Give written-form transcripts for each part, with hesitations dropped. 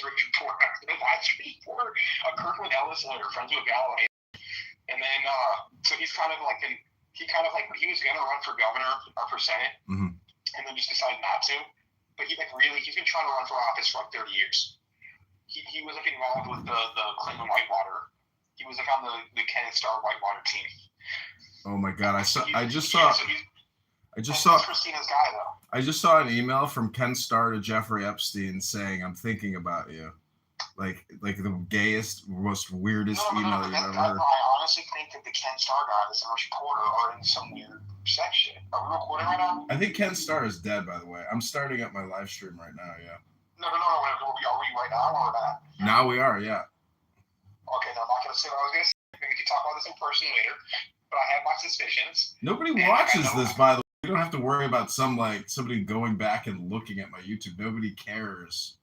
Richard Porter after the live stream for a Kirkland Ellis lawyer, friends with Gallo. And then, so he's kind of like, he was going to run for governor or for Senate, and then just decided not to. But he's been trying to run for office for like 30 years. He was like involved with the Clinton Whitewater. He was like on the Kenneth Starr Whitewater team. Oh my God! I just saw Christina's guy though. I just saw an email from Ken Starr to Jeffrey Epstein saying, "I'm thinking about you." Like the gayest, most weirdest email you've ever heard. I honestly think that the Ken Starr guy, this reporter, are in some weird section. Are we recording right now? I think Ken Starr is dead, by the way. I'm starting up my live stream right now. Yeah. No. Are we right now or not? Now we are, yeah. Okay, then I'm not going to say what I was going to say. Maybe we can talk about this in person later. But I have my suspicions. Nobody watches this, by the way. You don't have to worry about somebody going back and looking at my YouTube. Nobody cares.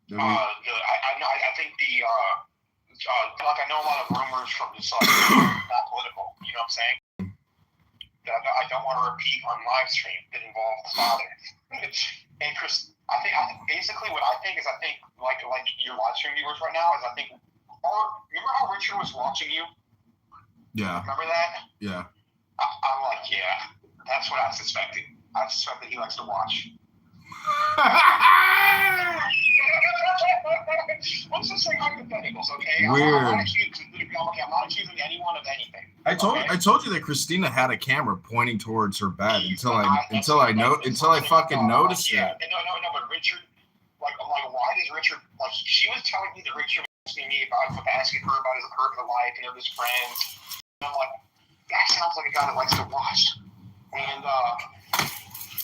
I think I know a lot of rumors from just like not political. You know what I'm saying? That I don't want to repeat on live stream that involve the father. And Chris, I think basically what I think like your live stream viewers right now is remember how Richard was watching you? Yeah. Remember that? Yeah. I'm like, yeah, that's what I suspected. I suspect that he likes to watch. Let's just say hypotheticals, okay? Weird. I'm not accusing anyone of anything. I told you that Christina had a camera pointing towards her bed until I fucking noticed that. No, but Richard, I'm like, why does Richard, like, she was telling me that Richard was asking me about asking her about his personal life and of his friends. And I'm like, that sounds like a guy that likes to watch. And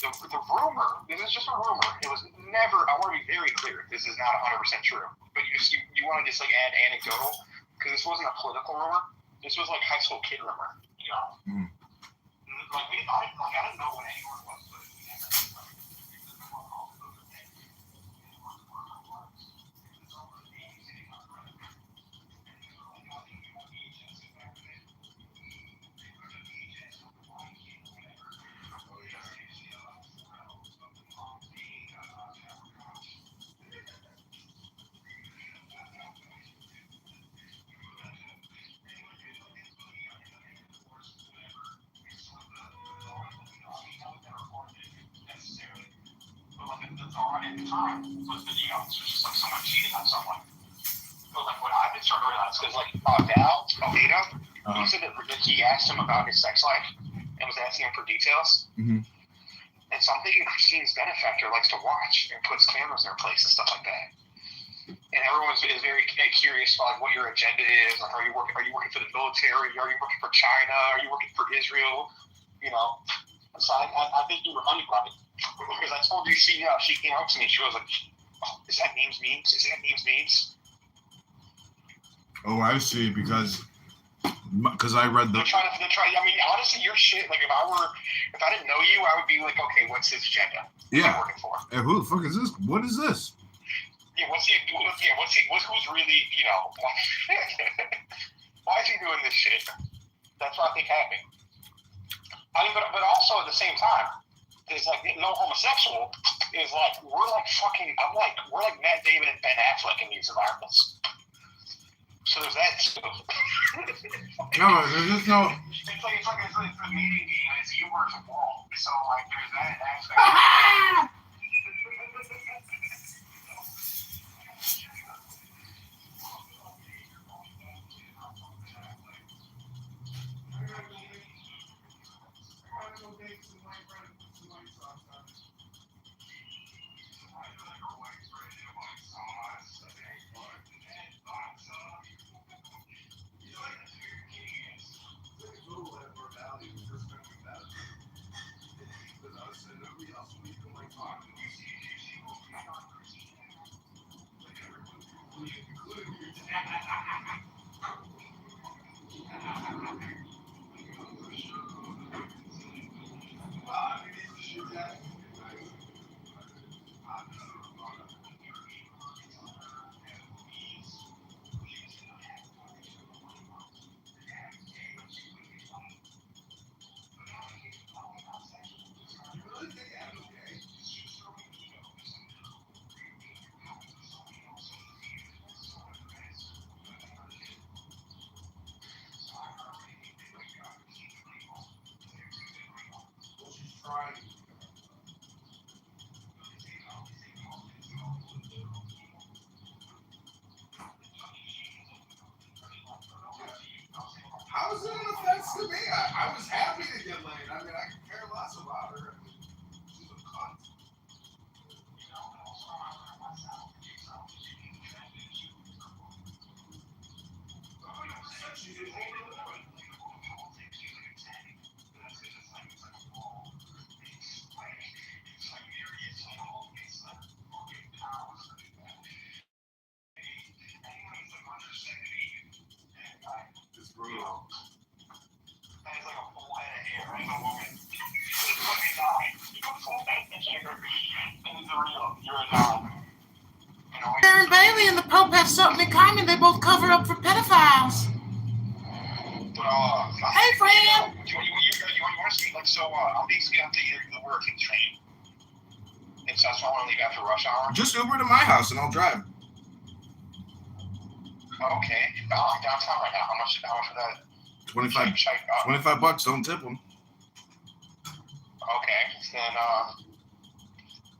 the rumor, this is just a rumor. It was never, I want to be very clear, this is not 100% true. But you want to just like add anecdotal, because this wasn't a political rumor. This was like high school kid rumor, you know. Like, I didn't know what anyone was, but we never. At the time was videos, just like someone cheating on someone. But like what I've been starting to realize, because like Val Almeida, he said that he asked him about his sex life and was asking him for details. And so I'm thinking Christine's benefactor likes to watch and puts cameras in their place and stuff like that. And everyone is very curious about like what your agenda is. Like, are you working for the military? Are you working for China? Are you working for Israel? You know. So I think you were honey bunny. Because I told you she came up to me. She was like, oh, is that memes? Is that memes? Oh, I see. Because I read the. They're trying. I mean, honestly, your shit. Like, if I didn't know you, I would be like, okay, what's his agenda? What's he working for? Hey, who the fuck is this? What is this? Yeah, who's really, you know? Why is he doing this shit? That's what I think happened. I mean, but also at the same time. Is like no homosexual is like we're like Matt Damon and Ben Affleck in these environments. So there's that too. No, there's just no. It's like the meeting game. It's you versus Wall. So like there's that aspect. How is it an offense to me? I was happy to get laid. I mean, I could care less about her. I mean, she's a cunt. It's brutal. That is like a full head of hair in a woman. It's fucking die. You got full head of hair. And it's a real. You're a dog. Aaron Bailey and the Pope have something in common. They both cover up for pedophiles. But, hey, Fran. You want to see, like, so, I'm basically at the working train. And so that's why I want to leave after rush hour. Just Uber to my house and I'll drive. Okay. I'm downtown right now. How much for that? 25 $25. Don't tip them. Okay. Then,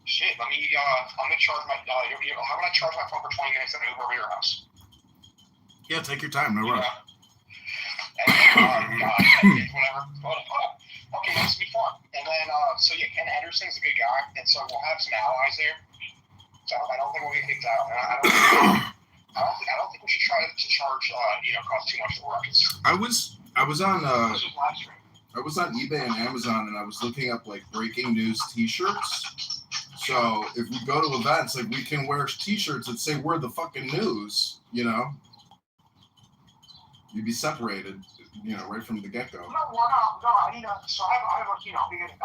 shit, let me, I'm going to charge my, how about I charge my phone for 20 minutes and Uber over your house? Yeah, take your time. No rush. Whatever. Okay, this will be fun. And then, so yeah, Ken Henderson's a good guy, and so we'll have some allies there. So I don't think we'll get kicked out. And I don't think we should try to charge, cost too much for records. I was on eBay and Amazon, and I was looking up like breaking news T-shirts. So if we go to events, like we can wear T-shirts that say we're the fucking news. You know, you'd be separated. Right from the get-go. No, I need so I have we get $1,050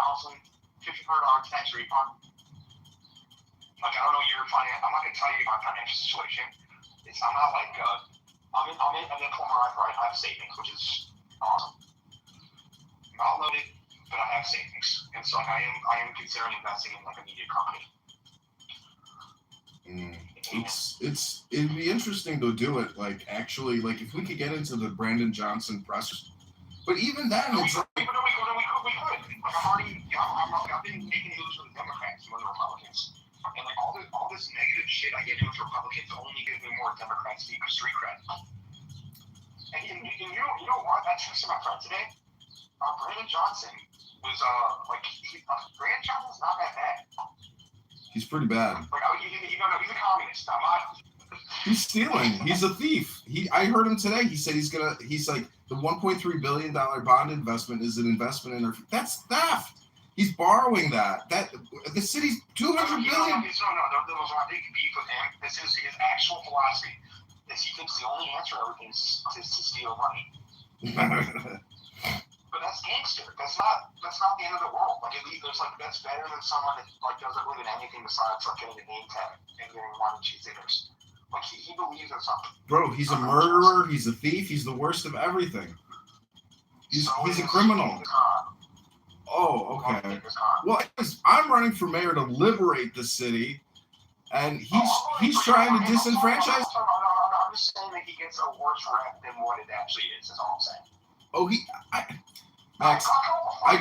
tax refund. Like, I don't know your I'm not going to tell you my financial situation. I'm not like, I'm in the corner where I have savings, which is awesome. I'm not loaded, but I have savings. And so I am considering investing in like a media company. It'd be interesting to do it, like, actually, like, if we could get into the Brandon Johnson press, but even then, it's like... We could. I've been making moves with the Democrats and with the Republicans, and, like, all this negative shit I get in with Republicans only gives me more Democrat street cred. And you know what? I texted my friend today. Brandon Johnson was, Brandon Johnson's not that bad. He's pretty bad. Like, he's a communist. I'm not. He's stealing. He's a thief. I heard him today. He said he's like the $1.3 billion bond investment is an investment in that's theft. He's borrowing that. The city's $200 billion. No, there was one big beef with him. This is his actual philosophy. Is he thinks the only answer to everything is to steal money. But that's gangster. That's not the end of the world. Like, at least there's that's better than someone that doesn't believe in anything besides getting a name tag and getting wine and cheese dinners. Like, he believes in something. Bro, he's a murderer. He's a thief. He's the worst of everything. He's a criminal. Oh, okay. Well, I'm running for mayor to liberate the city, and he's trying to disenfranchise. No, I'm just saying that he gets a worse rep than what it actually is. That's all I'm saying. Oh, Max, I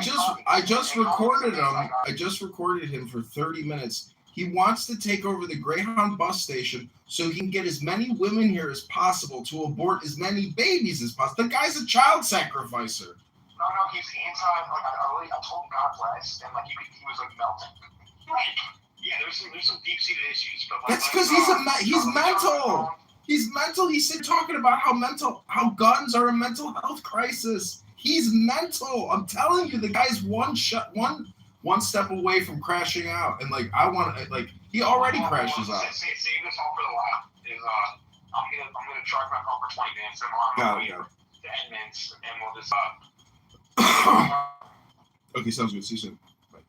just recorded him. I just recorded him for 30 minutes. He wants to take over the Greyhound bus station so he can get as many women here as possible to abort as many babies as possible. The guy's a child sacrificer. No, he's anti. I told him God bless, and he was melting. Yeah, there's some deep-seated issues, but that's because he's mental. He's mental. He's talking about how guns are a mental health crisis. He's mental. I'm telling you, the guy's one step away from crashing out, and he already crashes out. Save this all for the lab. I'm gonna charge my phone for 20 minutes, and we'll have to Edmonds, and we'll just Okay, sounds good. See you soon. Bye.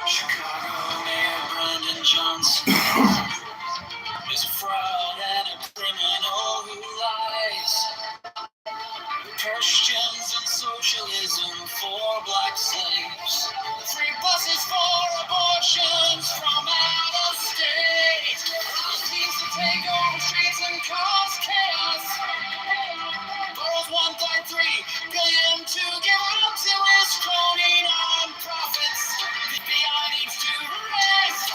Chicago Mayor Brandon Johnson is a fraud and a criminal who lies. Christians and socialism for black slaves. Free buses for abortions from out of state. Ross needs to take over streets and cause chaos. Borrows $1.3 billion to give up to his crony non-profits. The FBI needs to arrest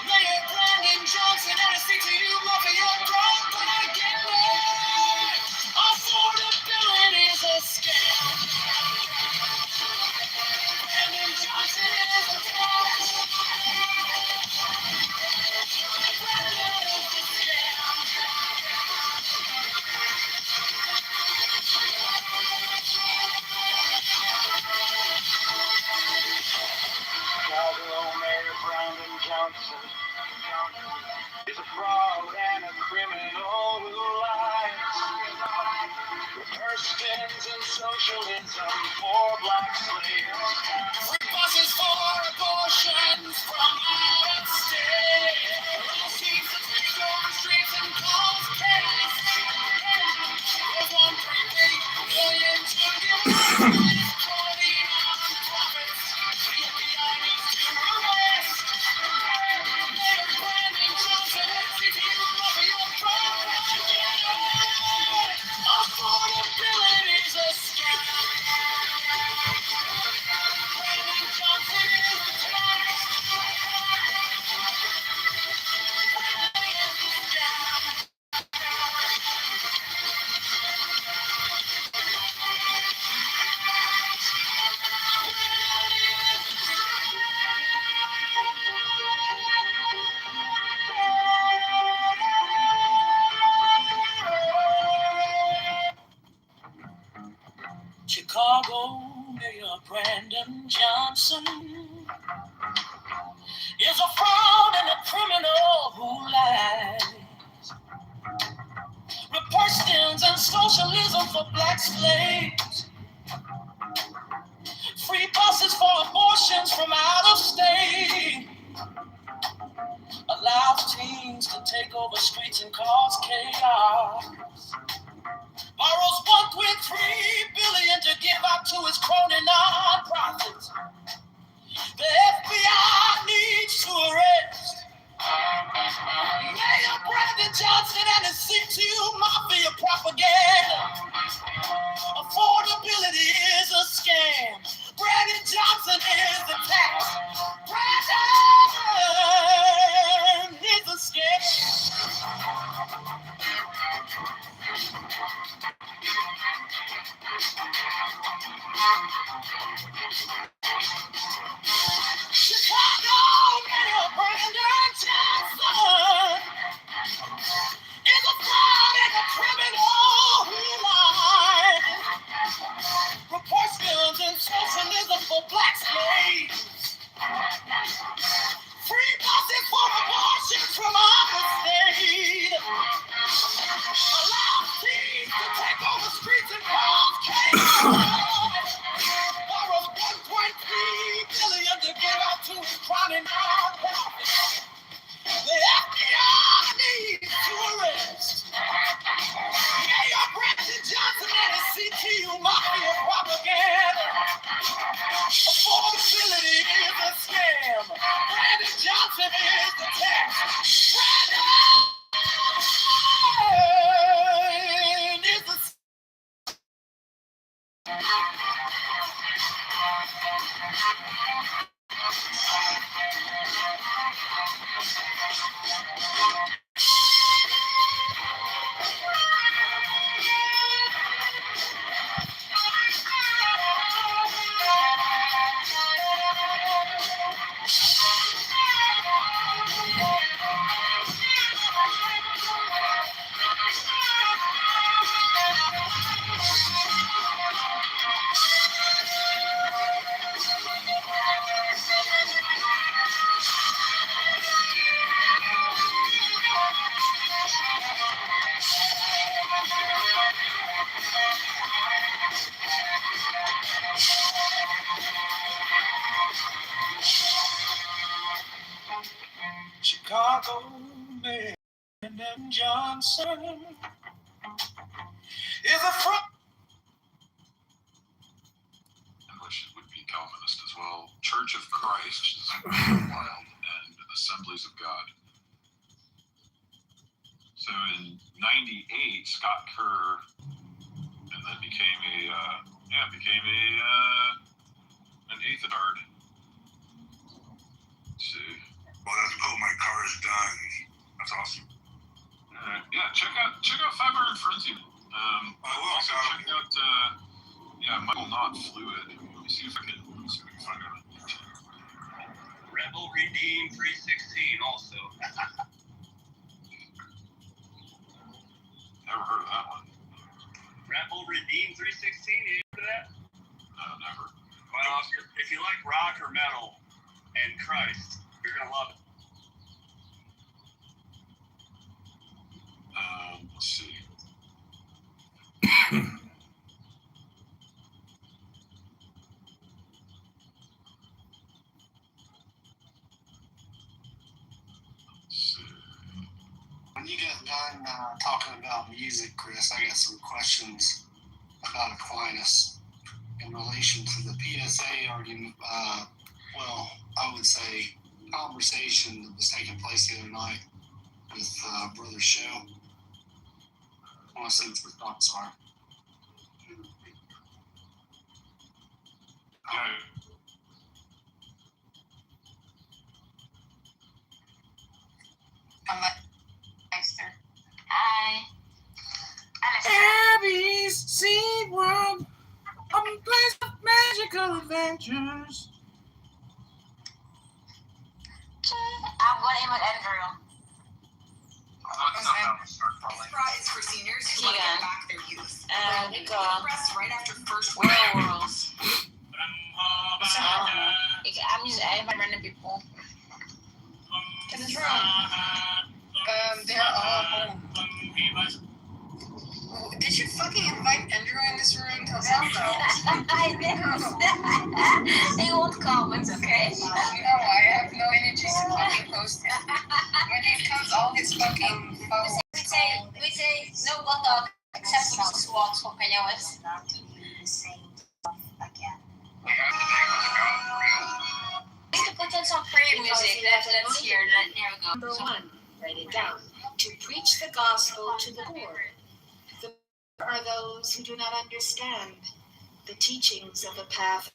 Mayor Brandon Johnson and his CTU mafia propaganda. Affordability is a scam. Brandon Johnson is a fraud. Brandon is a scam. Chicago Mayor Brandon Johnson is a fraud and a criminal who lies. Reverse spins and socialism for black slaves. Free buses for abortions from out of state. Ross needs to take over streets and cause chaos. There's $1.3 billion to give up to his crony non-profits. The FBI needs to arrest Mayor Brandon Johnson and CTU mafia propaganda. Affordability is a scam. Brandon Johnson is a tax. Brandon is a scam. Chicago Mayor Brandon Johnson is a fraud and a criminal who lies. Republicans and socialism for black slaves. Free buses for abortions from out of state. Allows teens to take over streets and cause chaos. Borrows $1.3 billion to give out to his crony non-profits. The FBI needs to arrest Mayor Brandon Johnson and his CTU mafia propaganda. Affordability is a scam. Brandon Johnson is the tax. Brandon is a scam. Chicago Mayor Brandon Johnson is a fraud and a criminal who lies. Republicans and socialism for black slaves. Free buses for abortions from out of state. Allow teens to take over streets and cause chaos. Borrows $1.3 billion to give out to his crony non-profits. The FBI needs to arrest Mayor Brandon Johnson and his CTU mafia propaganda. Affordability is a scam. Brandon Johnson is the tax. Brandon is the Chicago, Brandon Johnson is a front. English would be Calvinist as well. Church of Christ is wild, and Assemblies of God. So in '98, Scott Kerr, and then became an atheist. Let's see. Well, that's cool. My car is done. That's awesome. Yeah, check out 500 Frenzy. Also check out Michael Not Fluid. Let me see if we can find it. Rebel Redeem 316 also. Never heard of that one. Rebel Redeem 316, you heard of that? No, never. Well, if you like rock or metal and Christ, you're going to love it. Let's see. When you get done talking about music, Chris, I got some questions about Aquinas in relation to the PSA argument. I would say conversation that was taking place the other night with Brother Show. I want to see what your thoughts are. Abby's Sea World, a place of magical adventures. I'm going in with Andrew. It's for seniors who want to get back their youth. And Right after first werewolves. I'm just adding random people to this room. They're all home. Did you fucking invite Andrew in this room? Hell no. I didn't. They won't come. It's okay. No, I have no energy to fucking post him. When he comes, all his fucking phones. We say no buttock except for swats for Peñawas. We need to put in some prayer music. Let's hear that. There we go. Number 1, write it down. To preach the gospel to the poor. There are those who do not understand the teachings of the path,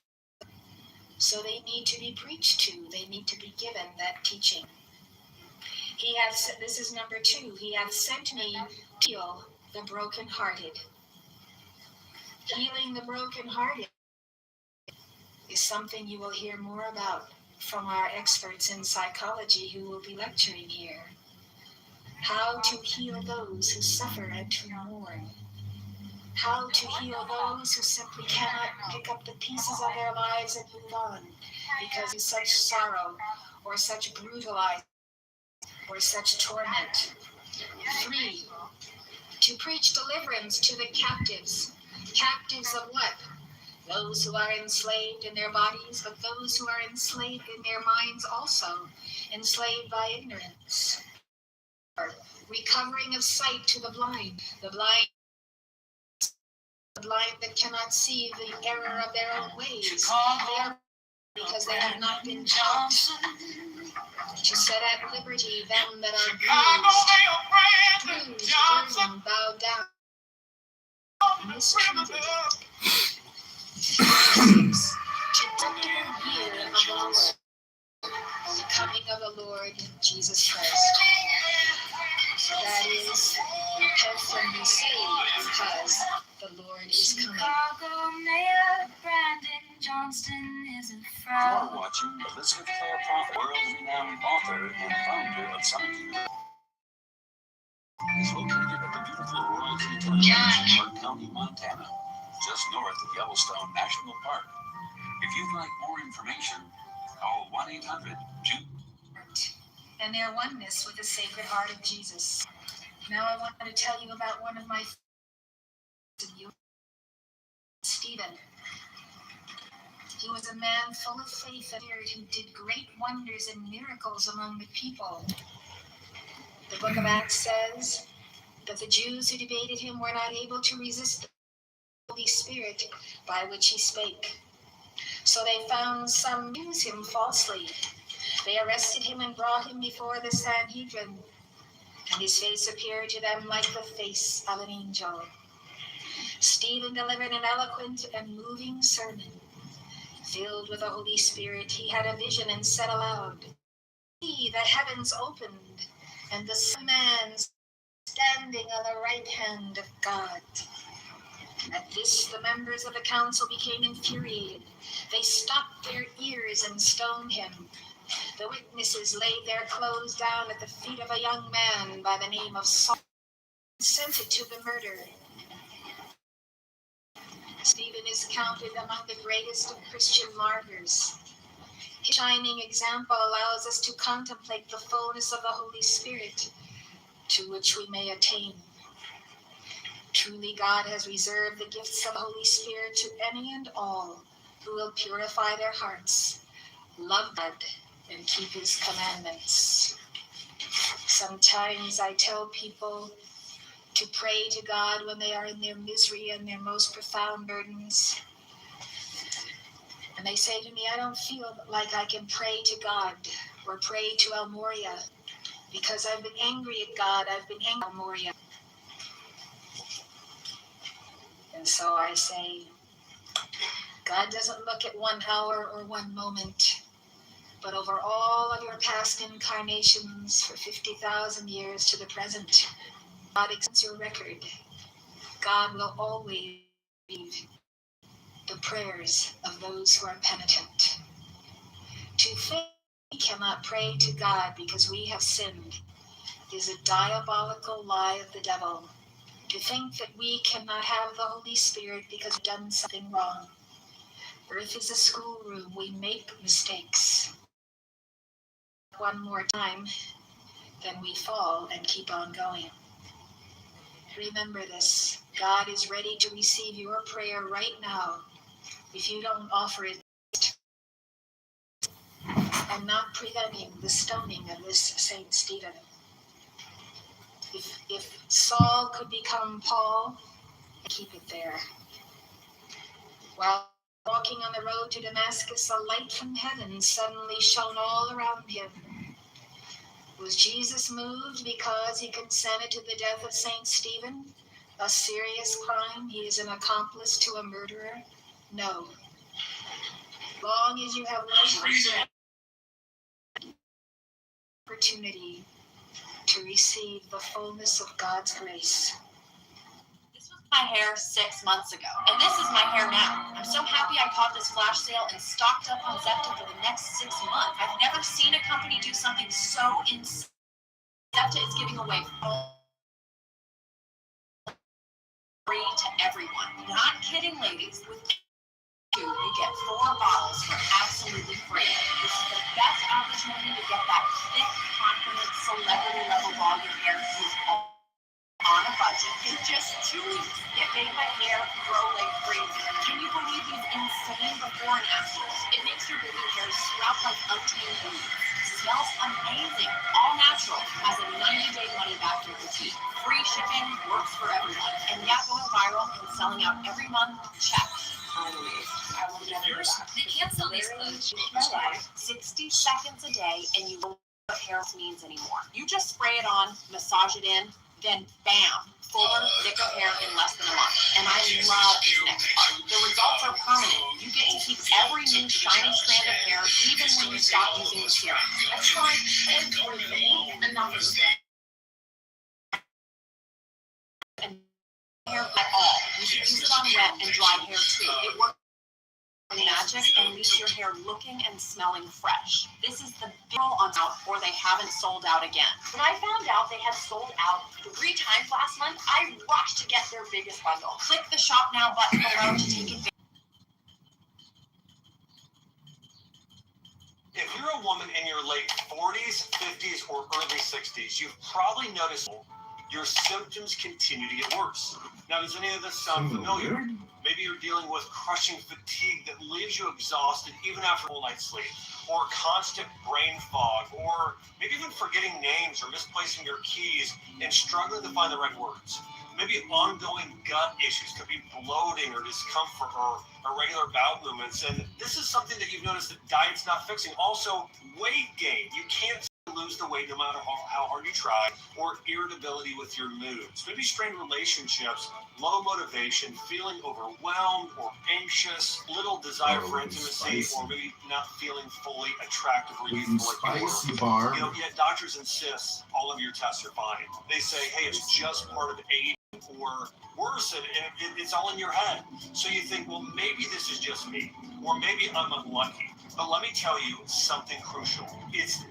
so they need to be preached to. They need to be given that teaching. This is number 2. He hath sent me to heal the brokenhearted. Healing the brokenhearted is something you will hear more about from our experts in psychology who will be lecturing here. How to heal those who suffer and to mourn. How to heal those who simply cannot pick up the pieces of their lives and move on because of such sorrow or such brutalizing or such torment. 3, to preach deliverance to the captives. Captives of what? Those who are enslaved in their bodies, but those who are enslaved in their minds also, enslaved by ignorance. Recovering of sight to the blind that cannot see the error of their own ways, because they have not been taught to set at liberty them that are bruised, burdened, bowed down, mistreated. To year of the Lord, the coming of the Lord Jesus Christ. That is, repent and be saved, because the Lord is coming. Chicago Mayor Brandon Johnston is a You fraud. are watching Elizabeth Clare Prophet, world-renowned author and founder of Science. Is located at the beautiful Royal Tree Plantation, Clark County, Montana, just north of Yellowstone National Park. If you'd like more information, call 1-800-2. And their oneness with the Sacred Heart of Jesus. Now I want to tell you about one of my favorites, Stephen. He was a man full of faith and spirit who did great wonders and miracles among the people. The book of Acts says that the Jews who debated him were not able to resist the Holy Spirit by which he spake. So they found some use him falsely. They arrested him and brought him before the Sanhedrin, and his face appeared to them like the face of an angel. Stephen delivered an eloquent and moving sermon. Filled with the Holy Spirit, he had a vision and said aloud, "See, the heavens opened, and the Son of Man standing on the right hand of God." At this, the members of the council became infuriated. They stopped their ears and stoned him. The witnesses laid their clothes down at the feet of a young man by the name of Saul and consented to the murder. Stephen is counted among the greatest of Christian martyrs. His shining example allows us to contemplate the fullness of the Holy Spirit, to which we may attain. Truly, God has reserved the gifts of the Holy Spirit to any and all who will purify their hearts, love God, and keep his commandments. Sometimes I tell people to pray to God when they are in their misery and their most profound burdens. And they say to me, I don't feel like I can pray to God or pray to El Moria because I've been angry at God, I've been angry at El Moria. And so I say, God doesn't look at 1 hour or 1 moment, but over all of your past incarnations for 50,000 years to the present, God accepts your record. God will always read the prayers of those who are penitent. To think we cannot pray to God because we have sinned is a diabolical lie of the devil. To think that we cannot have the Holy Spirit because we've done something wrong. Earth is a schoolroom. We make mistakes. One more time, then we fall and keep on going. Remember this. God is ready to receive your prayer right now if you don't offer it and not preventing the stoning of this Saint Stephen. If Saul could become Paul, keep it there. While walking on the road to Damascus, a light from heaven suddenly shone all around him. Was Jesus moved because he consented to the death of Saint Stephen? A serious crime? He is an accomplice to a murderer? No. Long as you have opportunity to receive the fullness of God's grace. This was my hair 6 months ago, and this is my hair now. I'm so happy I caught this flash sale and stocked up on Zepta for the next 6 months. I've never seen a company do something so insane. Zepta is giving away free to everyone. Not kidding, ladies. With you get 4 bottles for absolutely free. This is the best opportunity to get that thick, confident, celebrity-level volume hair on a budget. In just 2 weeks, it made my hair grow like crazy. Can you believe these insane before and afters? It makes your baby hair sprout like untamed weeds. Smells amazing. All natural. Has a 90-day money-back guarantee. Free shipping, works for everyone. And yeah, going viral and selling out every month. Check. They can't sell these clothes. 60 seconds a day, and you don't know what hair means anymore. You just spray it on, massage it in, then bam, fuller, thicker hair in less than a month. And I love this next part. The results are permanent. You get to keep every new shiny strand of hair, even when you stop using the serum. That's like everything. Enough of it. And hair at all. You can use it on wet and dry hair too. It works magic and leaves your hair looking and smelling fresh. This is the big roll on out, or they haven't sold out again. When I found out they had sold out 3 times last month, I rushed to get their biggest bundle. Click the shop now button below to take advantage. If you're a woman in your late 40s, 50s, or early 60s, you've probably noticed your symptoms continue to get worse. Now, does any of this sound familiar? Maybe maybe you're dealing with crushing fatigue that leaves you exhausted even after a full night's sleep, or constant brain fog, or maybe even forgetting names or misplacing your keys and struggling to find the right words. Maybe ongoing gut issues, could be bloating or discomfort or irregular bowel movements. And this is something that you've noticed that diet's not fixing. Also, weight gain. You can't lose the weight no matter how hard you try, or irritability with your moods. Maybe strained relationships, low motivation, feeling overwhelmed or anxious, little desire for intimacy, spicy. or maybe not feeling fully attractive or With youthful like you spicy were. bar. You know, yet doctors insist all of your tests are fine. They say, hey, it's just part of age, or worse, and it's all in your head. So you think, well, maybe this is just me, or maybe I'm unlucky. But let me tell you something crucial. It's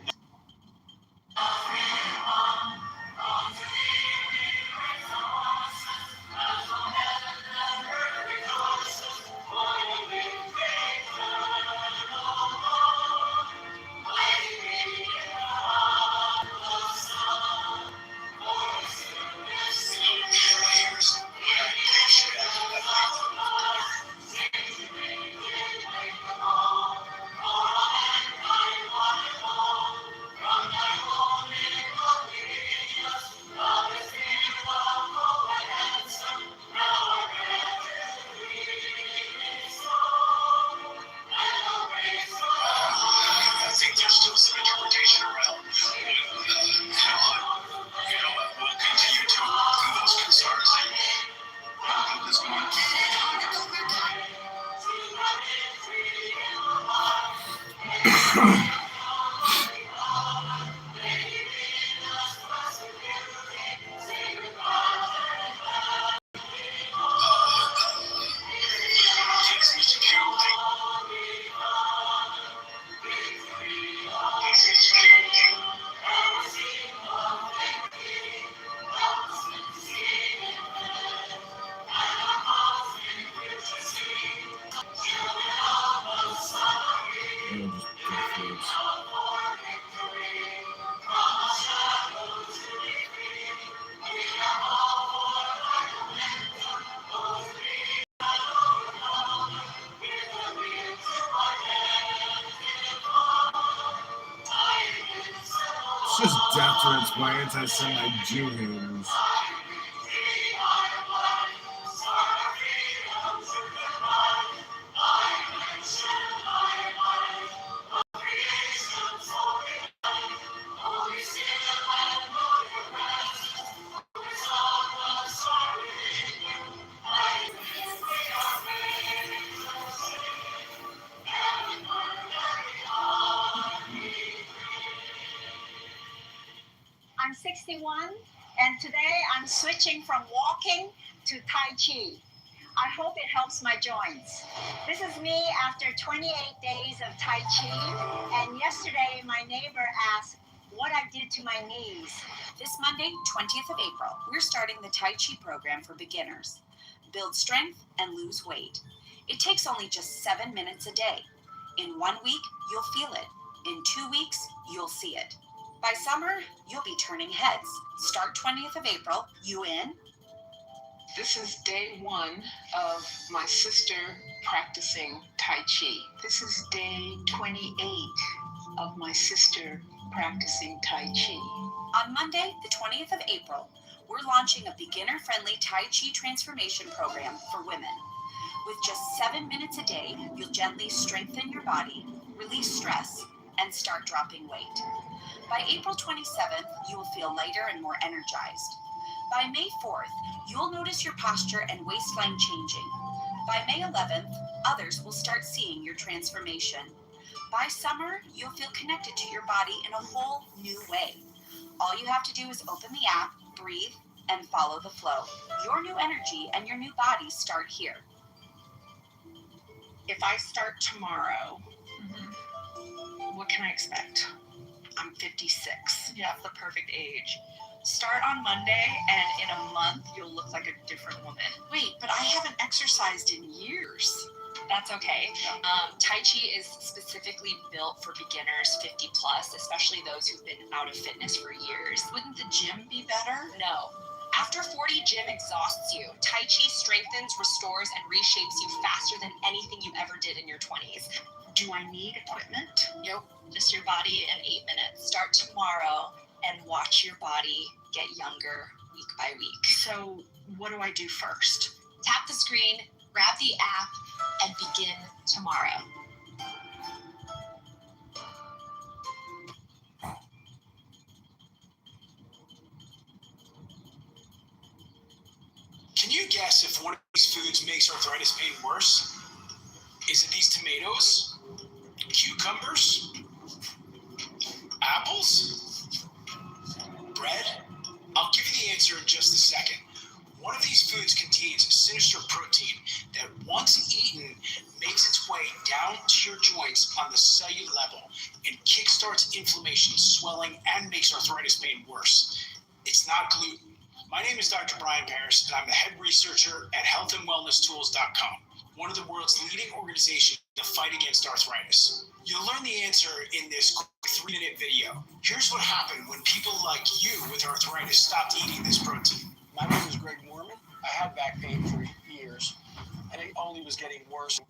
I think there's still some interpretation around. We'll continue to work through those concerns at this point. It's just death threats by anti-Semite Jew haters. I'm 61, and today I'm switching from walking to Tai Chi. I hope it helps my joints. This is me after 28 days of Tai Chi, and yesterday my neighbor asked what I did to my knees. This Monday, 20th of April, we're starting the Tai Chi program for beginners. Build strength and lose weight. It takes only just 7 minutes a day. In 1 week, you'll feel it. In 2 weeks, you'll see it. By summer, you'll be turning heads. Start 20th of April. You in? This is day 1 of my sister practicing Tai Chi. This is day 28 of my sister practicing Tai Chi. On Monday, the 20th of April, we're launching a beginner-friendly Tai Chi transformation program for women. With just 7 minutes a day, you'll gently strengthen your body, release stress, and start dropping weight. By April 27th, you will feel lighter and more energized. By May 4th, you'll notice your posture and waistline changing. By May 11th, others will start seeing your transformation. By summer, you'll feel connected to your body in a whole new way. All you have to do is open the app, breathe, and follow the flow. Your new energy and your new body start here. If I start tomorrow, what can I expect? I'm 56. You have the perfect age. Start on Monday, and in a month, you'll look like a different woman. Wait, but I haven't exercised in years. That's okay. Tai Chi is specifically built for beginners 50 plus, especially those who've been out of fitness for years. Wouldn't the gym be better? No. After 40, gym exhausts you. Tai Chi strengthens, restores, and reshapes you faster than anything you ever did in your 20s. Do I need equipment? Nope, just your body in 8 minutes. Start tomorrow and watch your body get younger week by week. So what do I do first? Tap the screen, grab the app, and begin tomorrow. Can you guess if one of these foods makes arthritis pain worse? Is it these tomatoes? Cucumbers? Apples? Bread? I'll give you the answer in just a second. One of these foods contains a sinister protein that, once eaten, makes its way down to your joints on the cellular level and kickstarts inflammation, swelling, and makes arthritis pain worse. It's not gluten. My name is Dr. Brian Paris, and I'm the head researcher at healthandwellnesstools.com, one of the world's leading organizations in the fight against arthritis. You'll learn the answer in this quick 3-minute video. Here's what happened when people like you with arthritis stopped eating this protein. My name is Greg Mormon. I had back pain for years, and it only was getting worse.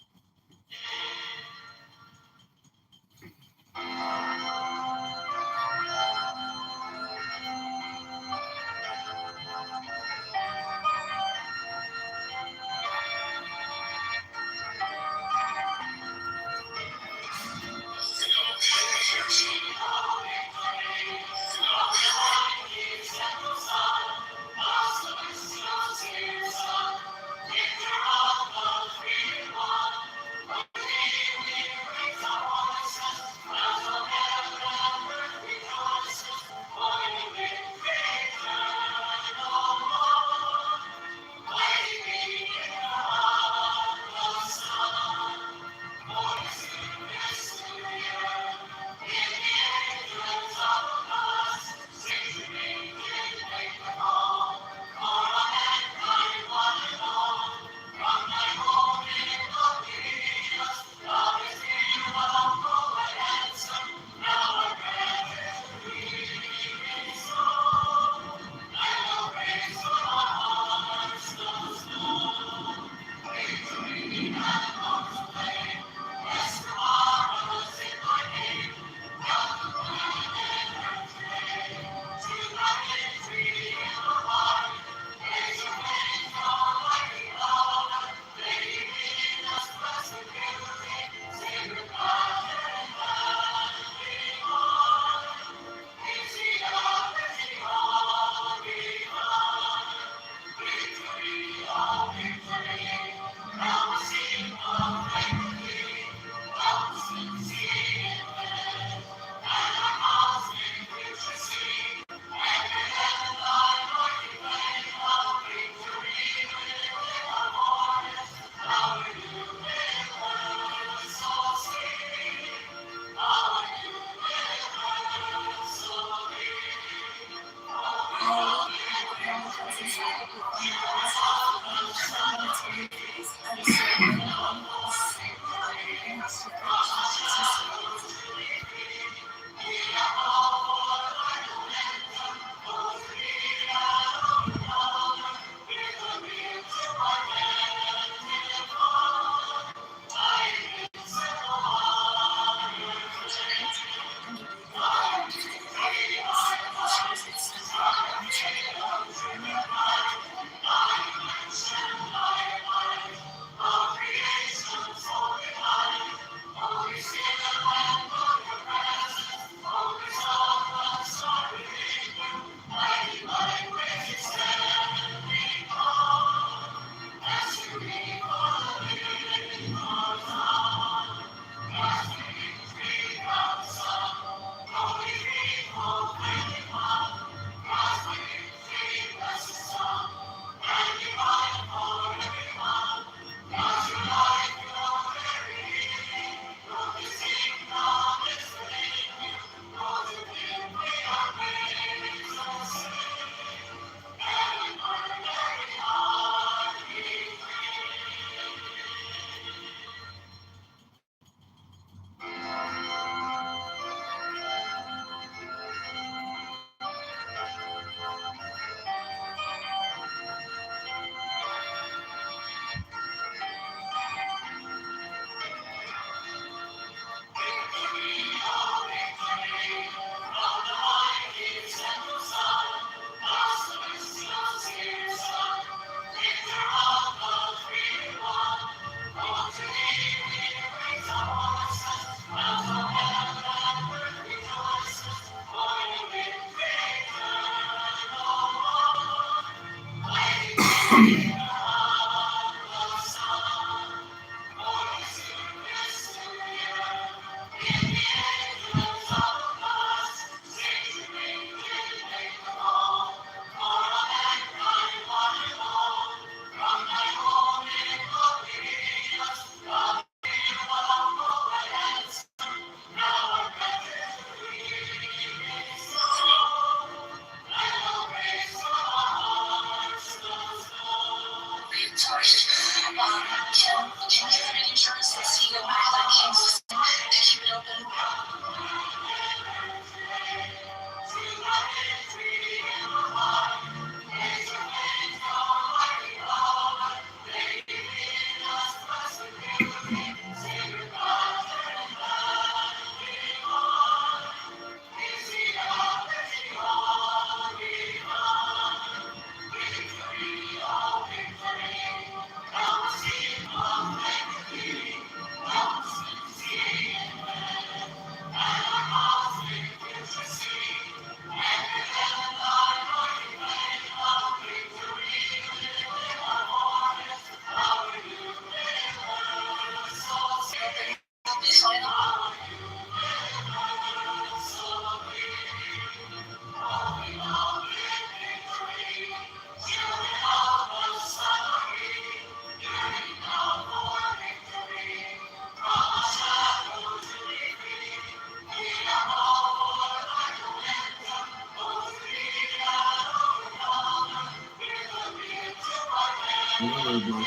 Whatever, bro.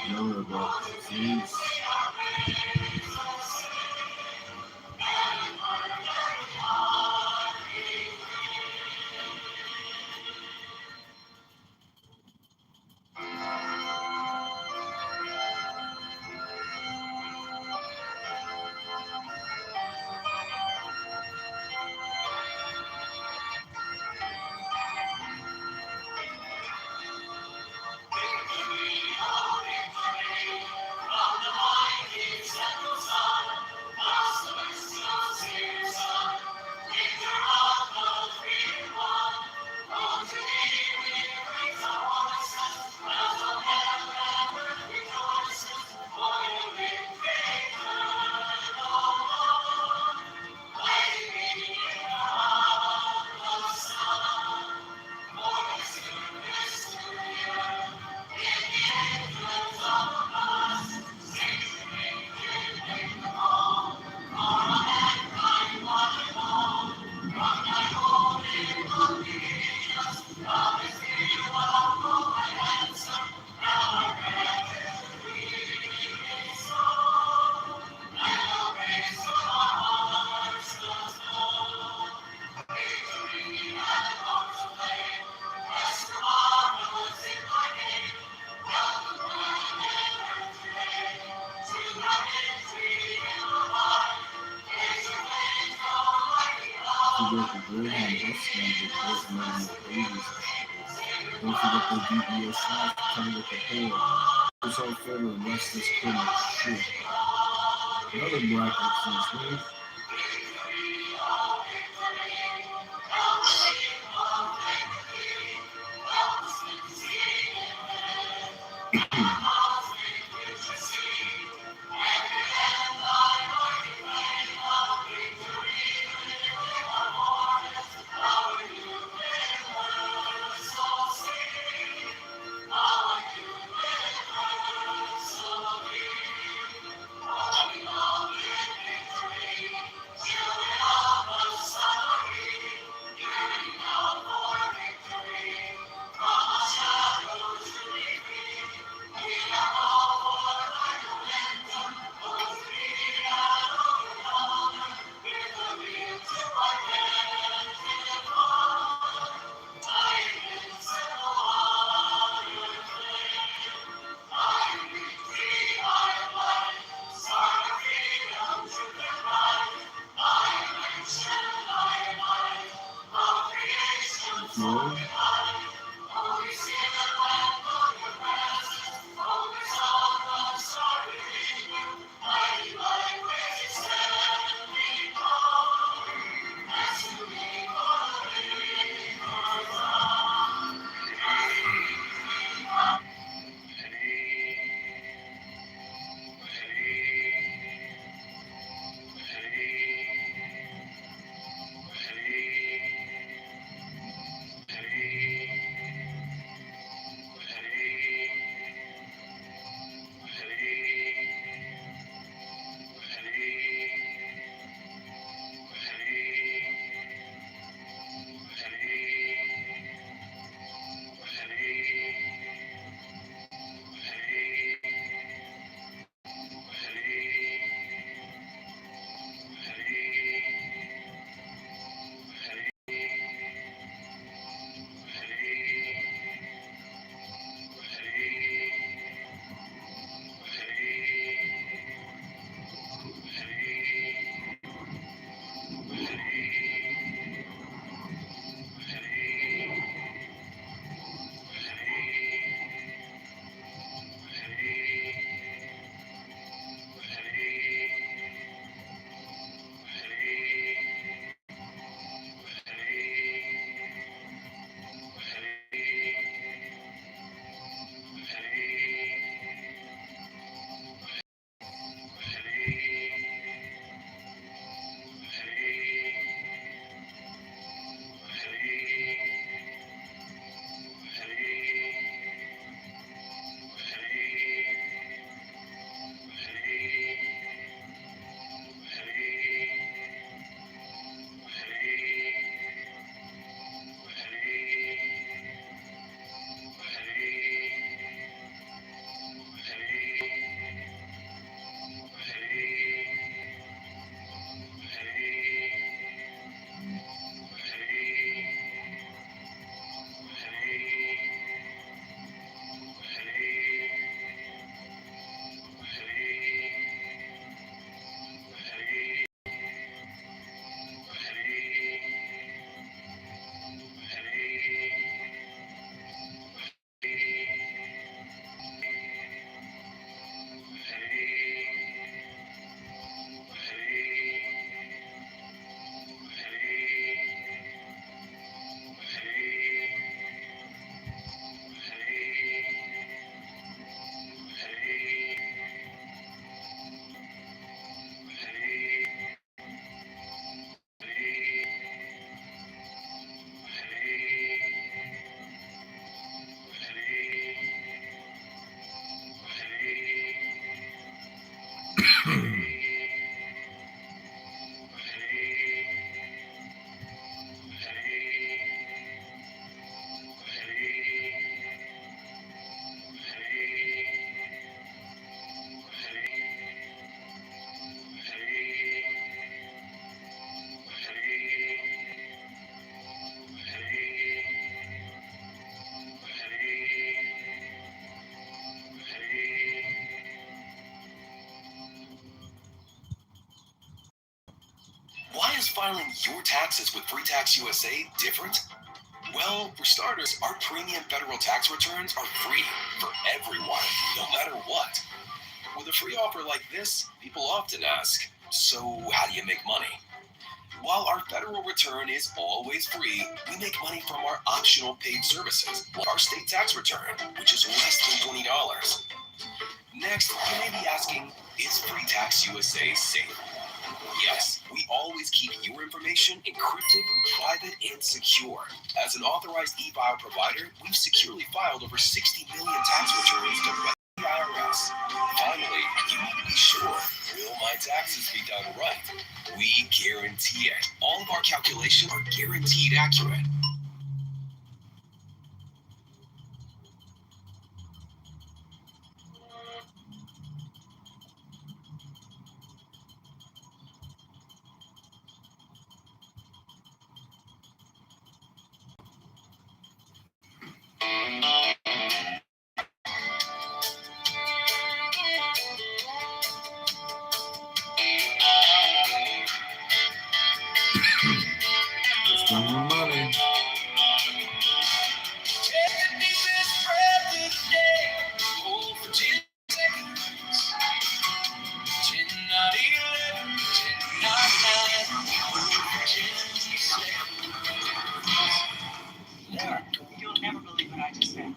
Whatever, bro. Jeez. Don't forget the DBS signs to tell with the poor. It's all fair to arrest this criminal shit. Another black excellence, man. filing your taxes with Free Tax USA different? Well, for starters, our premium federal tax returns are free for everyone, no matter what. With a free offer like this, people often ask, so how do you make money? While our federal return is always free, we make money from our optional paid services, like our state tax return, which is less than $20. Next, you may be asking, is Free Tax USA safe? Yes, we always keep your information encrypted, private, and secure. As an authorized e-file provider, we've securely filed over 60 million tax returns to the IRS. Finally, you need to be sure, will my taxes be done right? We guarantee it. All of our calculations are guaranteed accurate. Spend more money. You'll never believe what I just said.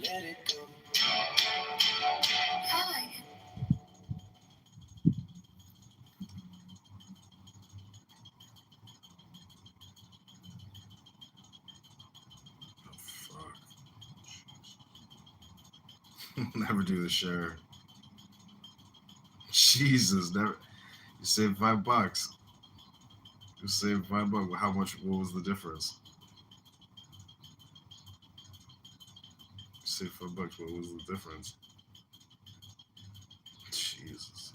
Let it go. Never do the share. Jesus, never. You saved $5. You saved $5. How much? What was the difference? You saved $5. What was the difference? Jesus.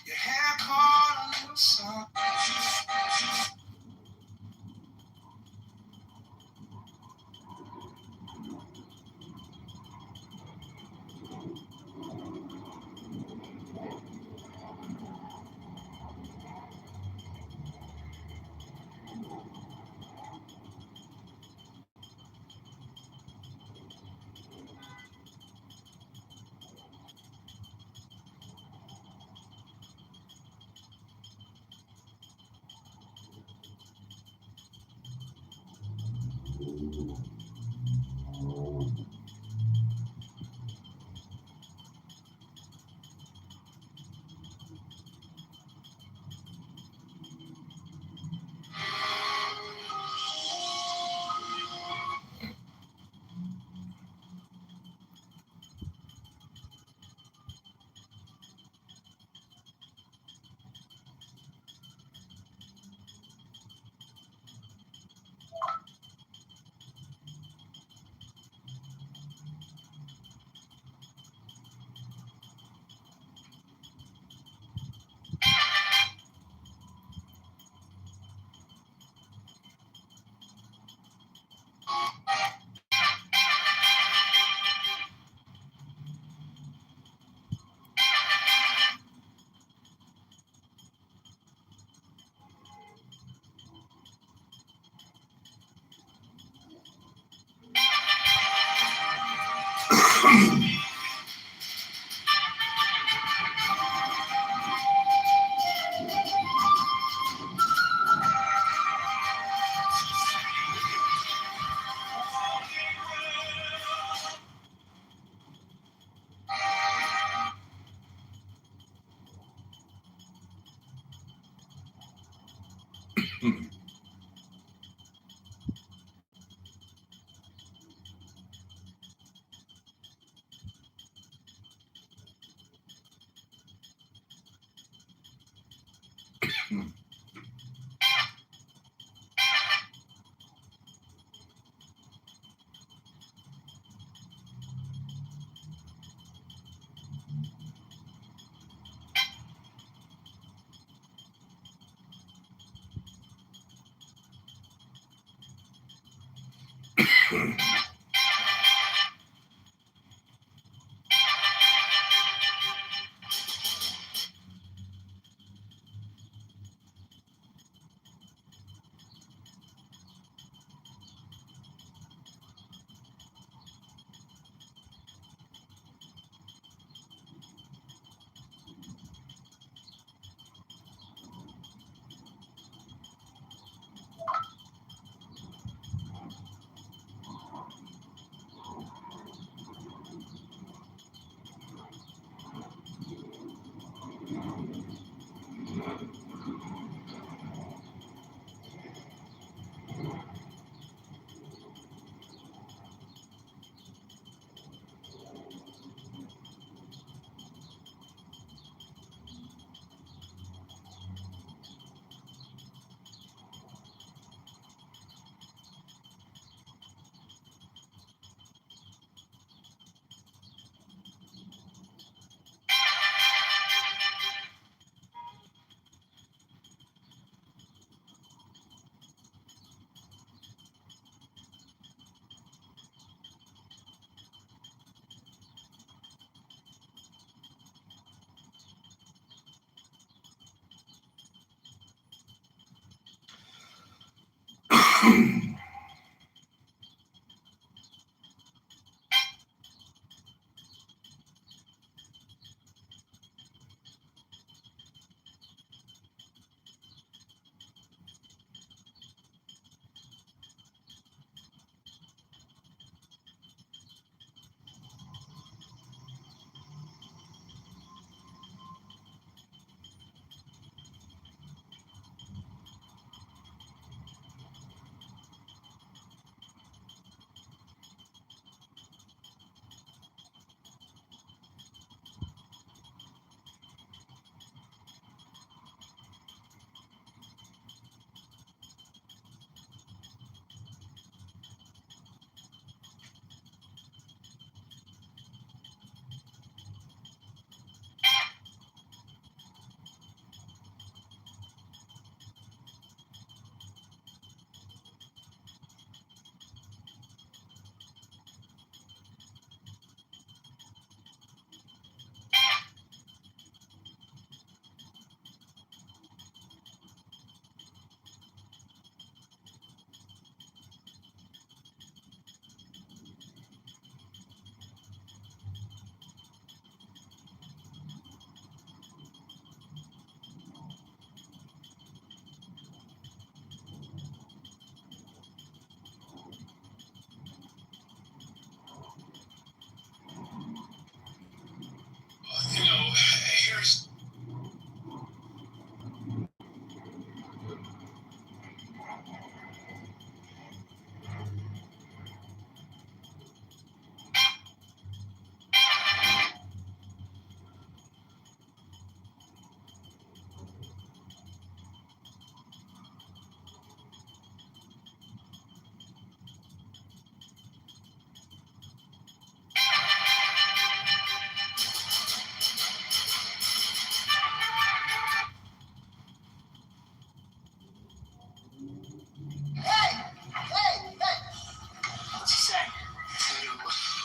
Your hair caught a little sun.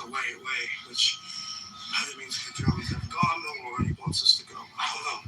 away, which either means the Germans have gone or he wants us to go. I don't know.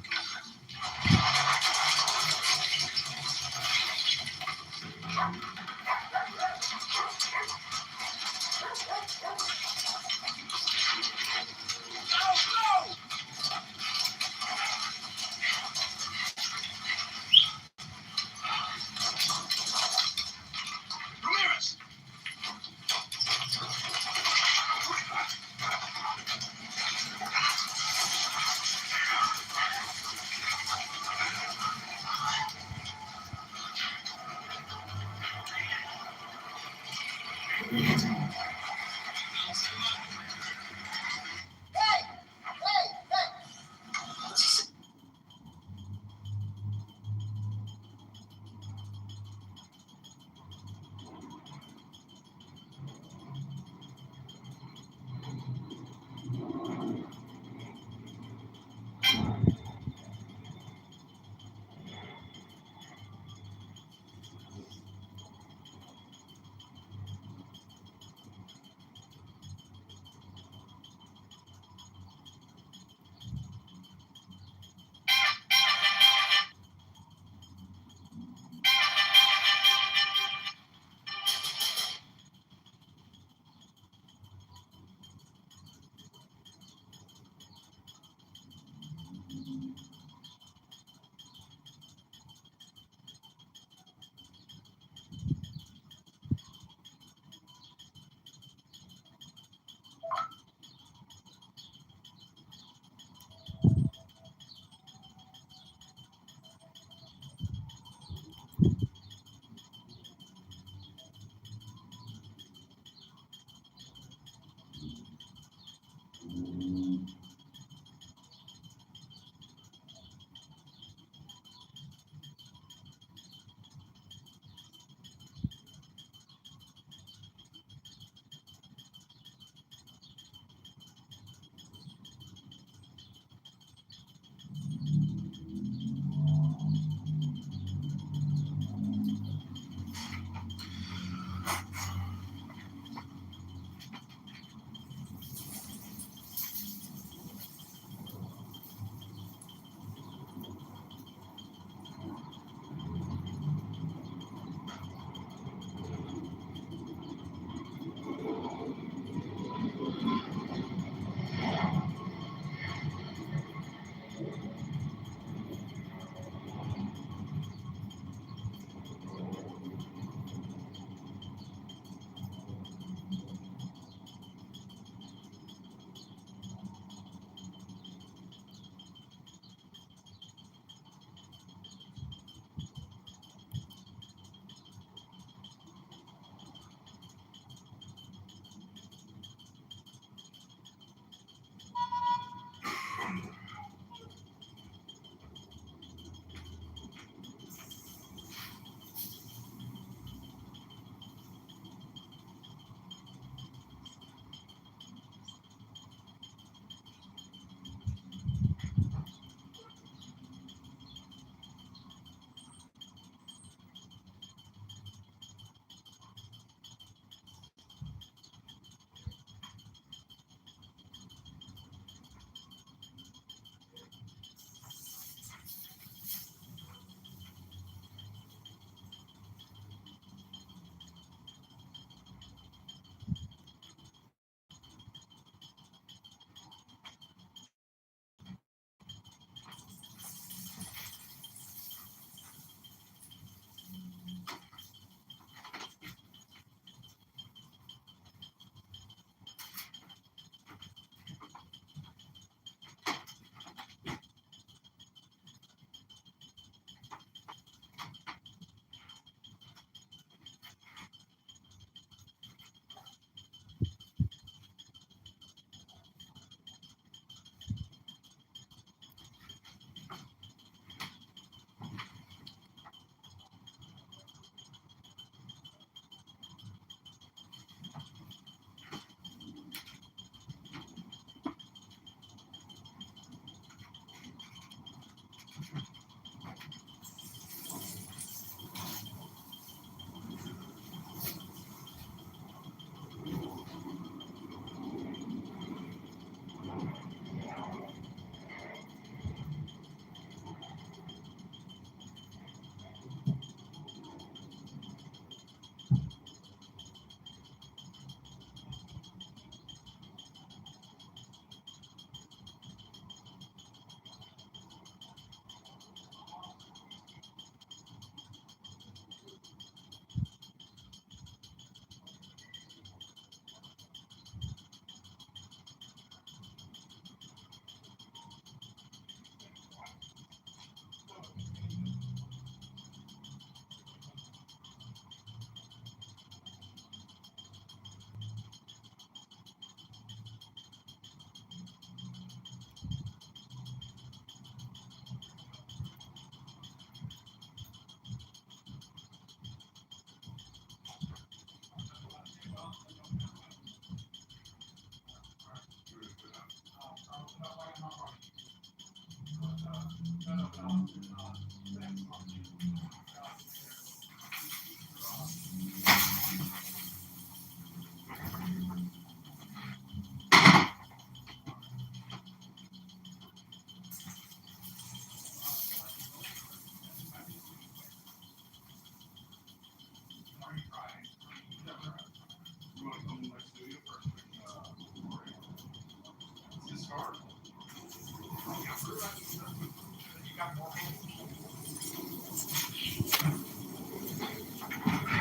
hard.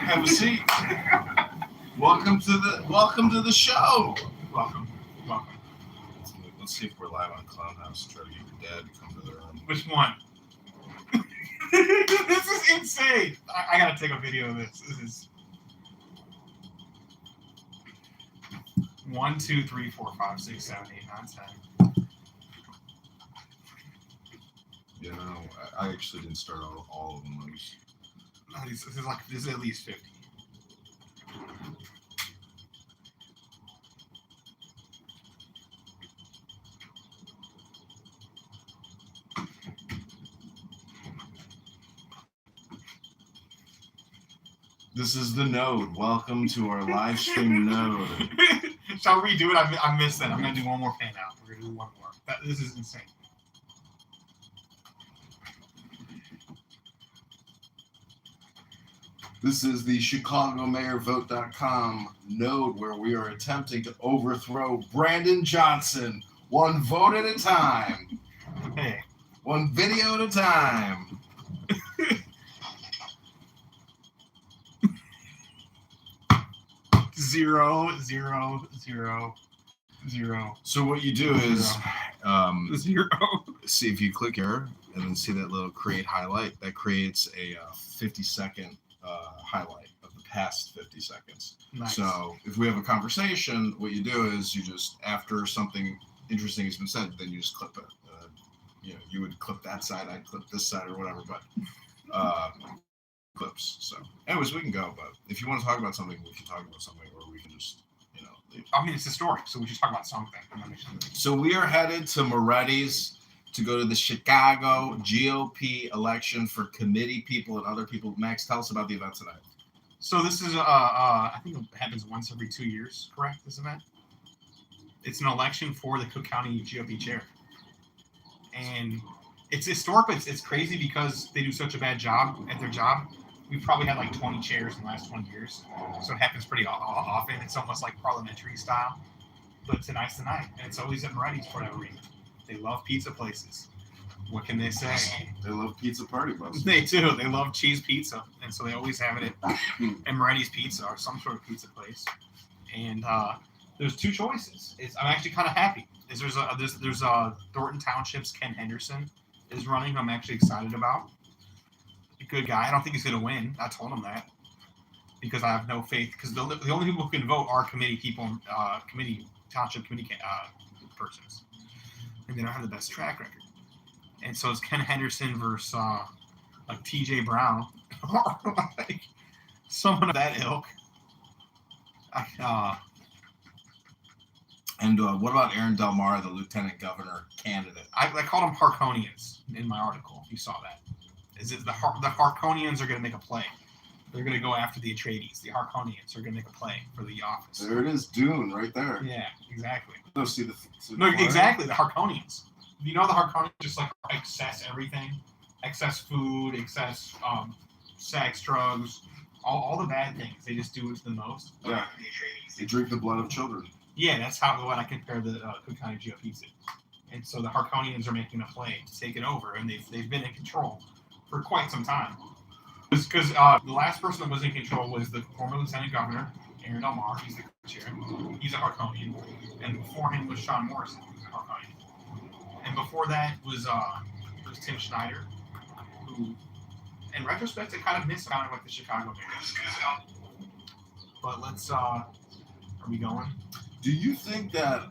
Have a seat. Welcome to the show. Welcome. Let's see if we're live on Clownhouse. Try to get your dad to come to the room. Which one? This is insane. I gotta take a video of this. This is 1, 2, 3, 4, 5, 6, 7, 8, 9, 10. You know, I actually didn't start all of them. This is at least 50. This is the node. Welcome to our live stream node. Shall we redo it? I missed that. I'm gonna do one more fan out. We're gonna do one more. This is insane. This is the ChicagoMayorVote.com node where we are attempting to overthrow Brandon Johnson one vote at a time. Hey. One video at a time. Zero. So what you do is zero. See if you click here and then see that little create highlight. That creates a 50-second highlight of the past 50 seconds. Nice. So if we have a conversation, what you do is you just, after something interesting has been said, then you just clip it. You would clip that side, I'd clip this side or whatever, but clips. So anyways, we can go, but if you want to talk about something, we can talk about something, or we can just, leave. I mean, it's historic, so we should talk about something. So we are headed to Moretti's to go to the Chicago GOP election for committee people and other people. Max, tell us about the event tonight. So this is, I think it happens once every 2 years, correct, this event? It's an election for the Cook County GOP chair. And it's historic, but it's crazy because they do such a bad job at their job. We've probably had like 20 chairs in the last 20 years. So it happens pretty often. It's almost like parliamentary style. But tonight's the night. And it's always at Moretti's for that reason. They love pizza places. What can they say? They love pizza party buses. They do. They love cheese pizza. And so they always have it at Moretti's Pizza or some sort of pizza place. And there's two choices. I'm actually kind of happy. There's Thornton Township's Ken Henderson is running, who I'm actually excited about. A good guy. I don't think he's going to win. I told him that because I have no faith. Because the only people who can vote are committee people, township committee persons, and they don't have the best track record. And so it's Ken Henderson versus like T.J. Brown, like someone of that ilk. And what about Aaron Del Mar, the lieutenant governor candidate? I called them Harconians in my article. If you saw that, is it the Harconians are going to make a play? They're going to go after the Atreides. The Harconians are going to make a play for the office. There it is, Dune, right there. Yeah, exactly. No, exactly, the Harconians. You know the Harconians just like excess everything, excess food, excess sex, drugs, all the bad things. They just do it to the most. Yeah, they drink the blood of children. Yeah, that's what I compare the Cook County GOP to. And so the Harconians are making a play to take it over, and they've been in control for quite some time. Because the last person that was in control was the former lieutenant governor, Aaron Del Mar. He's the chair. He's a Harconian. And before him was Sean Morrison, who's a Harconian. And before that was Tim Schneider, who, in retrospect, I kind of missed kind of like the Chicago mayor. But let's, are we going? Do you think that,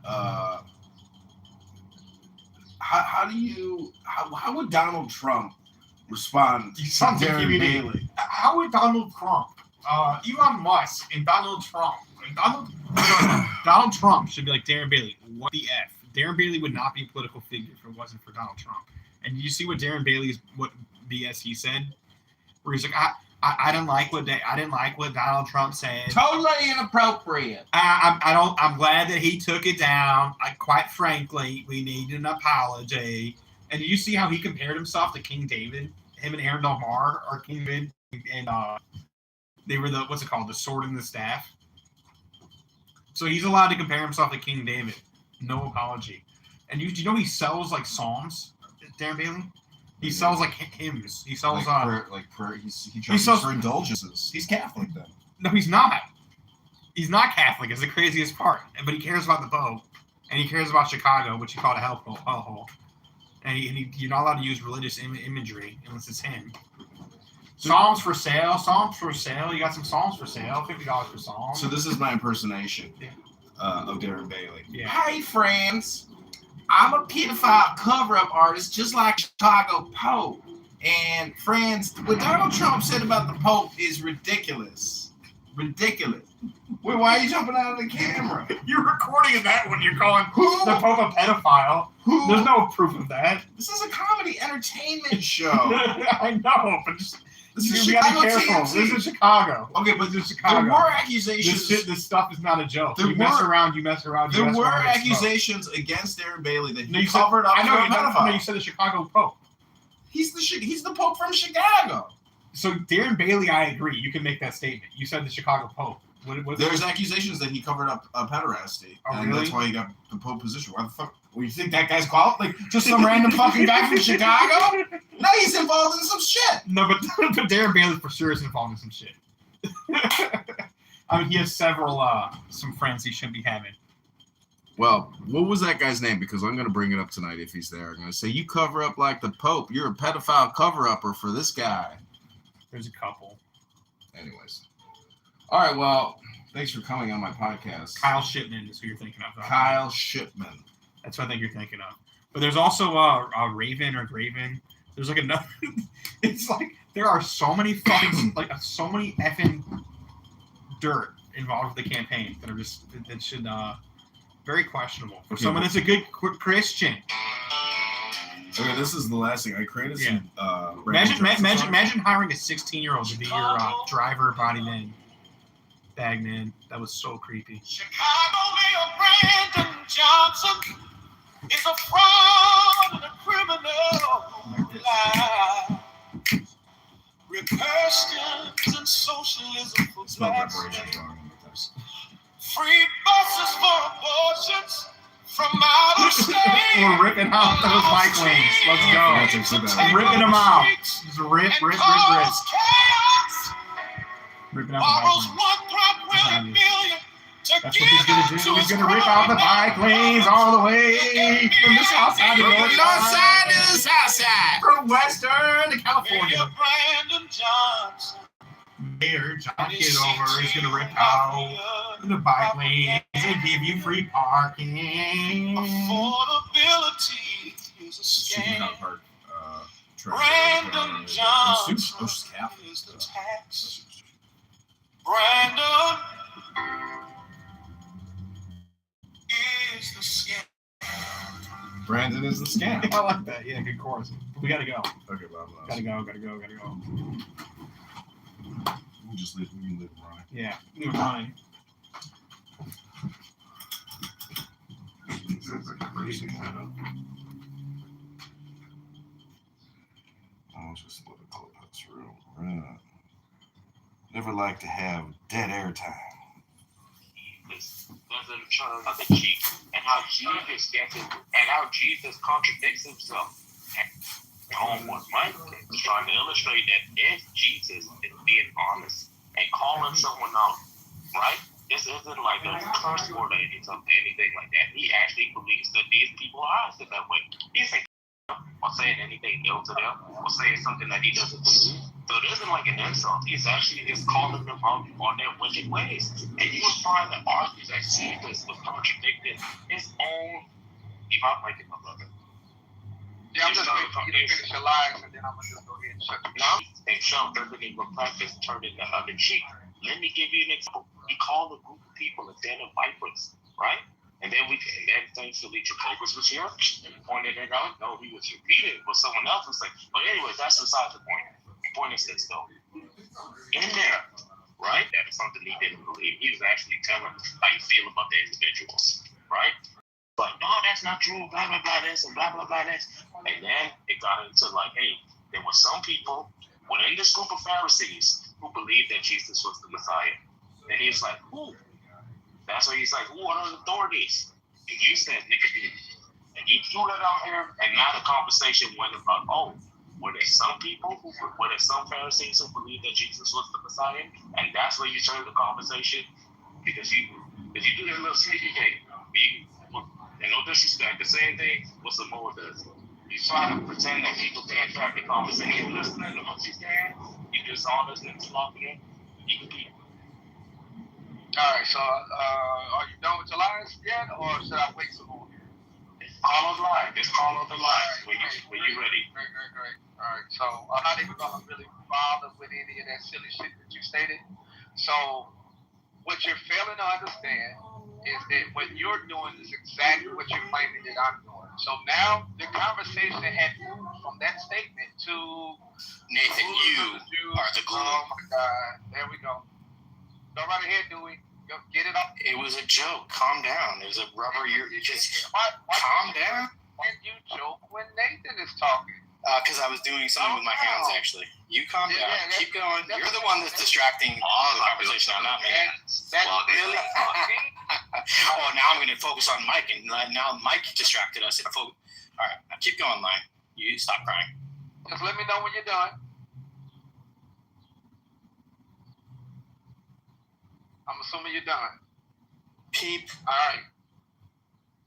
how would Donald Trump respond to Darren Bailey? How would Donald Trump, Elon Musk and Donald Trump, Donald Trump should be like Darren Bailey. What the F? Darren Bailey would not be a political figure if it wasn't for Donald Trump. And you see what Darren Bailey's, what BS he said? Where he's like, I didn't like what Donald Trump said. Totally inappropriate. I'm glad that he took it down. Quite frankly, we need an apology. And did you see how he compared himself to King David? Him and Aaron Del Mar are King David, and they were the the sword and the staff. So he's allowed to compare himself to King David. No apology. And do you know he sells like psalms, Darren Bailey? He sells like hymns. He sells prayer. He charges for indulgences. He's Catholic then. No, he's not. He's not Catholic. Is the craziest part. But he cares about the Pope, and he cares about Chicago, which he called a hellhole. And you're not allowed to use religious imagery unless it's him. Psalms for sale. You got some psalms for sale. $50 for psalms. So this is my impersonation of Darren Bailey. Yeah. Hey, friends. I'm a pedophile cover-up artist just like Chicago Pope. And, friends, what Donald Trump said about the Pope is ridiculous. Ridiculous. Wait, why are you jumping out of the camera? You're recording that when you're calling the Pope a pedophile. There's no proof of that. This is a comedy entertainment show. I know, but just... This is you gotta be Chicago careful. TNT. This is Chicago. Okay, but this is Chicago. There were accusations. This stuff is not a joke. You mess around. There were accusations against Darren Bailey that he covered up. No, you said the Chicago Pope. He's the Pope from Chicago. So Darren Bailey, I agree. You can make that statement. You said the Chicago Pope. There's accusations that he covered up a pederasty, and really? that's why he got the Pope position. Why the fuck? Well, you think that guy's qualified? Like just some random fucking guy from Chicago? No, he's involved in some shit. No, but Darren Bailey for sure is involved in some shit. I mean, he has some friends he shouldn't be having. Well, what was that guy's name? Because I'm going to bring it up tonight if he's there. I'm going to say, you cover up like the Pope. You're a pedophile cover-upper for this guy. There's a couple. Anyways. All right, well, thanks for coming on my podcast. Kyle Shipman is who you're thinking of. Kyle Shipman. That's what I think you're thinking of. But there's also a Raven or Graven. There's like another. It's like there are so many fucking so many effing dirt involved with the campaign that are just that should very questionable for someone that's a good Christian. Okay, this is the last thing I created. Some, imagine hiring a 16-year-old to be your driver, bodyman, bagman. That was so creepy. Chicago Mayor Brandon Johnson is a fraud and a criminal lie. Questions and socialism for black states. Free buses for abortions from out of state. We're ripping out those bike lanes. Let's go. Ripping them out. Just rip. Ripping out the bike lanes. That's what he's going to do. He's going to rip out the bike lanes all the way from the south side to the north side to the south side. From western to California. Mayor John Kitover is going to rip out the bike lanes and give you free parking. Affordability is a scam. Brandon Johnson is the tax. Brandon is the scam. Brandon is the scam. I like that. Yeah, good chorus. We gotta go. Okay, blah, blah. Gotta go. We can leave it running. Yeah, leave it running. I'll just split a clubhouse real right. Never like to have dead air time. There's a term of the cheek, and how Jesus contradicts himself. On what Mike is trying to illustrate that if Jesus is being honest and calling someone out, right? This isn't like a curse word or anything like that. He actually believes that these people are acting that way. He isn't or saying anything ill to them or saying something that he doesn't believe. So it isn't like an insult. He's actually just calling them out on their wicked ways. And you will find that argues that Jesus was contradicting his own. Keep out, Mike, my brother. Yeah, I'm just waiting for you to finish your lives, and then I'm going to just go ahead and shut the now, and some everything but practice turned in the other cheek. Let me give you an example. He called a group of people a den of vipers, right? And then thanks to Leech Papers was here, and pointed it out. No, he was repeating what someone else was saying. But anyways, that's besides the point. The point is this, though. In there, right? That is something he didn't believe. He was actually telling how you feel about the individuals, right? But no, that's not true, blah, blah, blah, this, and blah, blah, blah, this. And then it got into like, hey, there were some people within this group of Pharisees who believed that Jesus was the Messiah. And he was like, who? That's why he's like, who are the authorities? And you said, Nicodemus. And you threw that out here, and now the conversation went about, were there some Pharisees who believed that Jesus was the Messiah? And that's where you turned the conversation? Because you do that little sneaky game. And no disrespect, the same thing what Samoa does. You try to pretend that people can't track the conversation listening to what she's saying. You dishonest and sloppy. You can keep. Alright, so are you done with your lines yet, or should I wait some more? Call on the line. Just call on the line when you're ready. Great. Alright, so I'm not even going to really bother with any of that silly shit that you stated. So what you're failing to understand is that what you're doing is exactly what you're claiming that I'm doing. So now the conversation had moved from that statement to Nathan, you are the glue. Oh my God, there we go. Go right ahead, Dewey. Go get it up. It was a joke. Calm down. It was a rubber. You just calm down. When you joke when Nathan is talking. Because I was doing something with my hands, actually. You calm down. Keep going. You're the one that's distracting the conversation. Not me. That's really Oh, now I'm going to focus on Mike, and now Mike distracted us. All right, now keep going, Line. You stop crying. Just let me know when you're done. I'm assuming you're done. Peep. All right.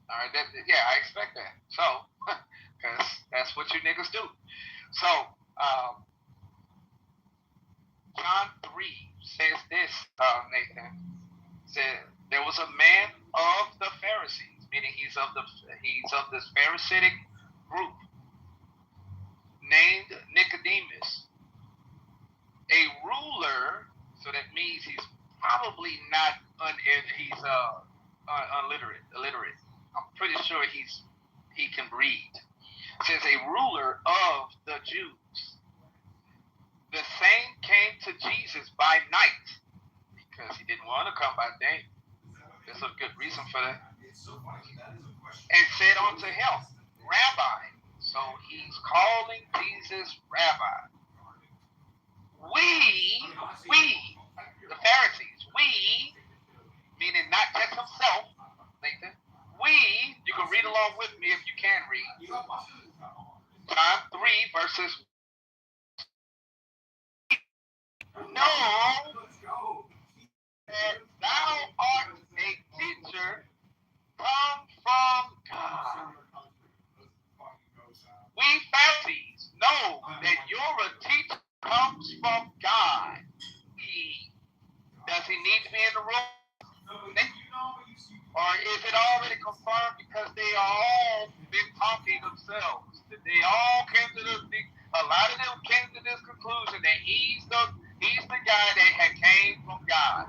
I expect that. So, because that's what you niggas do. So, John 3 says this, Nathan. Said there was a man of the Pharisees, meaning he's of this Pharisaic group, named Nicodemus, a ruler. So that means he's probably not illiterate. I'm pretty sure he can read. It says a ruler of the Jews. The same came to Jesus by night because he didn't want to come by day. There's a good reason for that. And said unto him, Rabbi. So he's calling Jesus Rabbi. We, the Pharisees, meaning not just himself, Nathan, you can read along with me if you can read. John 3 verses. Know that thou art a teacher come from God. We Pharisees know that you're a teacher comes from God. Does he need to be in the room? Or is it already confirmed because they all been talking themselves? That they all came to a lot of them came to this conclusion that he's the guy that had came from God.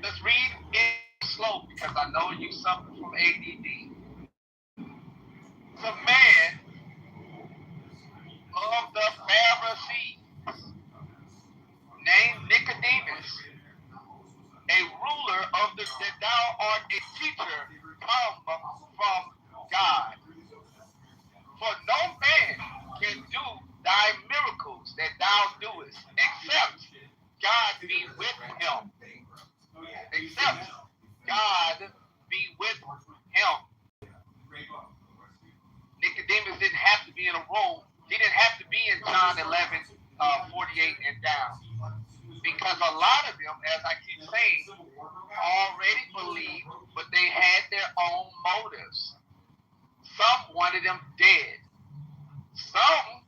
Let's read it slow because I know you suffer from ADD. The man of the Pharisees named Nicodemus, a ruler of that thou art a teacher come from God. For no man can do thy miracles that thou doest, except God be with him. Except God be with him. Nicodemus didn't have to be in a room. He didn't have to be in John 11, 48 and down. Because a lot of them, as I keep saying, already believed, but they had their own motives. Some wanted him dead. Some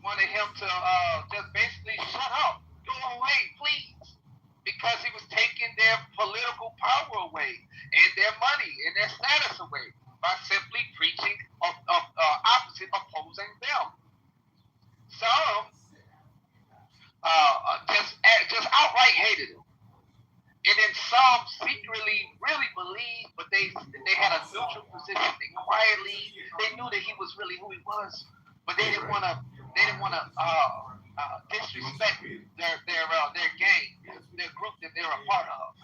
wanted him to just basically shut up, go away, please, because he was taking their political power away and their money and their status away by simply preaching opposite, opposing them. Some just outright hated him. And then some secretly really believed, but they had a neutral position. They knew that he was really who he was, but they didn't want to disrespect their gang, their group that they're a part of.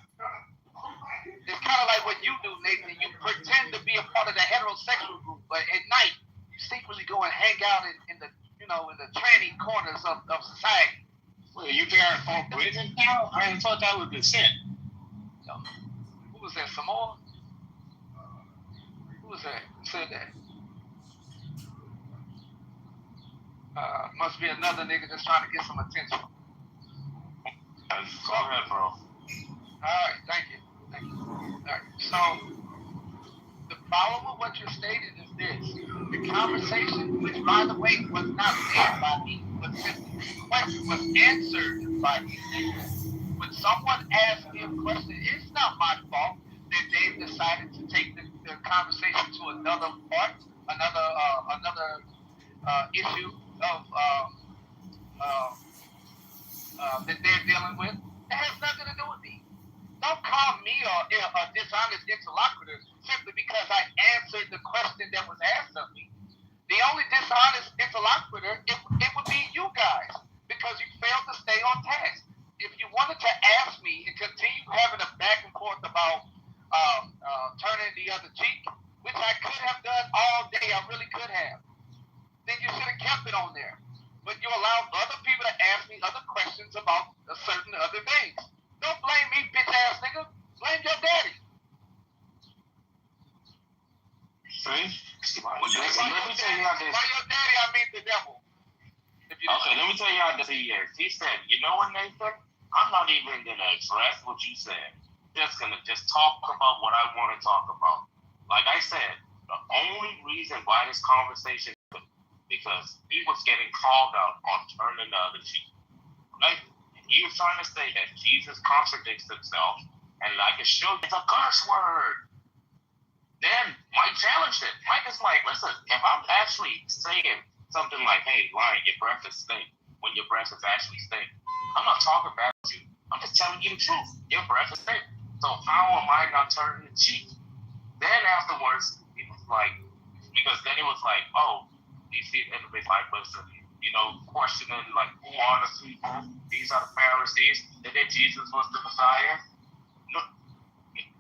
It's kind of like what you do, Nathan. You pretend to be a part of the heterosexual group, but at night you secretly go and hang out in the tranny corners of society. Well, you bearing false witness now? I ain't thought that was consent. Who was was that? Samoa? Who was that? Who said that? Must be another nigga that's trying to get some attention. Go ahead, bro. Alright, thank you. Alright, so the problem with what you're stating is this. The conversation, which by the way was not made by me, but simply the question was answered by these niggas. When someone asks me a question, it's not my fault that they've decided to take the conversation to another part, another issue of that they're dealing with. That has nothing to do with me. Don't call me a dishonest interlocutor simply because I answered the question that was asked of me. The only dishonest interlocutor, it would be you guys, because you failed to stay on task. If you wanted to ask me and continue having a back and forth about turning the other cheek, which I could have done all day, I really could have, then you should have kept it on there. But you allowed other people to ask me other questions about certain other things. Don't blame me, bitch ass nigga. Blame your daddy. See? By your daddy, I mean the devil. Okay, let me tell you how this he is. He said, you know what, Nathan? I'm not even going to address what you said. Just going to talk about what I want to talk about. Like I said, the only reason why this conversation is because he was getting called out on turning the other cheek. Right? And he was trying to say that Jesus contradicts himself. And like it showed, it's a curse word. Then Mike challenged it. Mike is like, listen, if I'm actually saying something like, hey, Lion, your breath is stink, when your breath is actually stink, I'm not talking about you. I'm just telling you the truth. Your breath is stink. So how am I not turning the cheek? Then afterwards, it was like, because then it was like, oh, these individuals like listen, questioning like, who are the people? These are the Pharisees. They think Jesus was the Messiah. No,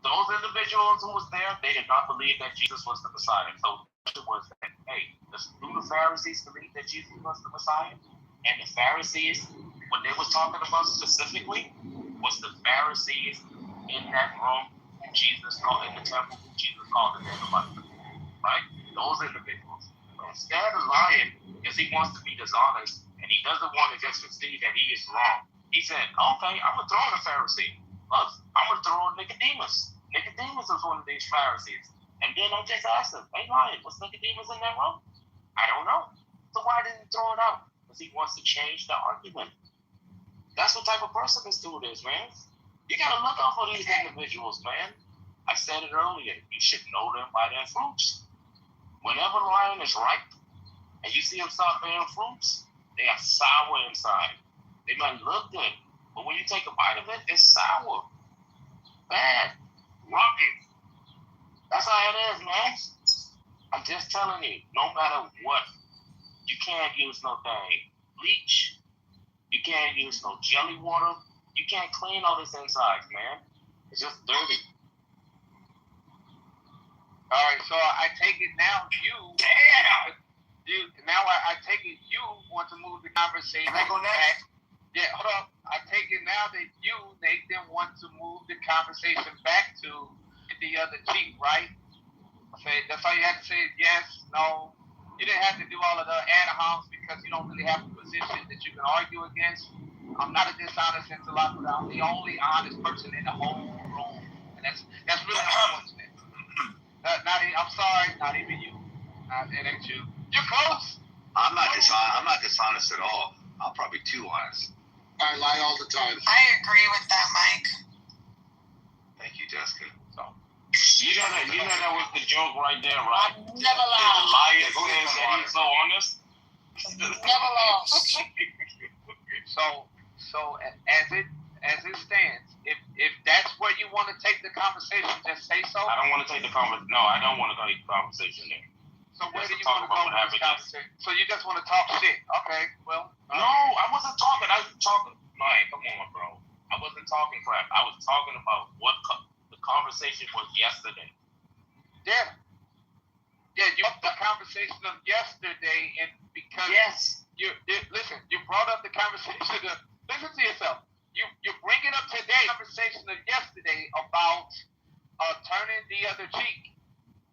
those individuals who was there, they did not believe that Jesus was the Messiah. So it was that, hey, do the Pharisees believe that Jesus was the Messiah? And the Pharisees, what they was talking about specifically was the Pharisees in that room, Jesus called in the temple, Jesus called the Israelites, right? Those individuals. So instead of lying, because he wants to be dishonest, and he doesn't want to just concede that he is wrong, he said, okay, I'm going to throw in a Pharisee. Look, I'm going to throw in Nicodemus. Nicodemus is one of these Pharisees. And then I just asked him, hey, Lion, was Nicodemus in that room? I don't know. So why didn't he throw it out? Because he wants to change the argument. That's what type of person this dude is, man. You got to look out for these individuals, man. I said it earlier. You should know them by their fruits. Whenever a lion is ripe, and you see them start bearing fruits, they are sour inside. They might look good, but when you take a bite of it, it's sour. Bad. Rotten. That's how it is, man. I'm just telling you, no matter what, you can't use no thing. Bleach. You can't use no jelly water. You can't clean all this inside, man. It's just dirty. All right, so I take it now I take it you want to move the conversation back. Yeah, hold on. I take it now that you, Nathan, want to move the conversation back to the other cheek, right? Okay, that's all you had to say is yes, no. You didn't have to do all of the ad-homs because you don't really have a position that you can argue against. I'm not a dishonest interlocutor. I'm the only honest person in the whole room, and that's really unfortunate. I'm sorry, not even you. It ain't you. You're close. I'm not dishonest at all. I'm probably too honest. I lie all the time. I agree with that, Mike. Thank you, Jessica. So, you know that was the joke right there, right? Never The lost. liar says that he's so honest. Never lost. So as it stands, if that's where you want to take the conversation, just say so. I don't want to take the conversation. No, I don't want to take the conversation there. So where do you want to go with this conversation? So you just want to talk shit? Okay, well. No, I wasn't talking. I was talking. Like, come on, bro. I wasn't talking crap. I was talking about what the conversation was yesterday. Yeah. Yeah, you brought the conversation of yesterday, and because you brought up the conversation of, listen to yourself. You're bringing up today's conversation of yesterday about the other cheek.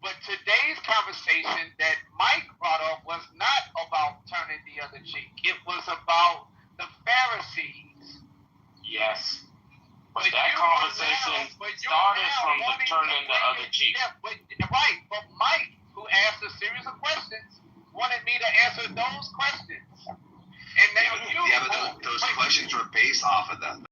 But today's conversation that Mike brought up was not about turning the other cheek. It was about the Pharisees. Yes. But that conversation started from the turning the other cheek. Yeah, right. But Mike, who asked a series of questions, wanted me to answer those questions. And now but those questions were based off of that.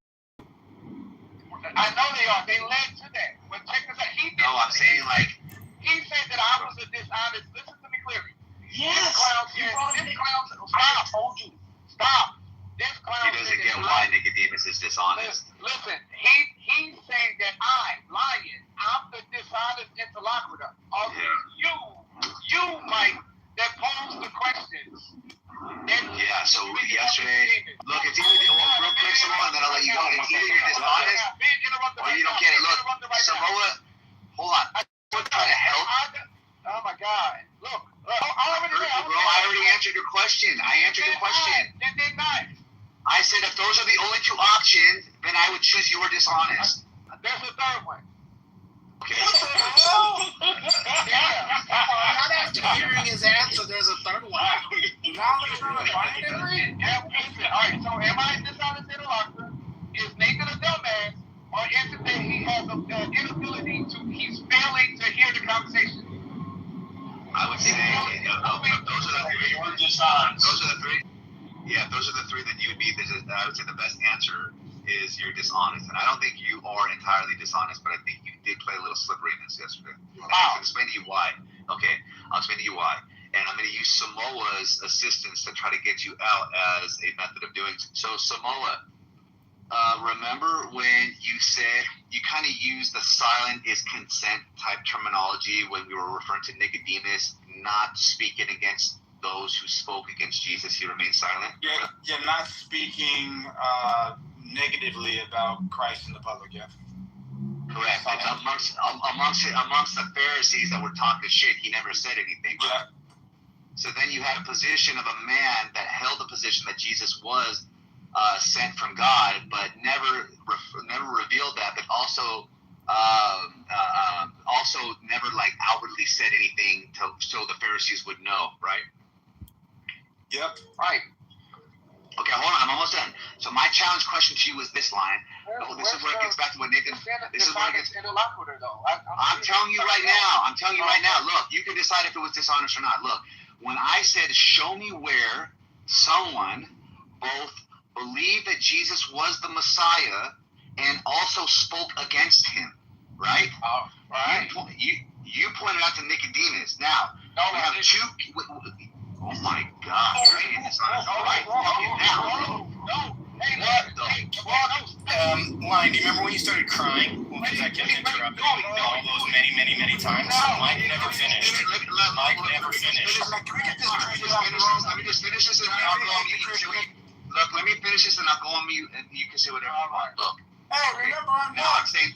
I know they are. They led to that. But check this out. No, I'm saying like. He said that I was a dishonest. Listen to me clearly. Yes. This clown said, stop. I told you. Stop. This clown He doesn't get why Nicodemus is dishonest. Listen, he's saying that I'm the dishonest interlocutor. You, Mike, that posed the questions. Yeah, so yesterday, look, it's either, real quick, Samoa, and then I'll let you go. It's either you're dishonest or you don't get it. Look, Samoa, hold on. I'm trying to help. Oh my God. Look. I already answered your question. I answered your question. That did not. I said if those are the only two options, then I would choose you were dishonest. There's a third one. Okay. Not after hearing his answer, there's a third one. Now they're trying to find it. Alright, so am I dishonest interlocutor? Is Nathan a dumbass? Or is it that he has an inability he's failing to hear the conversation? I would say those are the three. Those are the three. Yeah, those are the three that you would be. I would say the best answer is you're dishonest, and I don't think you are entirely dishonest, but I think you did play a little slipperiness yesterday. And I'll explain to you why. Okay, I'll explain to you why, and I'm going to use Samoa's assistance to try to get you out as a method of doing so. Samoa, remember when you said you kind of used the silent is consent type terminology when we were referring to Nicodemus not speaking against those who spoke against Jesus, he remained silent? Yeah, not speaking negatively about Christ in the public, yeah. Correct. Amongst the Pharisees that were talking shit, he never said anything. Yeah. So then you had a position of a man that held the position that Jesus was sent from God, but never revealed that, but also never like outwardly said anything so the Pharisees would know, right? Yep. Right. Okay, hold on. I'm almost done. So my challenge question to you was this line. This is where it gets back to what Nathan. This is where it gets. I'm telling you right now. Look, you can decide if it was dishonest or not. Look, when I said, show me where someone both believed that Jesus was the Messiah and also spoke against him, right? Right. You pointed out to Nicodemus. Now, we have two. Oh my God! You're being dishonest. All right. Lion, do you remember when you started crying? Well, because I kept interrupting all those many times. Mike never finished. Mike never finished. Let me just finish this and I'll go on mute. Look, let me finish this and I'll go on mute and you can say whatever you want. Look. Hey, remember I'm not saying.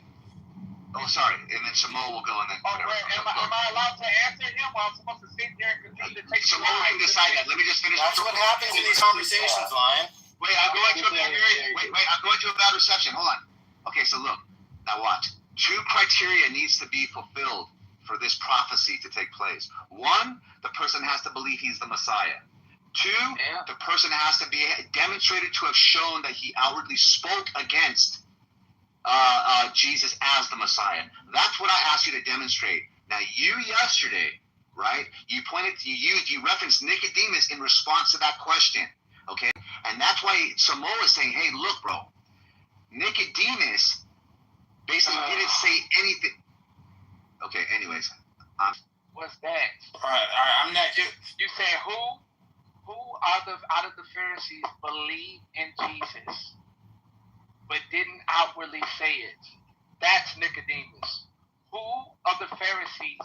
Oh, sorry. And then Samoa will go and then whatever. Am I allowed to answer him while I'm supposed to sit there and continue to take Samoa can decide that. Let me just finish. That's what happens in these conversations, Lion. Wait, I'm going to a bad reception. Hold on. Okay, so look. Now watch. Two criteria needs to be fulfilled for this prophecy to take place. One, the person has to believe he's the Messiah. Two, the person has to be demonstrated to have shown that he outwardly spoke against Jesus as the Messiah. That's what I asked you to demonstrate. Now, you yesterday, right? You referenced Nicodemus in response to that question, okay? And that's why Samoa is saying, "Hey, look, bro, Nicodemus basically didn't say anything." Okay, anyways, what's that? All right, I'm not. You say who out of the Pharisees believed in Jesus, but didn't outwardly say it? That's Nicodemus. Who of the Pharisees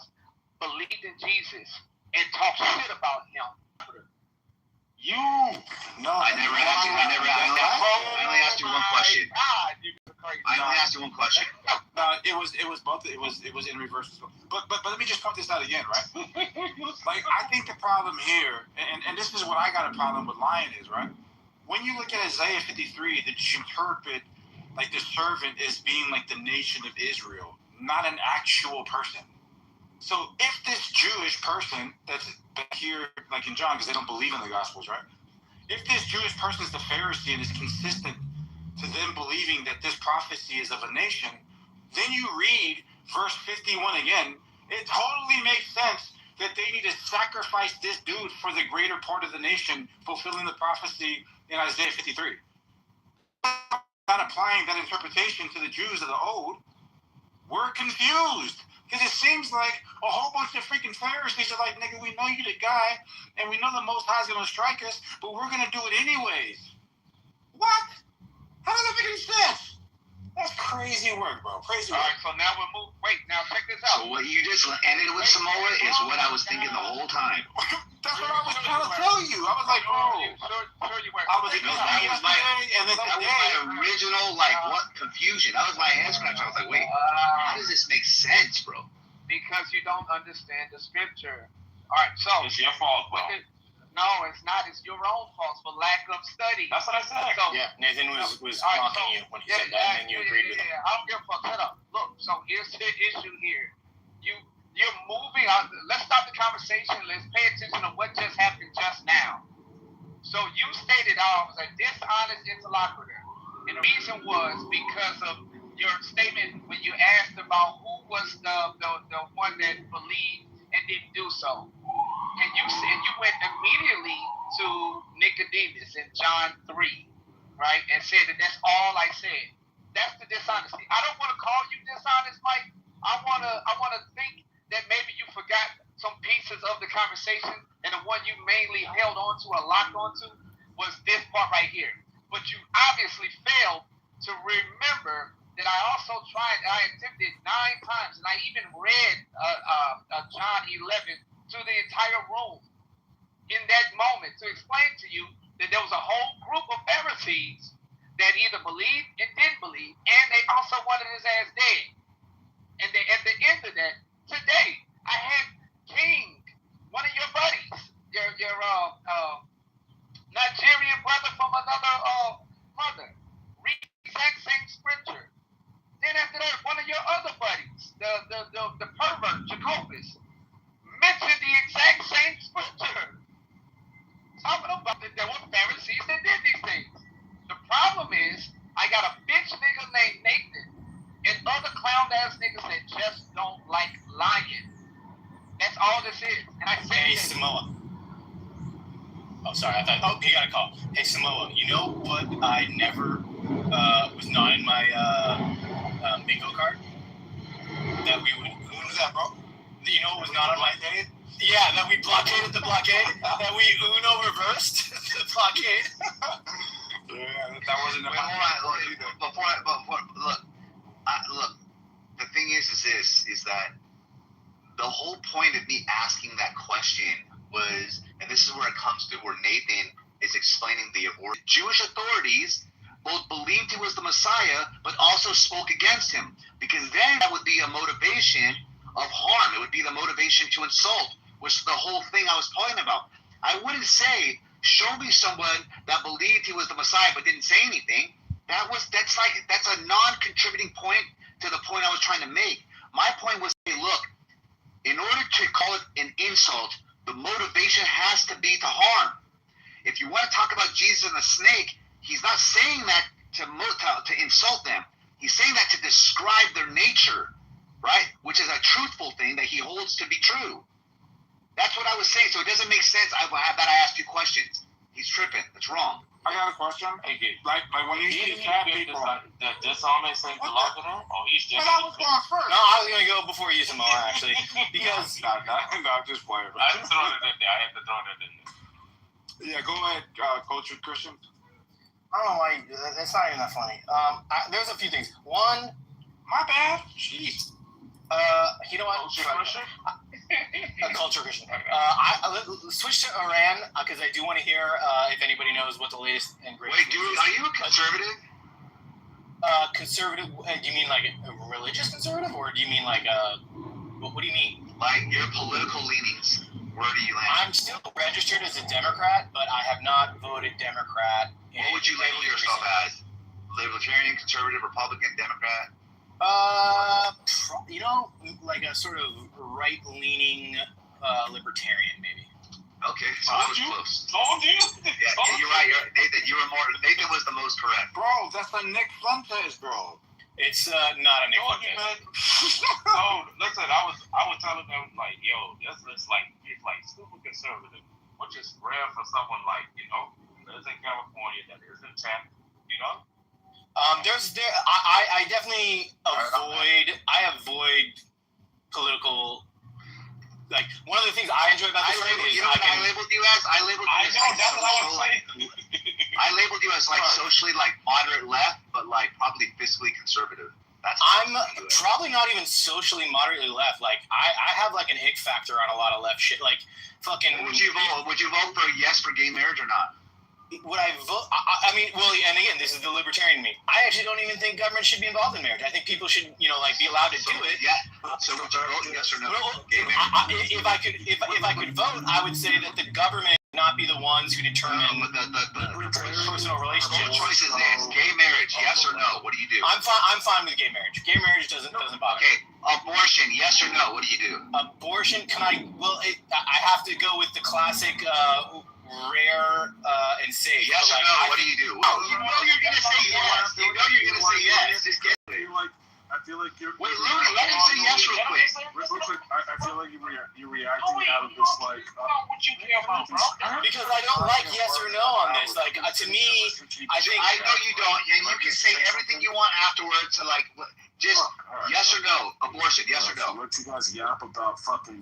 believed in Jesus and talked shit about him? You. No, I never asked you. I only asked you one question. I only asked you one question. No, it was both. It was in reverse. But let me just point this out again, right? Like, I think the problem here, and this is what I got a problem with Lion is, right? When you look at Isaiah 53, that you interpret like the servant as being like the nation of Israel, not an actual person. So if this Jewish person that's here, like in John, because they don't believe in the Gospels, right? If this Jewish person is the Pharisee and is consistent to them believing that this prophecy is of a nation, then you read verse 51 again, it totally makes sense that they need to sacrifice this dude for the greater part of the nation, fulfilling the prophecy in Isaiah 53. Not applying that interpretation to the Jews of the old, we're confused. Because it seems like a whole bunch of freaking Pharisees are like, nigga, we know you the guy, and we know the Most High is going to strike us, but we're going to do it anyways. What? How does that make any sense? That's crazy work, bro. Crazy work. All right, so now we'll move. Wait, now check this out. So what you just ended with Samoa is what I was thinking the whole time. That's what I was trying to tell you. I was like, bro. Sure you were. I was thinking that was yesterday, my original, like, what confusion. That was my head scratch. I was like, wait, how does this make sense, bro? Because you don't understand the scripture. All right, so it's your fault, bro. No, it's not. It's your own fault for lack of study. That's what I said. So, yeah, Nathan was mocking you when he said that, and then you agreed with him. I don't give a fuck. Shut up. Look, so here's the issue here. You're moving on. Let's stop the conversation. Let's pay attention to what just happened just now. So you stated I was a dishonest interlocutor, and the reason was because of your statement when you asked about who was the one that believed and didn't do so. And you went immediately to Nicodemus in John 3, right? And said that that's all I said. That's the dishonesty. I don't want to call you dishonest, Mike. I wanna think that maybe you forgot some pieces of the conversation, and the one you mainly held on to or locked onto was this part right here. But you obviously failed to remember that I also tried, I attempted 9 times, and I even read John 11 to the entire room in that moment to explain to you that there was a whole group of Pharisees that either believed and didn't believe, and they also wanted his ass dead. And then at the end of that, today, I had King, one of your buddies, your Nigerian brother from another mother, read the exact same scripture. Then after that, one of your other buddies, the pervert, Jacobus, mentioned the exact same scripture. Talking about that there were Pharisees that did these things. The problem is, I got a bitch nigga named Nathan and other clown ass niggas that just don't like lying. That's all this is. And I said, hey, Samoa. Oh, sorry. I thought, you got a call. Hey, Samoa, you know what I never was not in my bingo card? That we would. Who was that, bro? You know what was not on my day? Yeah, that we blockaded the blockade. That we Uno reversed the blockade. Yeah, that wasn't Look, the thing is that the whole point of me asking that question was, and this is where it comes to where Nathan is explaining the Jewish authorities both believed he was the Messiah, but also spoke against him, because then that would be a motivation of harm. It would be the motivation to insult, which is the whole thing I was talking about. I wouldn't say, show me someone that believed he was the Messiah but didn't say anything. That's a non-contributing point to the point I was trying to make. My point was, hey, look, in order to call it an insult, the motivation has to be to harm. If you want to talk about Jesus and the snake, he's not saying that to insult them. He's saying that to describe their nature, right? Which is a truthful thing that he holds to be true. That's what I was saying. So it doesn't make sense that I asked you questions. He's tripping. That's wrong. I got a question. Hey, like when you see fat people, the dishonest interlocutor? Oh, he's just. But I was going first. No, I was going to go before you, Samoa, actually. Because. No, I'm just playing. I had to throw it in there. I had to throw it in there. Yeah, go ahead, Coach Christian. I don't know why. It's not even that funny. There's a few things. One. My bad. Jeez. You know what? Culture Christian? A culture Christian. I switch to Iran because I do want to hear if anybody knows what the latest and greatest. Wait, dude, are you a conservative? Conservative? Do you mean like a religious conservative, or do you mean like what do you mean? Like your political leanings. Where do you land? I'm still registered as a Democrat, but I have not voted Democrat. What would you label yourself as? Libertarian, conservative, Republican, Democrat? You know, like a sort of right-leaning libertarian, maybe. Okay, so I was close. Told you. Yeah, you're right. Nathan, you were more. Nathan was the most correct. Bro, that's a Nick Fuentes, bro. It's not a Nick Fuentes. So listen, I was telling them like, yo, this is like it's like super conservative, which is rare for someone like lives in California that is in tech, I definitely avoid political. Like one of the things I enjoy about this thing is I labeled you as I labeled you as like socially like moderate left, but like probably fiscally conservative. I'm probably not even socially moderately left. Like I have like an ick factor on a lot of left shit. Like fucking. Would you vote for yes for gay marriage or not? Would I vote? I mean, well, and again, this is the libertarian in me. I actually don't even think government should be involved in marriage. I think people should, like, be allowed to do it. Yeah. So would you vote yes or no? If I could vote, I would say that the government would not be the ones who determine personal relationships. The choice is gay marriage, yes or no? What do you do? I'm fine with gay marriage. Gay marriage doesn't bother me. Okay. Abortion, yes or no? What do you do? Abortion? I have to go with the classic. Rare and safe. Yes or no? What do you do? You know you're gonna say yes. You know you're gonna say yes. I feel like you're. Wait, Louis, let him say yes real quick. I feel like you're reacting out of this like. What you care about, bro? Because I don't like yes or no on this. Like to me, I think. I know you don't, and you can say everything you want afterwards. To like, just yes or no, abortion, yes or no. Let you guys yap about fucking.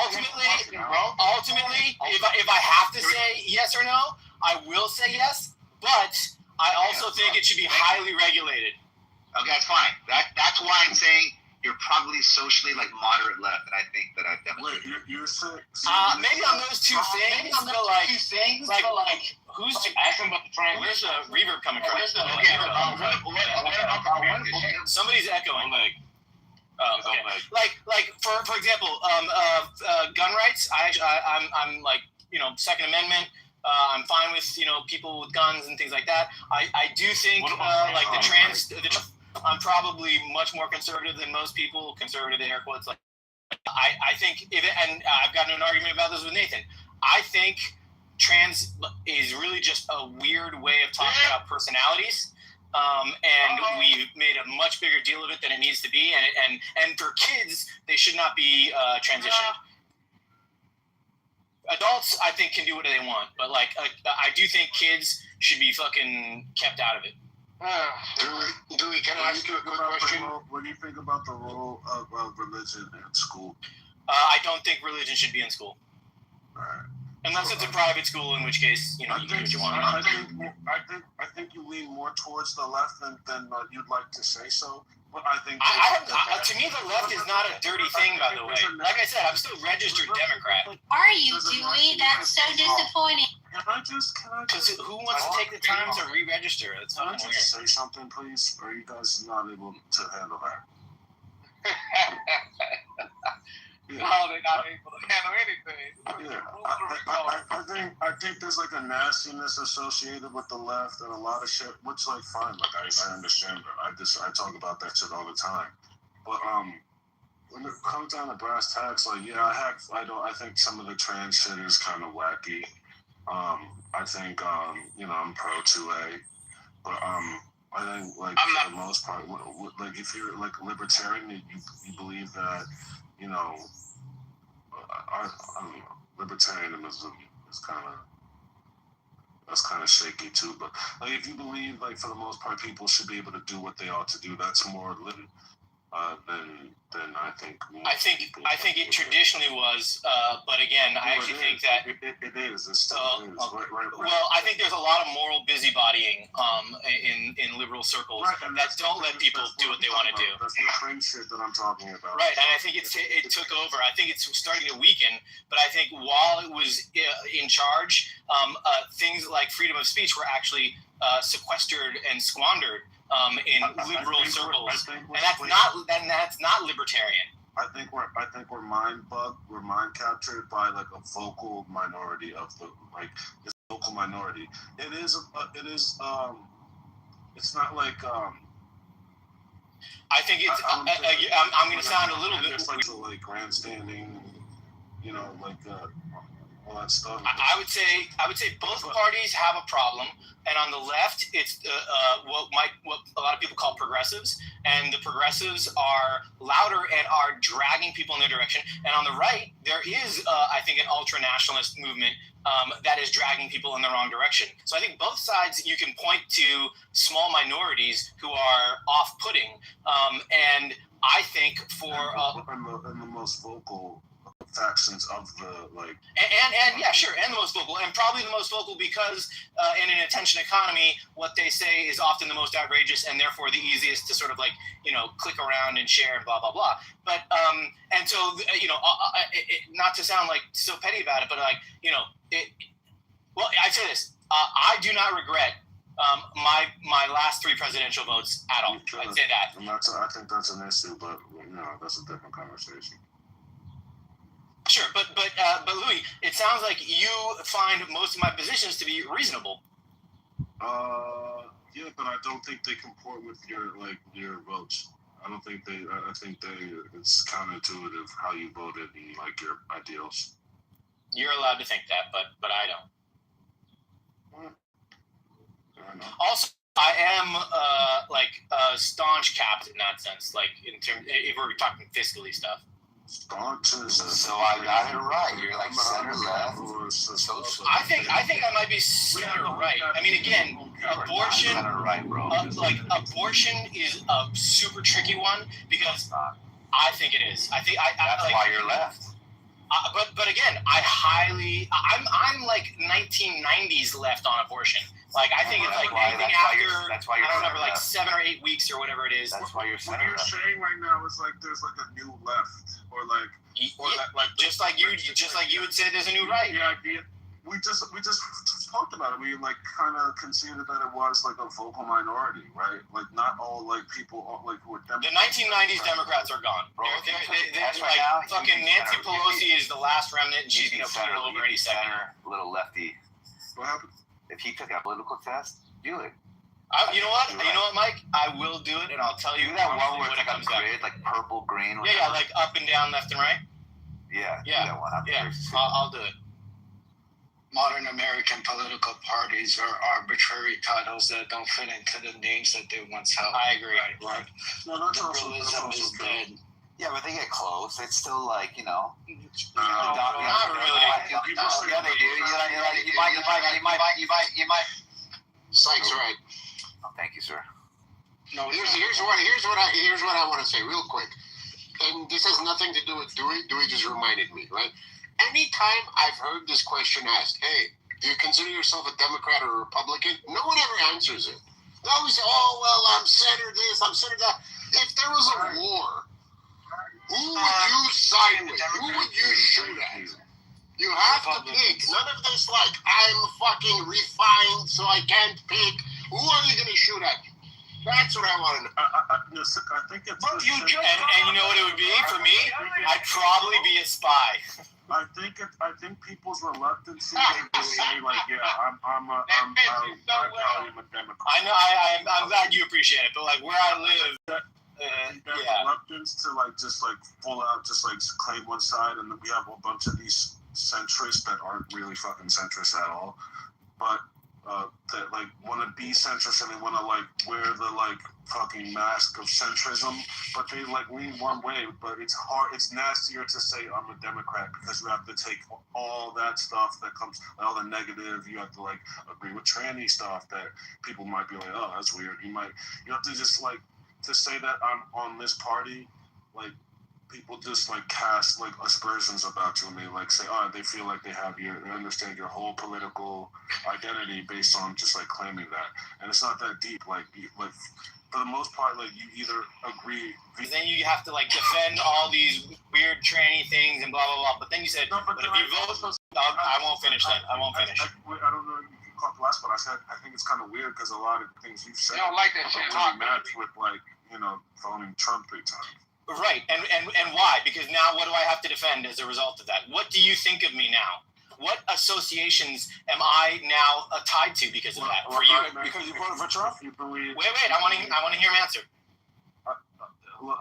Ultimately, if I have to say yes or no, I will say yes. But I also think it should be highly regulated. Okay, that's fine. That's why I'm saying you're probably socially like moderate left, and I think that I've demonstrated. Wait, you're saying? Maybe on those two things, but like who's asking about the trans? Where's the reverb coming from? Somebody's echoing. Okay. Like for example, gun rights. I'm like Second Amendment. I'm fine with people with guns and things like that. I do think like the trans. I'm probably much more conservative than most people. Conservative, air quotes. Like I think and I've gotten an argument about this with Nathan. I think trans is really just a weird way of talking about personalities. And we've made a much bigger deal of it than it needs to be, and for kids, they should not be transitioned. Adults, I think, can do what they want, but like I do think kids should be fucking kept out of it. Dewey, can I ask you a quick question? What do you think about the role of religion in school? I don't think religion should be in school. All right. Unless it's a private school, in which case, you can do what you want. I think you lean more towards the left than you'd like to say so. But I think to me, the left is not a dirty thing, by the way. Like I said, I'm still registered Democrat. Are you, Dewey? That's so disappointing. Can I just? Because who wants to take the time to re-register? That's can I just say something, please? Or are you guys not able to handle that? Yeah. No, they're not able to handle anything. Yeah, I think there's like a nastiness associated with the left and a lot of shit, which like fine, like I understand that. I talk about that shit all the time. But when it comes down to brass tacks, like I think some of the trans shit is kind of wacky. I think I'm pro 2A, but I think like for the most part, like if you're like a libertarian, you believe that. I don't know. Libertarianism is kind of shaky too. But like, if you believe, like for the most part, people should be able to do what they ought to do, that's more living. Then I think. I think it traditionally was, but again, I actually think that it is. It still is. Right. Well, I think there's a lot of moral busybodying in liberal circles that don't let people do what they want to do. That's the fringe shit that I'm talking about. Right, and I think it took over. I think it's starting to weaken. But I think while it was in charge, things like freedom of speech were actually sequestered and squandered. In liberal circles, and that's not libertarian. I think we're mind bugged. We're mind captured by like a vocal minority of this vocal minority. It is. It's not like I think it's. I'm going to sound a little bit. It's like grandstanding, all that stuff. I would say both parties have a problem, and on the left, it's what a lot of people call progressives, and the progressives are louder and are dragging people in their direction. And on the right, there is, I think, an ultra-nationalist movement that is dragging people in the wrong direction. So I think both sides, you can point to small minorities who are off-putting, and I think for and the most vocal factions of the and yeah, sure, and the most vocal, and probably the most vocal because in an attention economy, what they say is often the most outrageous and therefore the easiest to sort of click around and share and blah blah blah. But and so not to sound so petty about it, but well, I say this: I do not regret my last 3 presidential votes at all. I'd say that. And I think that's an issue, but that's a different conversation. Sure, but Louis, it sounds like you find most of my positions to be reasonable. Yeah, but I don't think they comport with your votes. I don't think they. I think it's counterintuitive how you voted and your ideals. You're allowed to think that, but I don't. Also, I am a staunch Capt in that sense. In terms, if we're talking fiscally stuff. So I got it right. You're center left. I think I might be center right. I mean, again, abortion. Abortion is a super tricky one because I think it is. I think that's why you're left. But again, I'm 1990s left on abortion. I think it's anything after, I don't remember, 7 or 8 weeks or whatever it is. That's why you're What you're saying right now is there's a new left, or just like you would say there's a new right. Yeah, we just talked about it. We kind of conceded that it was a vocal minority, right? Not all people who were Democrats. The 1990s Democrats are gone. They're fucking Nancy Pelosi is the last remnant, and she's gonna put it over any second. Little lefty. What happened? If he took a political test, do it. You know what? You know what, Mike? I will do it, and I'll tell you that one where when it's it comes back. Purple, green. Yeah, up and down, left and right. Yeah. That one. I'll do it. Modern American political parties are arbitrary titles that don't fit into the names that they once held. I agree. Right. No, that's Liberalism is dead. Yeah, but they get close. It's still not really. Yeah, they do. You might. Sykes, right? Oh, thank you, sir. No, here's what I want to say real quick, and this has nothing to do with Dewey. Dewey just reminded me, right? Anytime I've heard this question asked, hey, do you consider yourself a Democrat or a Republican? No one ever answers it. They always say, oh, well, I'm center this, I'm center that. If there was a war, who would you side with? Who would you shoot at? You have to pick. None of this I'm fucking refined so I can't pick. Who are you going to shoot at? That's what I want to know. I think it's... And you know what it would be for me? I'd probably be a spy. I think people's reluctance to say I'm a Democrat. I know. I'm glad you appreciate it, but where I live, reluctance to full out claim one side, and then we have a bunch of these centrists that aren't really fucking centrists at all, but that want to be centrist and they want to wear the fucking mask of centrism, but they lean one way. But it's hard. It's nastier to say I'm a Democrat because you have to take all that stuff that comes, all the negative. You have to agree with tranny stuff that people might be oh, that's weird. You have to just to say that I'm on this party, people just cast aspersions about you, and they say, oh, they feel they understand your whole political identity based on just claiming that, and it's not that deep. For the most part, you either agree. Then you have to defend all these weird tranny things and blah blah blah. But then you said, but if you vote, I won't finish that. I won't finish. I don't know if you caught the last one. I said I think it's kind of weird because a lot of things you've said don't like that shit, really match with voting Trump big time. Right, and why? Because now what do I have to defend as a result of that? What do you think of me now? What associations am I now tied to because of that? For you, because you voted for Trump, you believe. Wait, I want to hear him answer.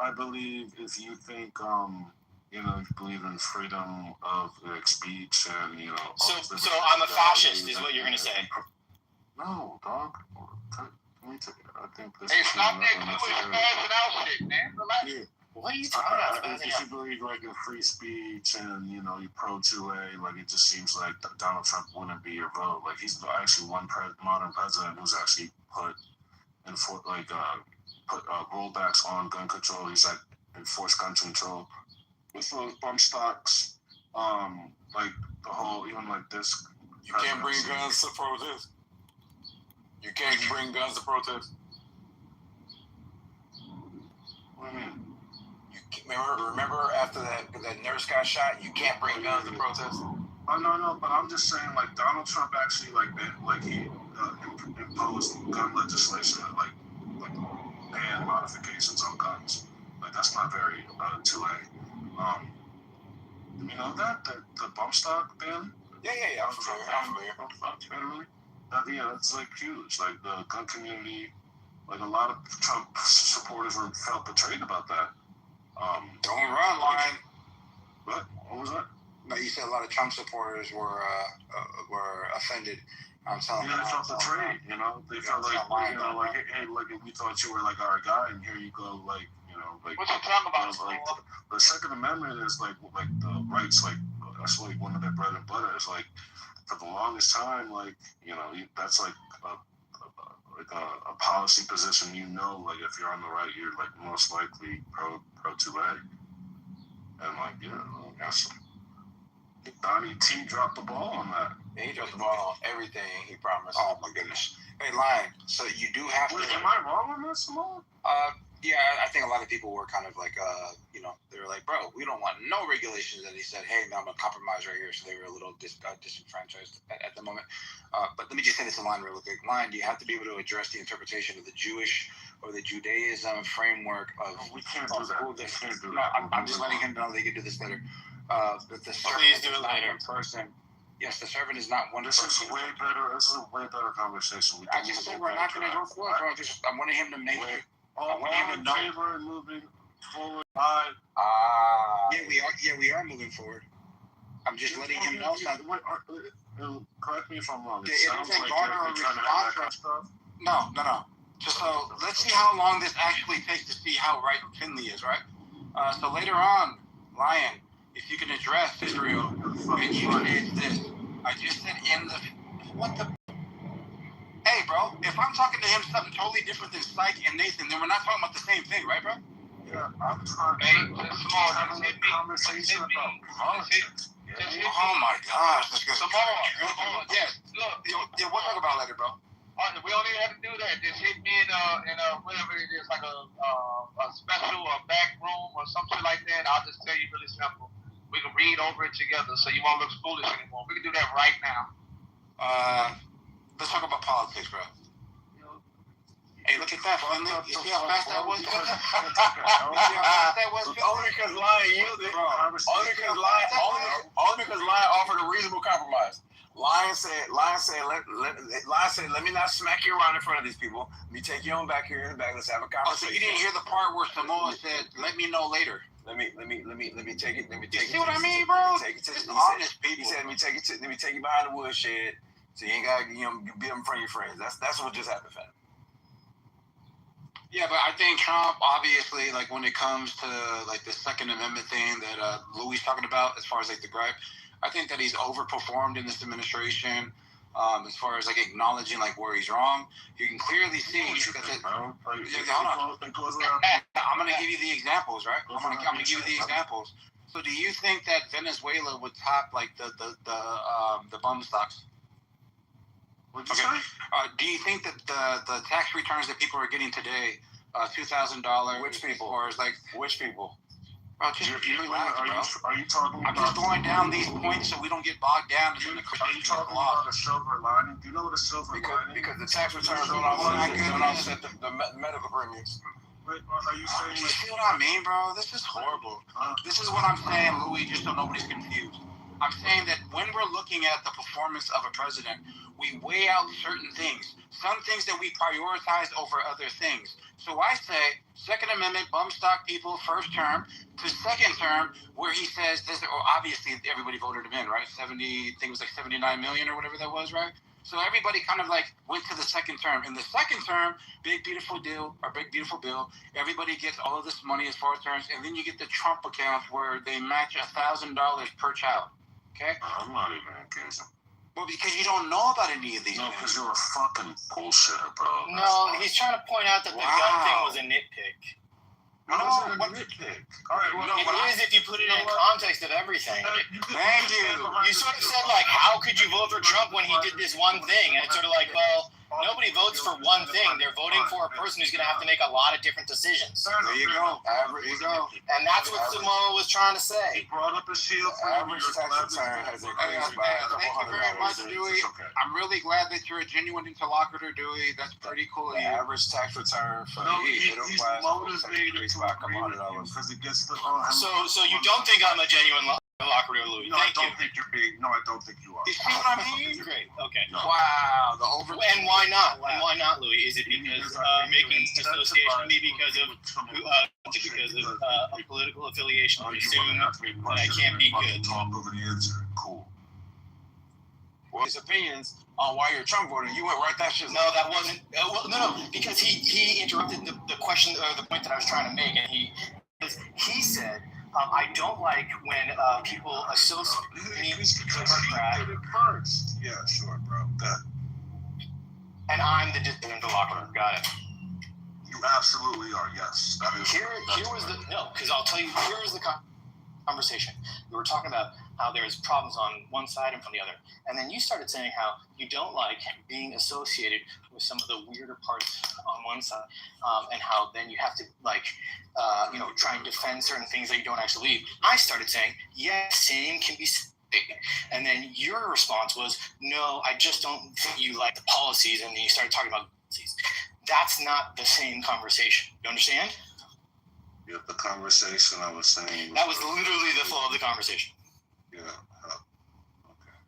I believe if you think you believe in freedom of speech and So I'm a fascist, is what you're gonna say? No, dog. I think this. Hey, stop that spazzing out shit, man. Relax. Yeah. What are you talking about? If you believe in free speech and you're pro 2A, it just seems like Donald Trump wouldn't be your vote. He's actually one modern president who's actually put rollbacks on gun control. He's enforced gun control with those bump stocks. The whole this. You can't bring guns to protest. You can't bring guns to protest. What do you mean? Remember after that nurse got shot, you can't bring guns to protest. Oh no, but I'm just saying Donald Trump actually he imposed gun legislation and ban modifications on guns. That's not very 2A. You know that the bump stock ban? Yeah. I'm familiar. Yeah, it's huge. The gun community, a lot of Trump supporters felt betrayed about that. Don't run, Lion. What was that? No, you said a lot of Trump supporters were offended. I'm telling you. They felt betrayed. They felt hey, we thought you were our guy, and here you go, what you talking about? The Second Amendment is the rights, that's one of their bread and butter. It's for the longest time, that's a policy position. If you're on the right, you're most likely pro 2A. And yes, Donnie T dropped the ball on that. Yeah, he dropped the ball on everything he promised. Oh my goodness. Hey, Lion. So you do have to. Am I wrong on this, Simone? Yeah, I think a lot of people were kind of they were bro, we don't want no regulations. And he said, hey, no, I'm going to compromise right here. So they were a little disenfranchised at the moment. But let me just say this in line real quick. Lion, you have to be able to address the interpretation of the Jewish or the Judaism framework of. We can't do that. No, I'm just letting him know they can do this later. Please do it later. Person. Yes, the servant is not one person. This is a way better conversation. I just said we're not going to go for it, bro. I wanted him to make it. All in favor and moving forward. Yeah, we are moving forward. I'm just letting him know something. Correct me if I'm wrong. It sounds like garner a response. No. Just so let's see how long this actually takes to see how right Finley is, right? So later on, Lion, if you can address Israel, and you did this. I just said what the. Hey, bro, if I'm talking to him something totally different than Psych and Nathan, then we're not talking about the same thing, right, bro? Yeah, I'm trying to have a conversation about politics. Oh, my gosh. That's good. Yes. Look. Yeah, we'll talk about it later, bro. We don't even have to do that. Just hit me in a whatever it is, a special or back room or something like that. I'll just tell you really simple. We can read over it together so you won't look foolish anymore. We can do that right now. Let's talk about politics, bro. Hey, look at that, Finley. You see how fast that was? You see how fast that was? Only because Lion yielded. Only because Lion offered a reasonable compromise. Lion said, let me not smack you around in front of these people. Let me take you on back here in the back. Let's have a conversation. So you didn't hear the part where Samoa said, "Let me know later." Let me take it. You see what I mean, bro? He said, let me take you behind the woodshed. So you ain't gotta, be up in front of your friends. That's what just happened, fam. Yeah, but I think Trump, obviously, when it comes to the Second Amendment thing that Louis talking about, as far as the gripe, I think that he's overperformed in this administration. As far as acknowledging where he's wrong, you can clearly see. Hold on. I'm gonna give you the examples, right? I'm gonna give you the examples. So, do you think that Venezuela would top the bum stocks? Okay. Do you think that the tax returns that people are getting today, $2,000? Which people? Or is which people? Bro, just relax, bro. Are you talking about? I'm just going down these points so we don't get bogged down in the Are you talking about a silver lining? Do you know what a silver lining? Because the tax returns don't offset the medical premiums. Wait, are you saying? You see what I mean, bro? This is horrible. This is what I'm saying, Louis, just so nobody's confused. I'm saying that when we're looking at the performance of a president, we weigh out certain things. Some things that we prioritize over other things. So I say, Second Amendment, bum stock people, first term, to second term, where he says this, or obviously everybody voted him in, right? 70, I think it was like 79 million or whatever that was, right? So everybody kind of like went to the second term. In the second term, big beautiful deal, or big beautiful bill, everybody gets all of this money as far as terms, and then you get the Trump accounts where they match $1,000 per child. Okay? I'm not even against them. Well, because you don't know about any of these. No, because you're a fucking bullshitter, bro. No, he's trying to point out that the gun thing was a nitpick. No, what nitpick? All right, well, it is if you put it in context of everything. Thank you. You sort of said, like, how could you vote for Trump when he did this one thing? And it's sort of like, well, nobody votes for one thing. They're voting for a person who's going to have to make a lot of different decisions. There you go. There you go. And that's what Samoa was trying to say. He brought up a shield for average tax return has increased by Thank you very much, Dewey. I'm really glad that you're a genuine interlocutor, Dewey. That's pretty cool. The average tax return for he's motivated to agree because it gets the. So you don't think I'm a genuine interlocutor, Louis? No, I don't think you're being. No, I don't think you are. You see what I mean? Great. Okay. No. Wow. And why not? And why not, Louis? Is it because making association be because of a political affiliation? I assume that I can't be good. Talk over the answer. Cool. Well, his opinions on why you're Trump voting. You went right that shit. No, that wasn't. No, because he interrupted the question or the point that I was trying to make, and he said. I don't like when people associate me with Democrat. Yeah, sure, bro. Good. And I'm the interlocutor. Got it. You absolutely are. Yes. Here was the because I'll tell you. Here was the conversation. We were talking about how there's problems on one side and from the other, and then you started saying how you don't like being associated with some of the weirder parts on one side, and how then you have to try and defend certain things that you don't actually believe. I started saying, yes, same can be said. And then your response was, no, I just don't think you like the policies, and then you started talking about policies. That's not the same conversation. You understand? Yeah, the conversation I was saying. That was literally the flow of the conversation. Yeah. Okay.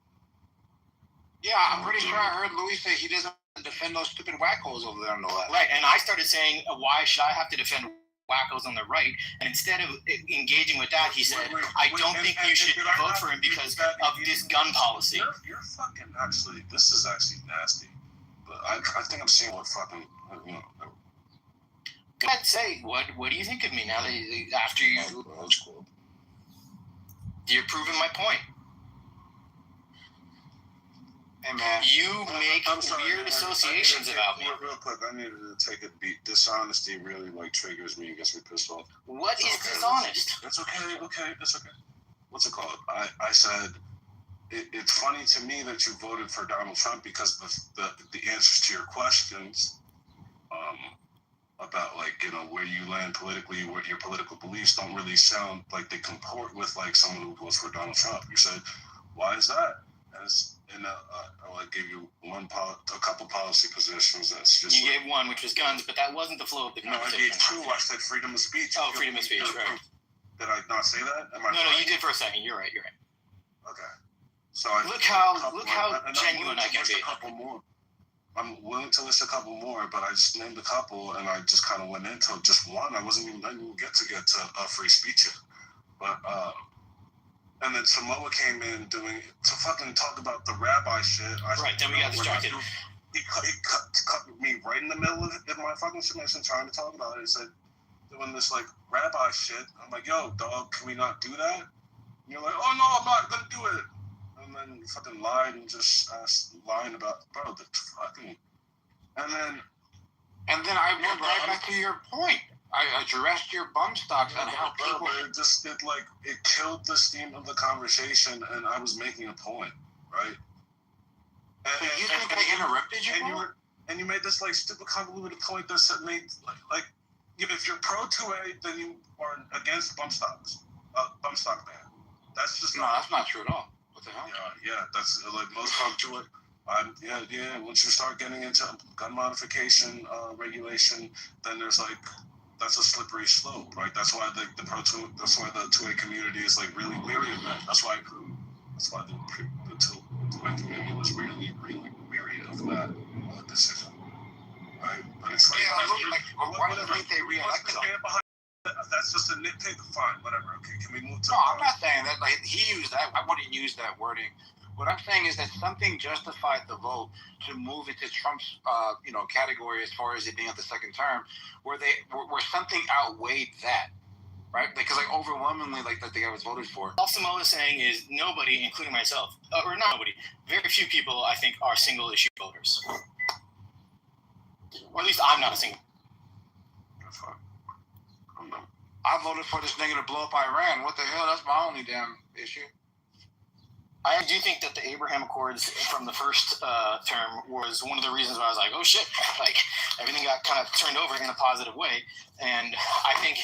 Yeah, I'm pretty sure I heard Louis say he doesn't defend those stupid wackos over there on the left. Right, and I started saying, why should I have to defend wackos on the right? And instead of engaging with that, he said, I don't think you should vote for him because of this gun policy. You're fucking actually, this is actually nasty. But I think I'm seeing what fucking, Go ahead, say, what do you think of me now that after you... That's cool. You're proving my point. Hey, man. You make weird associations about me. Real quick, I needed to take a beat. Dishonesty really triggers me and gets me pissed off. What is dishonest? It's okay. It's okay. What's it called? I said, it's funny to me that you voted for Donald Trump because the answers to your questions about where you land politically, what your political beliefs don't really sound like they comport with someone who votes for Donald Trump. You said, why is that? And I'll give you a couple policy positions. That's just you gave one, which was guns, but that wasn't the flow of the conversation. No, I gave two. I said freedom of speech. Oh, freedom of speech, right? Did I not say that? No, you did for a second. You're right. Okay. So look how genuine I can be. A couple more. I'm willing to list a couple more, but I just named a couple, and I just kind of went into just one. I didn't even get to free speech yet, but. And then Samoa came in to fucking talk about the rabbi shit. Then we got distracted. He cut me right in the middle of my fucking submission trying to talk about it. He said, doing this rabbi shit. I'm like, yo, dog, can we not do that? And you're like, oh no, I'm not gonna do it. And then you fucking lied and just lying about, bro, the fucking. And then I went right back to your point. I addressed your bum stocks and how people. It killed the steam of the conversation, and I was making a point, right? So you think I interrupted you? And you made this stupid convoluted point that made if you're pro 2A, then you are against bump stocks, bump stock ban. That's just that's not true at all. What the hell? Yeah, that's most bump to it. Once you start getting into gun modification regulation, then there's that's a slippery slope, right? That's why the 2A community is really weary of that. That's why the 2A community was really, really weary of that decision, right? But it's like, why do they re-elected him? That's just a nitpick. Fine, whatever. Okay, can we move to? No, I'm not saying that. Like he used that. I wouldn't use that wording. What I'm saying is that something justified the vote to move into Trump's, category as far as it being at the second term, where something outweighed that, right? Because overwhelmingly, the guy was voted for. All Samoa is saying is nobody, including myself, or not nobody, very few people I think are single issue voters, or at least I'm not a single. That's fine. I voted for this nigga to blow up Iran. What the hell? That's my only damn issue. I do think that the Abraham Accords from the first term was one of the reasons why I was like, oh shit, everything got kind of turned over in a positive way. And I think,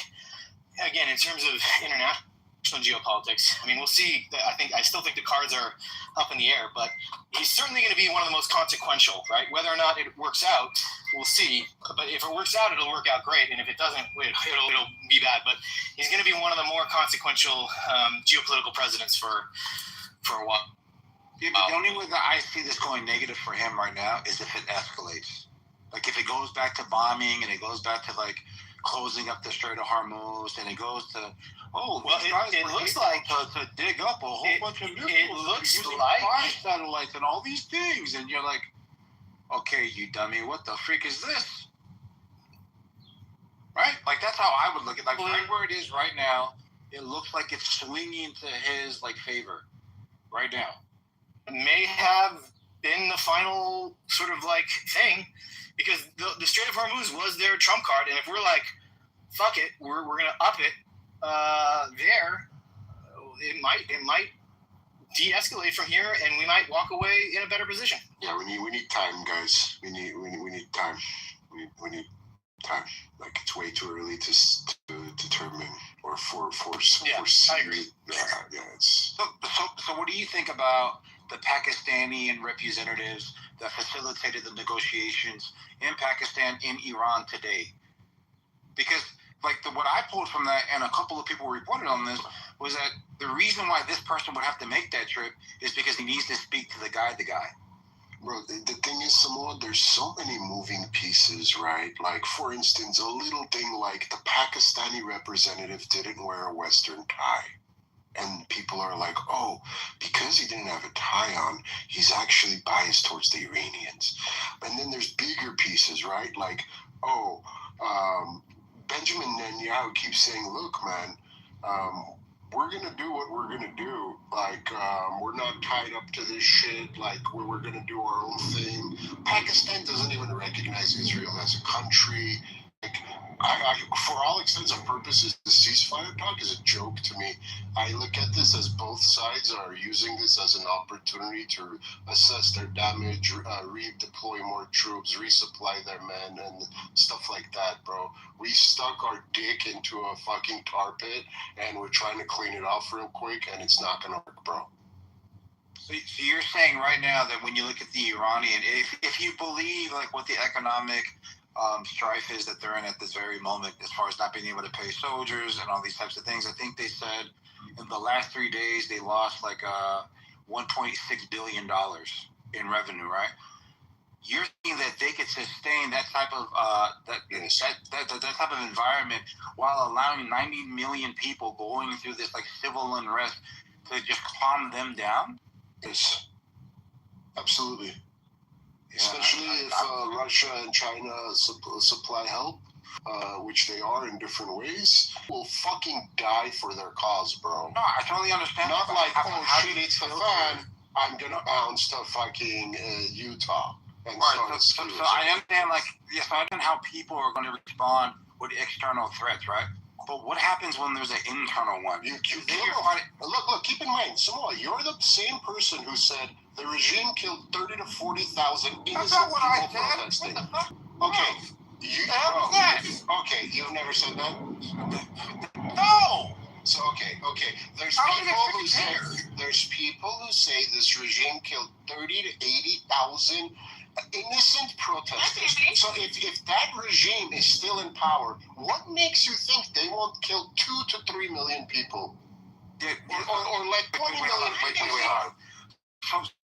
again, in terms of international geopolitics, I mean, we'll see. I still think the cards are up in the air, but he's certainly going to be one of the most consequential, right? Whether or not it works out, we'll see. But if it works out, it'll work out great. And if it doesn't, it'll be bad. But he's going to be one of the more consequential geopolitical presidents for a while. Yeah, but the only way that I see this going negative for him right now is if it escalates. Like if it goes back to bombing and it goes back to closing up the Strait of Hormuz and it goes to it looks like to dig up a whole bunch of missiles. It looks like spy satellites and all these things, and you're like, okay, you dummy, what the freak is this? Right? That's how I would look at it. Right where it is right now, it looks like it's swinging to his favor. Right now, may have been the final sort of thing, because the Strait of Hormuz was their trump card, and if we're like, fuck it, we're gonna up it, it might de-escalate from here, and we might walk away in a better position. Yeah, we need time, guys. We need time. We need time. It's way too early to determine or foresee. I agree. Yeah, it's. So what do you think about the Pakistani representatives that facilitated the negotiations in Pakistan, in Iran today? Because what I pulled from that, and a couple of people reported on this, was that the reason why this person would have to make that trip is because he needs to speak to the guy. Bro, the thing is, Samoa, there's so many moving pieces, right? For instance, a little thing like the Pakistani representative didn't wear a Western tie. And people are like, oh, because he didn't have a tie on, he's actually biased towards the Iranians. And then there's bigger pieces, right? Benjamin Netanyahu keeps saying, look, man, we're going to do what we're going to do. We're not tied up to this shit. We're going to do our own thing. Pakistan doesn't even recognize Israel as a country. For all extents and purposes, the ceasefire talk is a joke to me. I look at this as both sides are using this as an opportunity to assess their damage, redeploy more troops, resupply their men, and stuff like that, bro. We stuck our dick into a fucking tar pit, and we're trying to clean it off real quick, and it's not going to work, bro. So you're saying right now that when you look at the Iranian, if you believe what the economic strife is that they're in at this very moment, as far as not being able to pay soldiers and all these types of things, I think they said in the last 3 days they lost $1.6 billion in revenue, right? You're saying that they could sustain that type of that type of environment while allowing 90 million people going through this civil unrest to just calm them down? Yes, absolutely. Especially if Russia and China supply help, which they are in different ways, will fucking die for their cause, bro. No, I totally understand. Not how shit hits the fan, I'm gonna bounce to fucking Utah. And so I understand, I understand how people are going to respond with external threats, right? But what happens when there's an internal one? You kill them. Look, keep in mind, Samoa, you're the same person who said the regime killed 30 to 40,000 innocent people protesting. Okay, okay, you've never said that? No! So, okay, there's people who say this regime killed 30 to 80,000 innocent protesters. So if that regime is still in power, what makes you think they won't kill 2 to 3 million people? Or 20 million people?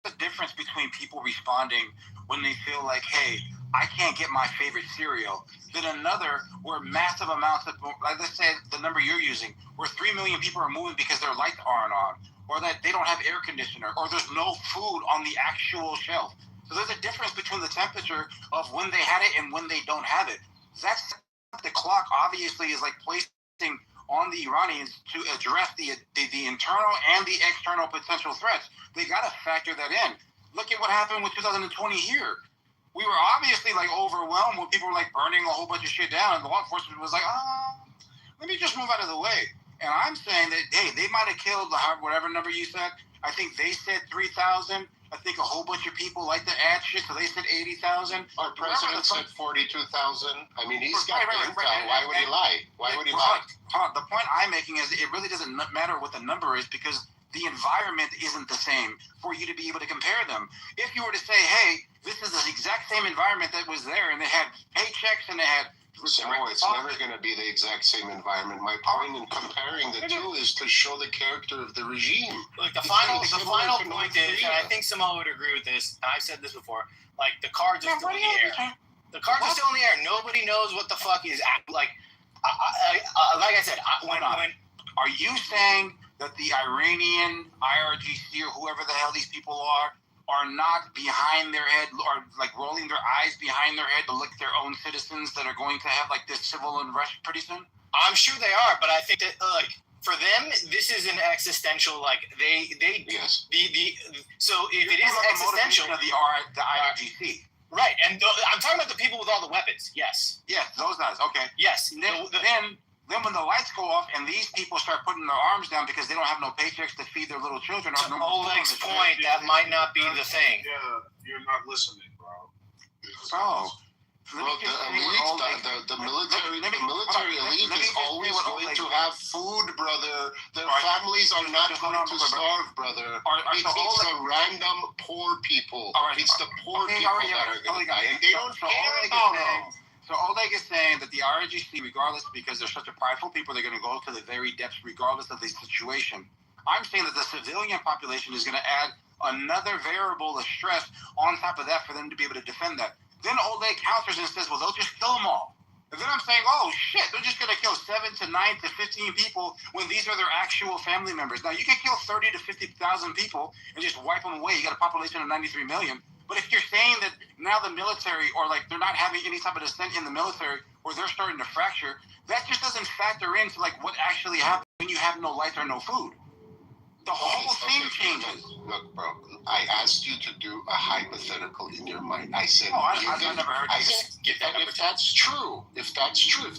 the difference between people responding when they feel like, hey, I can't get my favorite cereal, than another where massive amounts of, like let's say the number you're using, where 3 million people are moving because their lights aren't on, or that they don't have air conditioner, or there's no food on the actual shelf. So there's a difference between the temperature of when they had it and when they don't have it. That's the clock obviously is like placing on the Iranians to address the internal and the external potential threats. They got to factor that in. Look at what happened with 2020 here. We were obviously like overwhelmed when people were like burning a whole bunch of shit down, and the law enforcement was like, let me just move out of the way. And I'm saying that, hey, they might have killed whatever number you said. I think they said 3,000. I think a whole bunch of people like to add shit, so they said 80,000. Our president said 42,000. I mean, he's got intel. Why would he lie? Why would he lie? The point I'm making is it really doesn't matter what the number is, because the environment isn't the same for you to be able to compare them. If you were to say, hey, this is the exact same environment that was there, and they had paychecks and they had... No, it's never going to be the exact same environment. My point in comparing the two is to show the character of the regime. Look, the final point is, and I think Samoa would agree with this, and I've said this before, like, the cards are still in the air. The cards are still in the air. Nobody knows what the fuck is... Like I said, are you saying that the Iranian IRGC or whoever the hell these people are not behind their head, or like rolling their eyes behind their head to look at their own citizens that are going to have like this civil unrest pretty soon? I'm sure they are, but I think that like for them, this is an existential, like yes. So if it is existential, of the IRGC, right? And I'm talking about the people with all the weapons. Yes, those guys. Okay, yes. Then when the lights go off and these people start putting their arms down because they don't have no paychecks to feed their little children. To Oleg's point, that might not be the thing. Yeah, you're not listening, bro. Well, the military elite is always going to have food, brother. Their families are not going to starve, brother. It's the random poor people. It's the poor people that are going to die, and they don't care about them. So Oleg is saying that the IRGC, regardless, because they're such a prideful people, they're going to go to the very depths regardless of the situation. I'm saying that the civilian population is going to add another variable of stress on top of that for them to be able to defend that. Then Oleg counters and says, well, they'll just kill them all. And then I'm saying, oh, shit, they're just going to kill 7 to 9 to 15 people when these are their actual family members. Now, you can kill 30 to 50,000 people and just wipe them away. You got a population of 93 million. But if you're saying that now the military, or like they're not having any type of dissent in the military, or they're starting to fracture, that just doesn't factor into like what actually happens when you have no lights or no food. The whole thing changes. Look, bro, I asked you to do a hypothetical in your mind. I said, I've never heard I said, if that's true, if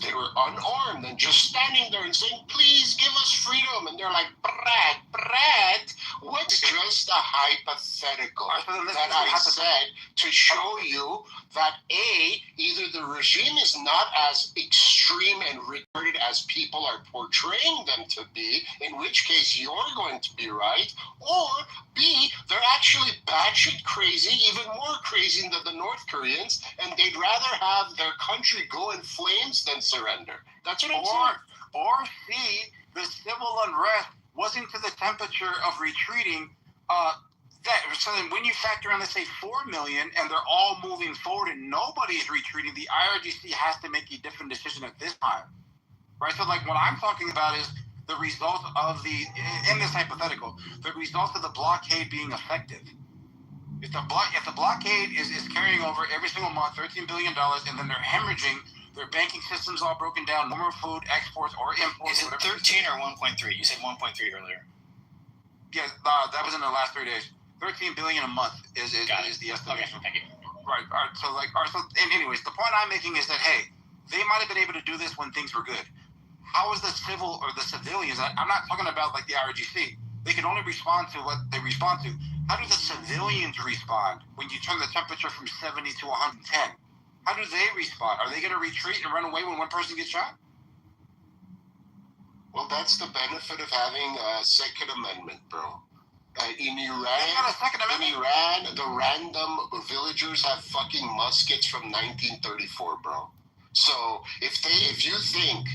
they were unarmed and just standing there and saying, please give us freedom, and they're like, Brad, what's just a hypothetical that I said to show you that either the regime is not as extreme and regarded as people are portraying them to be, in which case you're going to be right, or B, they're actually batshit crazy, even more crazy than the North Koreans, and they'd rather have their country go in flames than surrender. That's what I'm saying. Or C, the civil unrest wasn't to the temperature of retreating. So then when you factor in, let's say, 4 million, and they're all moving forward and nobody's retreating, the IRGC has to make a different decision at this time, right? So like what I'm talking about is the result of in this hypothetical, the result of the blockade being effective. If the blockade is carrying over every single month, $13 billion, and then they're hemorrhaging, their banking system's all broken down, no more food, exports or imports. Is it 13 or 1.3? You said 1.3 earlier. Yeah, that was in the last 3 days. 13 billion a month is the estimation. Okay, thank you. Right. And anyways, the point I'm making is that, hey, they might have been able to do this when things were good. How is the civil or the civilians? I'm not talking about like the IRGC. They can only respond to what they respond to. How do the civilians respond when you turn the temperature from 70 to 110? How do they respond? Are they going to retreat and run away when one person gets shot? Well, that's the benefit of having a Second Amendment, bro. In Iran, the random villagers have fucking muskets from 1934, bro. So if you think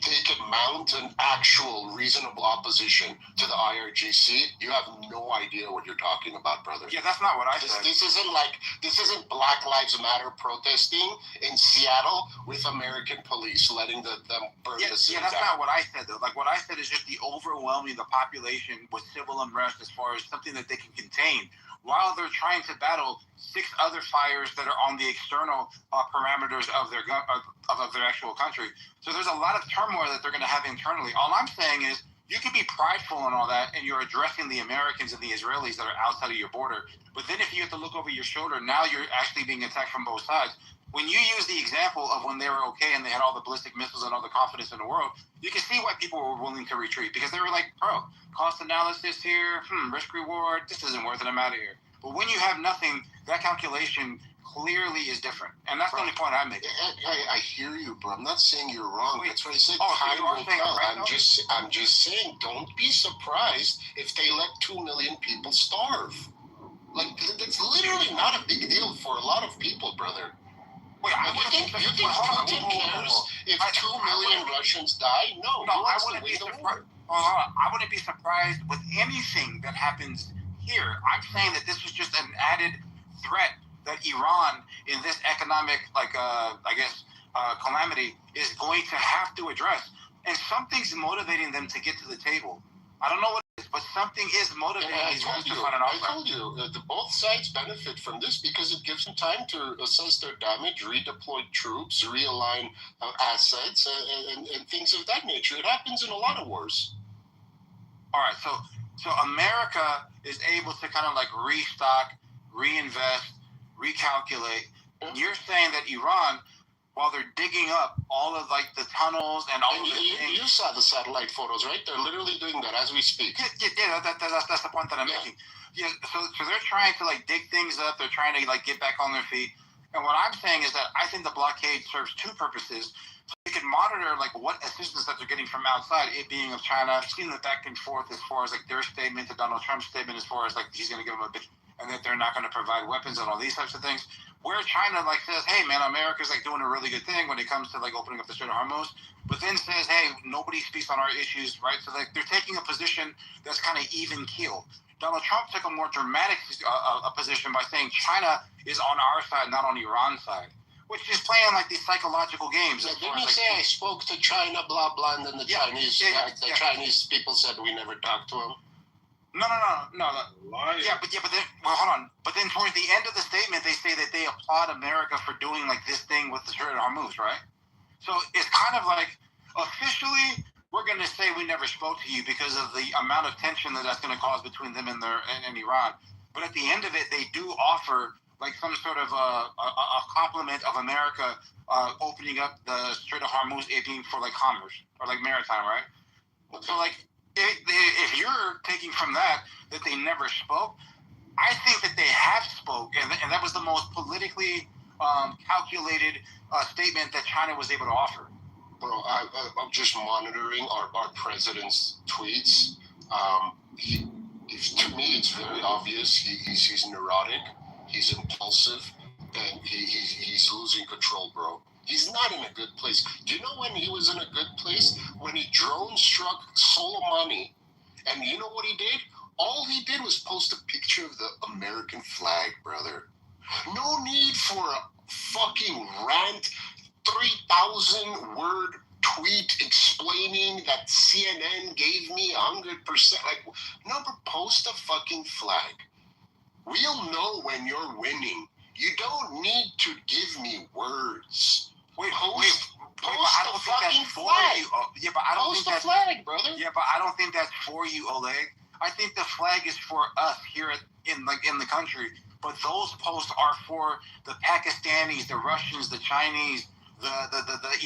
they could mount an actual reasonable opposition to the IRGC, you have no idea what you're talking about, brother. Yeah, that's not what I said. This isn't Black Lives Matter protesting in Seattle with American police letting them burn the city Yeah, that's down. not what I said, though. Like, what I said is just the overwhelming the population with civil unrest as far as something that they can contain, while they're trying to battle 6 other fires that are on the external parameters of their actual country. So there's a lot of turmoil that they're going to have internally. All I'm saying is you can be prideful and all that, and you're addressing the Americans and the Israelis that are outside of your border. But then if you have to look over your shoulder, now you're actually being attacked from both sides. When you use the example of when they were okay and they had all the ballistic missiles and all the confidence in the world, you can see why people were willing to retreat, because they were like, bro, cost analysis here, risk reward, this isn't worth it, I'm out of here. But when you have nothing, that calculation clearly is different. And that's the only point I make. I hear you, bro. I'm not saying you're wrong. That's what I said. Oh, Time so you are will saying tell. right I'm just saying, don't be surprised if they let 2 million people starve. Like, that's literally not a big deal for a lot of people, brother. Wait, you think Putin cares if 2 million Russians die? No, I wouldn't be surprised. I wouldn't be surprised with anything that happens here. I'm saying that this was just an added threat that Iran, in this economic, calamity, is going to have to address. And something's motivating them to get to the table. I don't know what it is, but something is motivating these guys to find an outlet. I told you, both sides benefit from this because it gives them time to assess their damage, redeploy troops, realign assets, and things of that nature. It happens in a lot of wars. All right, so America is able to kind of like restock, reinvest, recalculate. You're saying that Iran, while they're digging up all of like the tunnels and all of the things. You saw the satellite photos, right? They're literally doing that as we speak. Yeah, that's the point that I'm making. Yeah, so they're trying to like dig things up. They're trying to like get back on their feet. And what I'm saying is that I think the blockade serves 2 purposes. So you can monitor like what assistance that they're getting from outside, it being of China. I've seen the back and forth as far as like their statement to Donald Trump's statement as far as like he's going to give them a bit, and that they're not going to provide weapons and all these types of things. Where China like says, hey man, America's like doing a really good thing when it comes to like opening up the Strait of Hormuz, but then says, hey, nobody speaks on our issues, right? So like they're taking a position that's kind of even keel. Donald Trump took a more dramatic position by saying China is on our side, not on Iran's side, which is playing like these psychological games. Yeah, didn't you say I spoke to China, blah blah, and then the Chinese people said we never talked to them? No. Yeah, but then hold on. But then towards the end of the statement, they say that they applaud America for doing like this thing with the Strait of Hormuz, right? So it's kind of like officially we're going to say we never spoke to you because of the amount of tension that's going to cause between them and Iran. But at the end of it, they do offer like some sort of a compliment of America opening up the Strait of Hormuz, it being for like commerce or like maritime, right? So like. If you're taking from that they never spoke, I think that they have spoke, and that was the most politically calculated statement that China was able to offer. Bro, I'm just monitoring our president's tweets. To me, it's very obvious he's neurotic, he's impulsive, and he's losing control, bro. He's not in a good place. Do you know when he was in a good place? When he drone struck Soleimani. And you know what he did? All he did was post a picture of the American flag, brother. No need for a fucking rant, 3,000-word tweet explaining that CNN gave me 100%. Like, no, post a fucking flag. We'll know when you're winning. You don't need to give me words. Post the fucking flag. Yeah, but I don't post think the flag, brother. Yeah, but I don't think that's for you, Oleg. I think the flag is for us here in the country. But those posts are for the Pakistanis, the Russians, the Chinese, the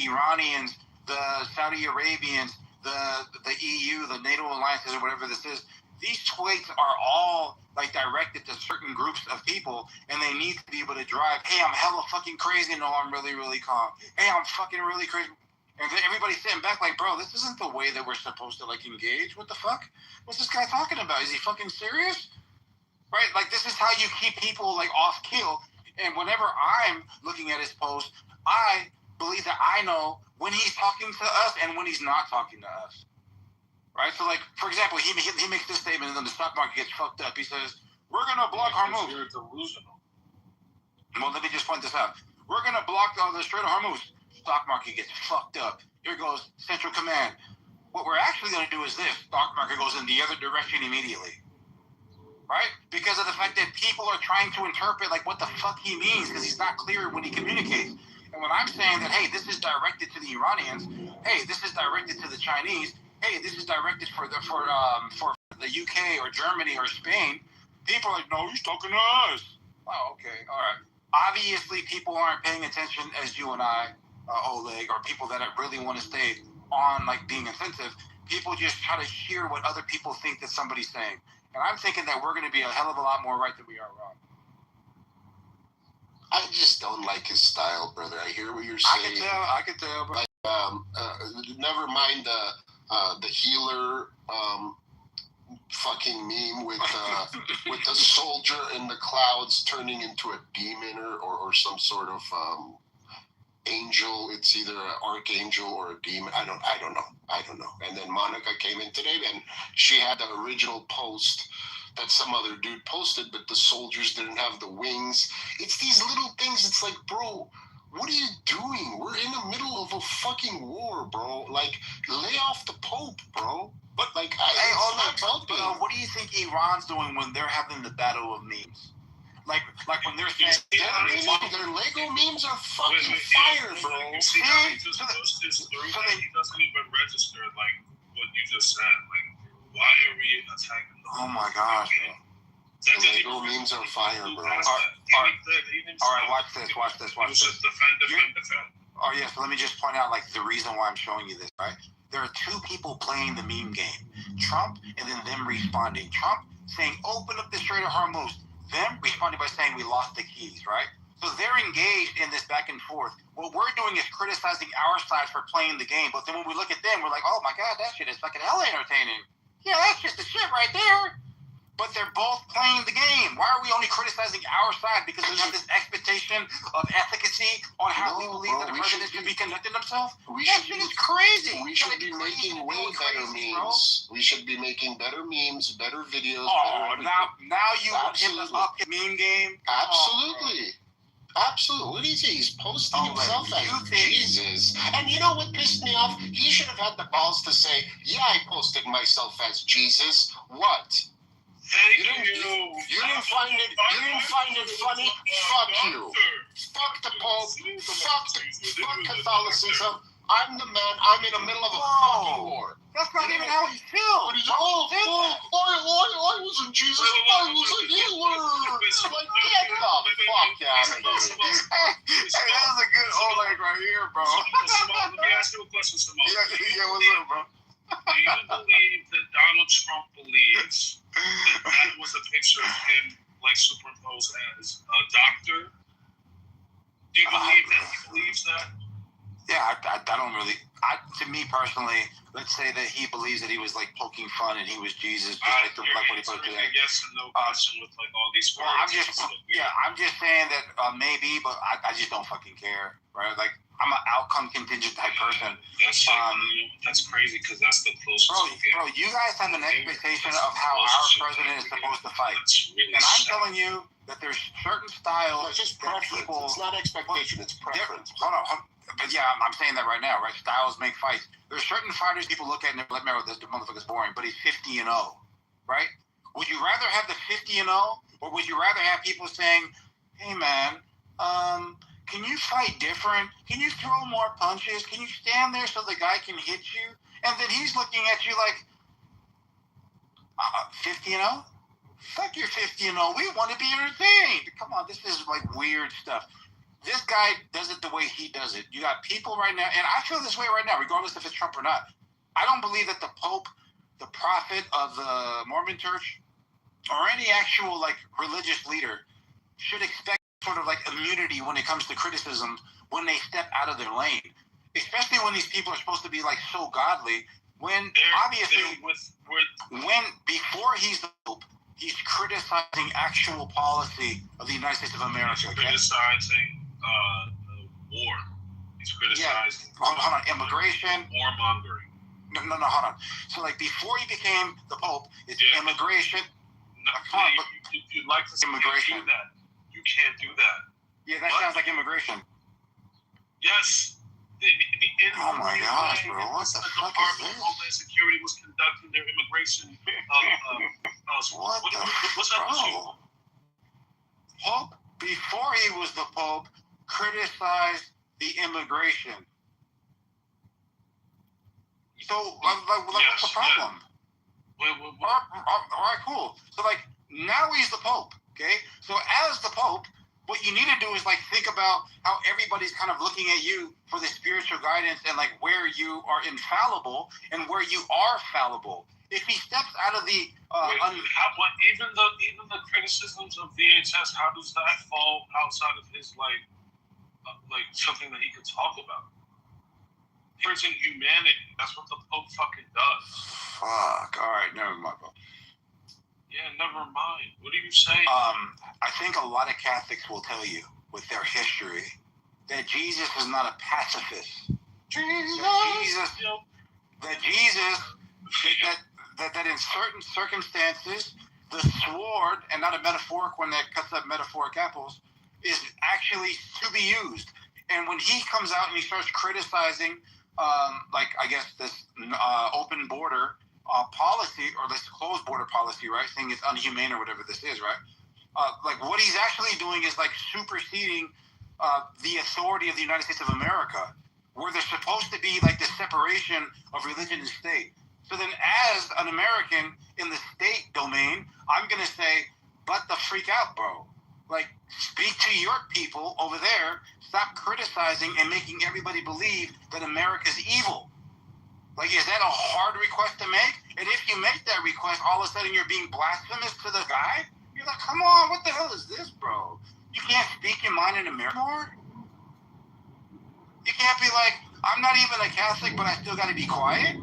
Iranians, the Saudi Arabians, the EU, the NATO alliances, or whatever this is. These tweets are all like directed to certain groups of people, and they need to be able to drive, hey, I'm hella fucking crazy. No, I'm really, really calm. Hey, I'm fucking really crazy. And then everybody's sitting back like, bro, this isn't the way that we're supposed to like engage. What the fuck? What's this guy talking about? Is he fucking serious? Right? Like, this is how you keep people like off kill. And whenever I'm looking at his post, I believes that I know when he's talking to us and when he's not talking to us. Right? So, like, for example, he makes this statement and then the stock market gets fucked up. He says, we're going to block Hormuz. You're delusional. Well, let me just point this out. We're going to block the Strait of Hormuz. Stock market gets fucked up. Here goes Central Command. What we're actually going to do is this. Stock market goes in the other direction immediately. Right? Because of the fact that people are trying to interpret, like, what the fuck he means because he's not clear when he communicates. And when I'm saying that, hey, this is directed to the Iranians, hey, this is directed to the Chinese, hey, this is directed for the UK or Germany or Spain, people are like, no, he's talking to us. Oh, okay, all right. Obviously, people aren't paying attention as you and I, Oleg, or people that really want to stay on, like, being insensitive. People just try to hear what other people think that somebody's saying. And I'm thinking that we're going to be a hell of a lot more right than we are wrong. I just don't like his style, brother. I hear what you're saying. I can tell. But never mind the healer fucking meme with the soldier in the clouds turning into a demon or some sort of angel. It's either an archangel or a demon. I don't know. And then Monica came in today and she had the original post that some other dude posted, but the soldiers didn't have the wings. It's these little things. It's like, bro, what are you doing? We're in the middle of a fucking war, bro. Like, lay off the Pope, bro. But like, what do you think Iran's doing when they're having the battle of memes? Like when they're saying their Lego memes are fucking fire, bro. He doesn't even register like what you just said. Like, why are we attacking them? Oh my gosh, bro. The Lego memes are fire, bro. All right, watch this. Defend. Oh yeah, so let me just point out like the reason why I'm showing you this, right? There are two people playing the meme game. Trump and then them responding. Trump saying, open up the Strait of Hormuz. Them responding by saying we lost the keys, right? So they're engaged in this back and forth. What we're doing is criticizing our side for playing the game. But then when we look at them, we're like, oh my God, that shit is fucking hella entertaining. Yeah, that's just the shit right there. But they're both playing the game. Why are we only criticizing our side? Because we have this expectation of efficacy on how we believe that the president should be conducting himself? That shit is crazy. We should be making way better memes. We should be making better memes, better videos. Oh, now you want him to up his meme game? Absolutely. Absolutely. What do you say? He's posting himself as Jesus. And you know what pissed me off? He should have had the balls to say, yeah, I posted myself as Jesus. What? You didn't find it funny? Fuck you. Fuck the Pope. Fuck Catholicism. I'm the man. I'm in the middle of a fucking war. That's not even how he feels. I wasn't Jesus. I was a healer. Like, get the fuck out of here. Hey, that's a good Oleg right here, bro. Let me ask you a question, Simone. Yeah, what's up, bro? Do you believe that Donald Trump believes that was a picture of him, like, superimposed as a doctor? Do you believe that he believes that? Yeah, I don't really. To me personally, let's say that he believes that he was like poking fun and he was Jesus, just like what he put today. Yes and no question with like all these words. I'm just saying that maybe, but I just don't fucking care, right? Like I'm an outcome contingent type person. That's crazy because that's the closest. Bro, you guys have an expectation of how our president is supposed to fight, and I'm telling you that there's certain styles. It's just preference. It's not expectation. It's preference. Hold on. But yeah, I'm saying that right now, right? Styles make fights. There's certain fighters people look at and they're like, man, this motherfucker's boring, but he's 50-0, right? Would you rather have the 50-0, or would you rather have people saying, hey man, can you fight different? Can you throw more punches? Can you stand there so the guy can hit you? And then he's looking at you like, 50-0? Fuck your 50-0. We want to be entertained. Come on, this is like weird stuff. This guy does it the way he does it. You got people right now, and I feel this way right now, regardless if it's Trump or not. I don't believe that the Pope, the prophet of the Mormon Church, or any actual like religious leader should expect sort of like immunity when it comes to criticism when they step out of their lane. Especially when these people are supposed to be like so godly. When obviously, when before he's the Pope, he's criticizing actual policy of the United States of America. He's criticizing the war. He's criticized. Yeah. Hold on. Immigration. Warmongering. No, hold on. So, like, before he became the Pope, it's immigration. No, you'd like to say immigration. You can't do that. You can't do that. Yeah, that sounds like immigration. Yes. Oh my gosh, bro! What the fuck is this? Homeland Security was conducting their immigration. What's that issue? Pope, before he was the Pope, criticized the immigration. So, what's the problem? All right, cool. So, like, now he's the Pope, okay? So, as the Pope, what you need to do is, like, think about how everybody's kind of looking at you for the spiritual guidance and, like, where you are infallible and where you are fallible. If he steps out of the even the criticisms of VHS, how does that fall outside of his like something that he can talk about? Here's in humanity. That's what the Pope fucking does. Fuck. All right, never mind, bro. Yeah, never mind. What are you saying? I think a lot of Catholics will tell you, with their history, that Jesus is not a pacifist. That in certain circumstances, the sword, and not a metaphoric one that cuts up metaphoric apples, is actually to be used. And when he comes out and he starts criticizing, this open border policy, or this closed border policy, right, saying it's unhumane or whatever this is, right? What he's actually doing is, like, superseding the authority of the United States of America, where there's supposed to be, like, the separation of religion and state. So then, as an American in the state domain, I'm going to say, but the freak out, bro. Like, speak to your people over there. Stop criticizing and making everybody believe that America's evil. Like, is that a hard request to make? And if you make that request, all of a sudden you're being blasphemous to the guy? You're like, come on, what the hell is this, bro? You can't speak your mind in America more? You can't be like, I'm not even a Catholic, but I still got to be quiet?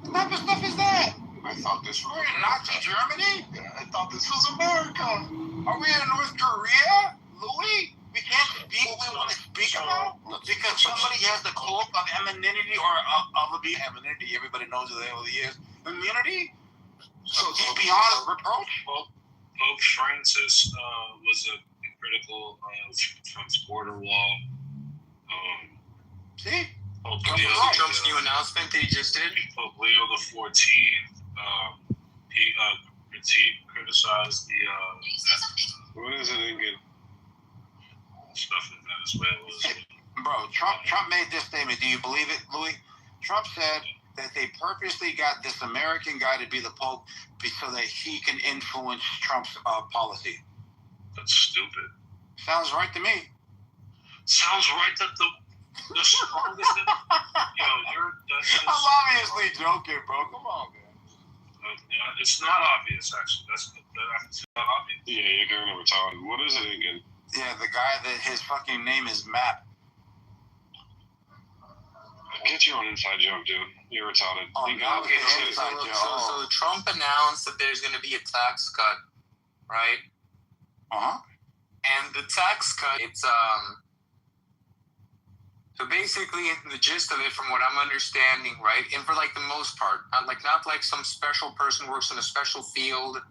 What type of stuff is that? I thought this was Nazi Germany? Yeah, I thought this was America. Are we in North Korea, Louis? We can't speak what we want to speak about because somebody has the cloak of amenity or of amenity. Everybody knows who the hell he is. Immunity? So he's beyond reproach? Pope Francis was critical of Trump's border wall. See? Trump's new announcement that he just did. Pope Leo the 14th, he criticized the. What is it again? Stuff in Venezuela. Bro, Trump made this statement. Do you believe it, Louis? Trump said that they purposely got this American guy to be the Pope so that he can influence Trump's policy. That's stupid. Sounds right to me. Sounds right that the strongest. I'm obviously joking, bro. Come on, man. It's not obvious, actually. That's not obvious. Yeah, you're kind of retarded. What is it again? Yeah, the guy that his fucking name is Matt. Get your own inside joke, dude. You're retarded. So Trump announced that there's going to be a tax cut, right? Uh-huh. And the tax cut, it's so basically, the gist of it, from what I'm understanding, right, and for like the most part, not like some special person works in a special field,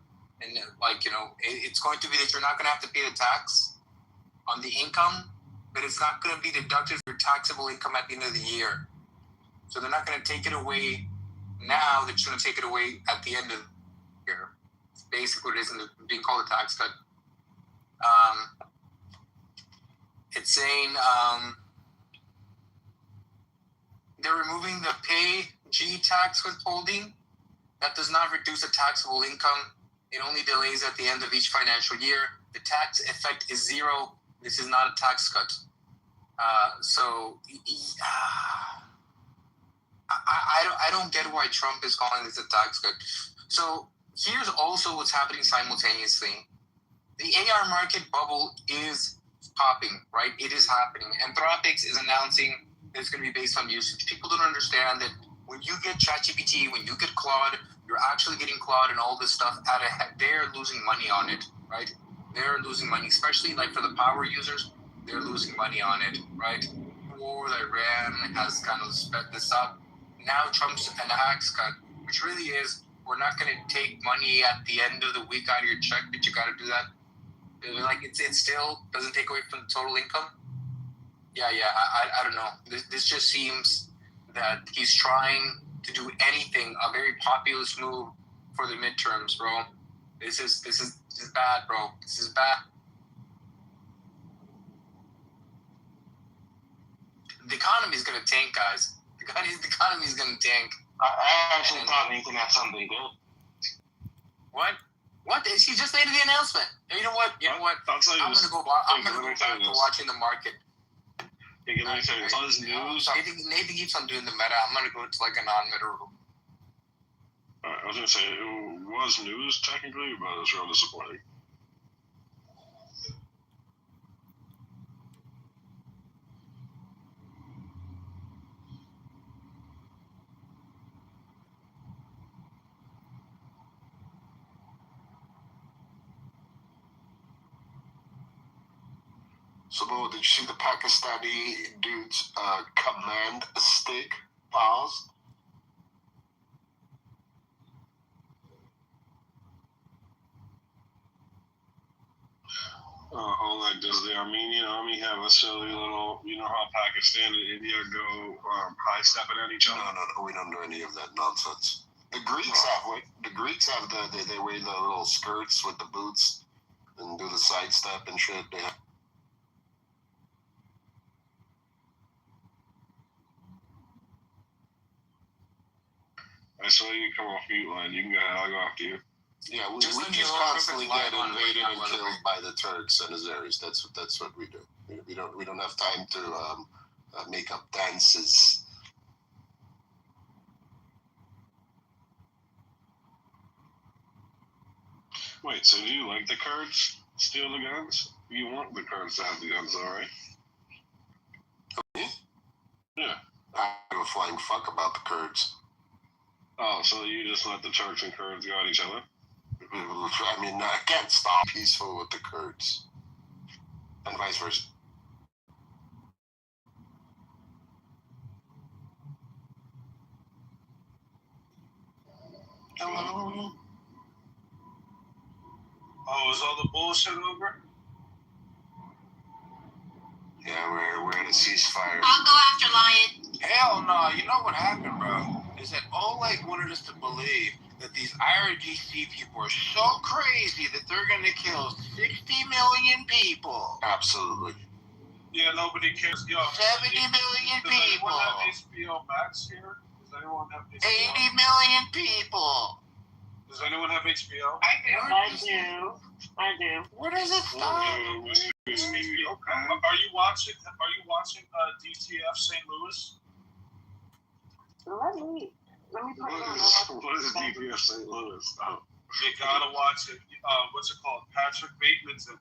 and it's going to be that you're not going to have to pay the tax on the income, but it's not going to be deducted from your taxable income at the end of the year. So they're not going to take it away now. They're just going to take it away at the end of the year. It's basically what it is, and it's being called a tax cut. It's saying. They're removing the pay-G tax withholding. That does not reduce the taxable income. It only delays at the end of each financial year. The tax effect is zero. This is not a tax cut. I don't get why Trump is calling this a tax cut. So here's also what's happening simultaneously. The AR market bubble is popping, right? It is happening. Anthropics is announcing it's going to be based on usage. People don't understand that when you get ChatGPT, when you get Claude, you're actually getting Claude and all this stuff they're losing money on it, right? They're losing money, especially like for the power users, they're losing money on it, right? war with Iran has kind of sped this up. Now Trump's an axe cut, which really is, we're not going to take money at the end of the week out of your check, but you got to do that. Like, it still doesn't take away from the total income. I don't know. This just seems that he's trying to do anything, a very populist move for the midterms, bro. This is bad, bro. This is bad. The economy is going to tank, guys. The economy is going to tank. I actually thought Nathan had something good. What? She just made the announcement. And you know what? I'm going to go back to watching the market. Hey, let me tell you, all this news. Nathan keeps on doing the meta. I'm going to go to like a non-meta room. I was going to say, it was news technically, but it's real disappointing. So, did you see the Pakistani dude's command stick pause? Like, does the Armenian army have a silly little, you know how Pakistan and India go high-stepping at each other? No, we don't do any of that nonsense. The Greeks have they wear the little skirts with the boots and do the sidestep and shit. They have. I saw you come off mute line. You can go ahead. I'll go after you. Yeah, we just constantly get invaded and killed by the Turks and Azeris. That's what we do. We don't have time to make up dances. Wait, so do you like the Kurds steal the guns? You want the Kurds to have the guns, all right? Me? Yeah. I don't give a flying fuck about the Kurds. Oh, so you just let the Turks and Kurds go at each other? I mean, I can't stop peaceful with the Kurds. And vice versa. Hello? Oh, is all the bullshit over? Yeah, we're in a ceasefire. I'll go after Lion. Hell no. You know what happened, bro? Is that Oleg wanted us to believe that these IRGC people are so crazy that they're going to kill 60 million people. Absolutely. Yeah, nobody cares. Yo, 70 million people. Does anyone have HBO Max here? Does anyone have HBO? 80 million people. Does anyone have HBO? I do. Where does it start? Okay. Are you watching DTF St. Louis? Let me put What is DTF St. Louis? Oh. You gotta watch it. What's it called? Patrick Bateman's in.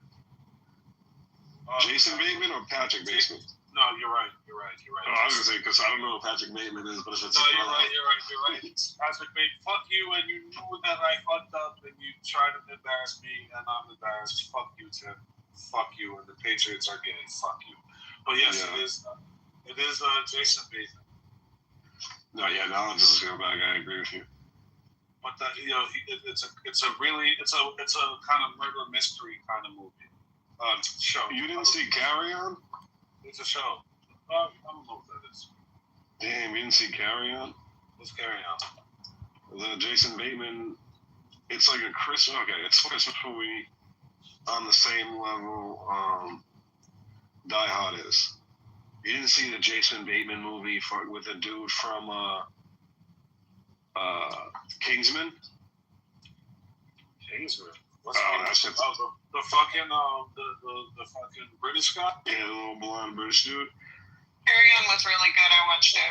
Jason Bateman or Patrick Bateman? No, you're right. Oh, I was gonna say because I don't know who Patrick Bateman is, but if it's you're right. It's Patrick Bateman. Fuck you, and you knew that I fucked up, and you tried to embarrass me, and I'm embarrassed. Fuck you, Tim. Fuck you, and the Patriots are gay. Fuck you. But yes, it is Jason Bateman. No, yeah, Knowledge is a scumbag. I agree with you. But it's a kind of murder mystery kind of movie. Show. You didn't see Carry On? It's a show. I don't know what that is. Damn, you didn't see Carry On? What's Carry On? The Jason Bateman. It's like a Christmas. Okay, it's a Christmas movie on the same level Die Hard is. You didn't see the Jason Bateman movie with the dude from Kingsman? Kingsman? What's that's it. The fucking the fucking British guy? Yeah, the little blonde British dude. Carry On was really good. I watched it.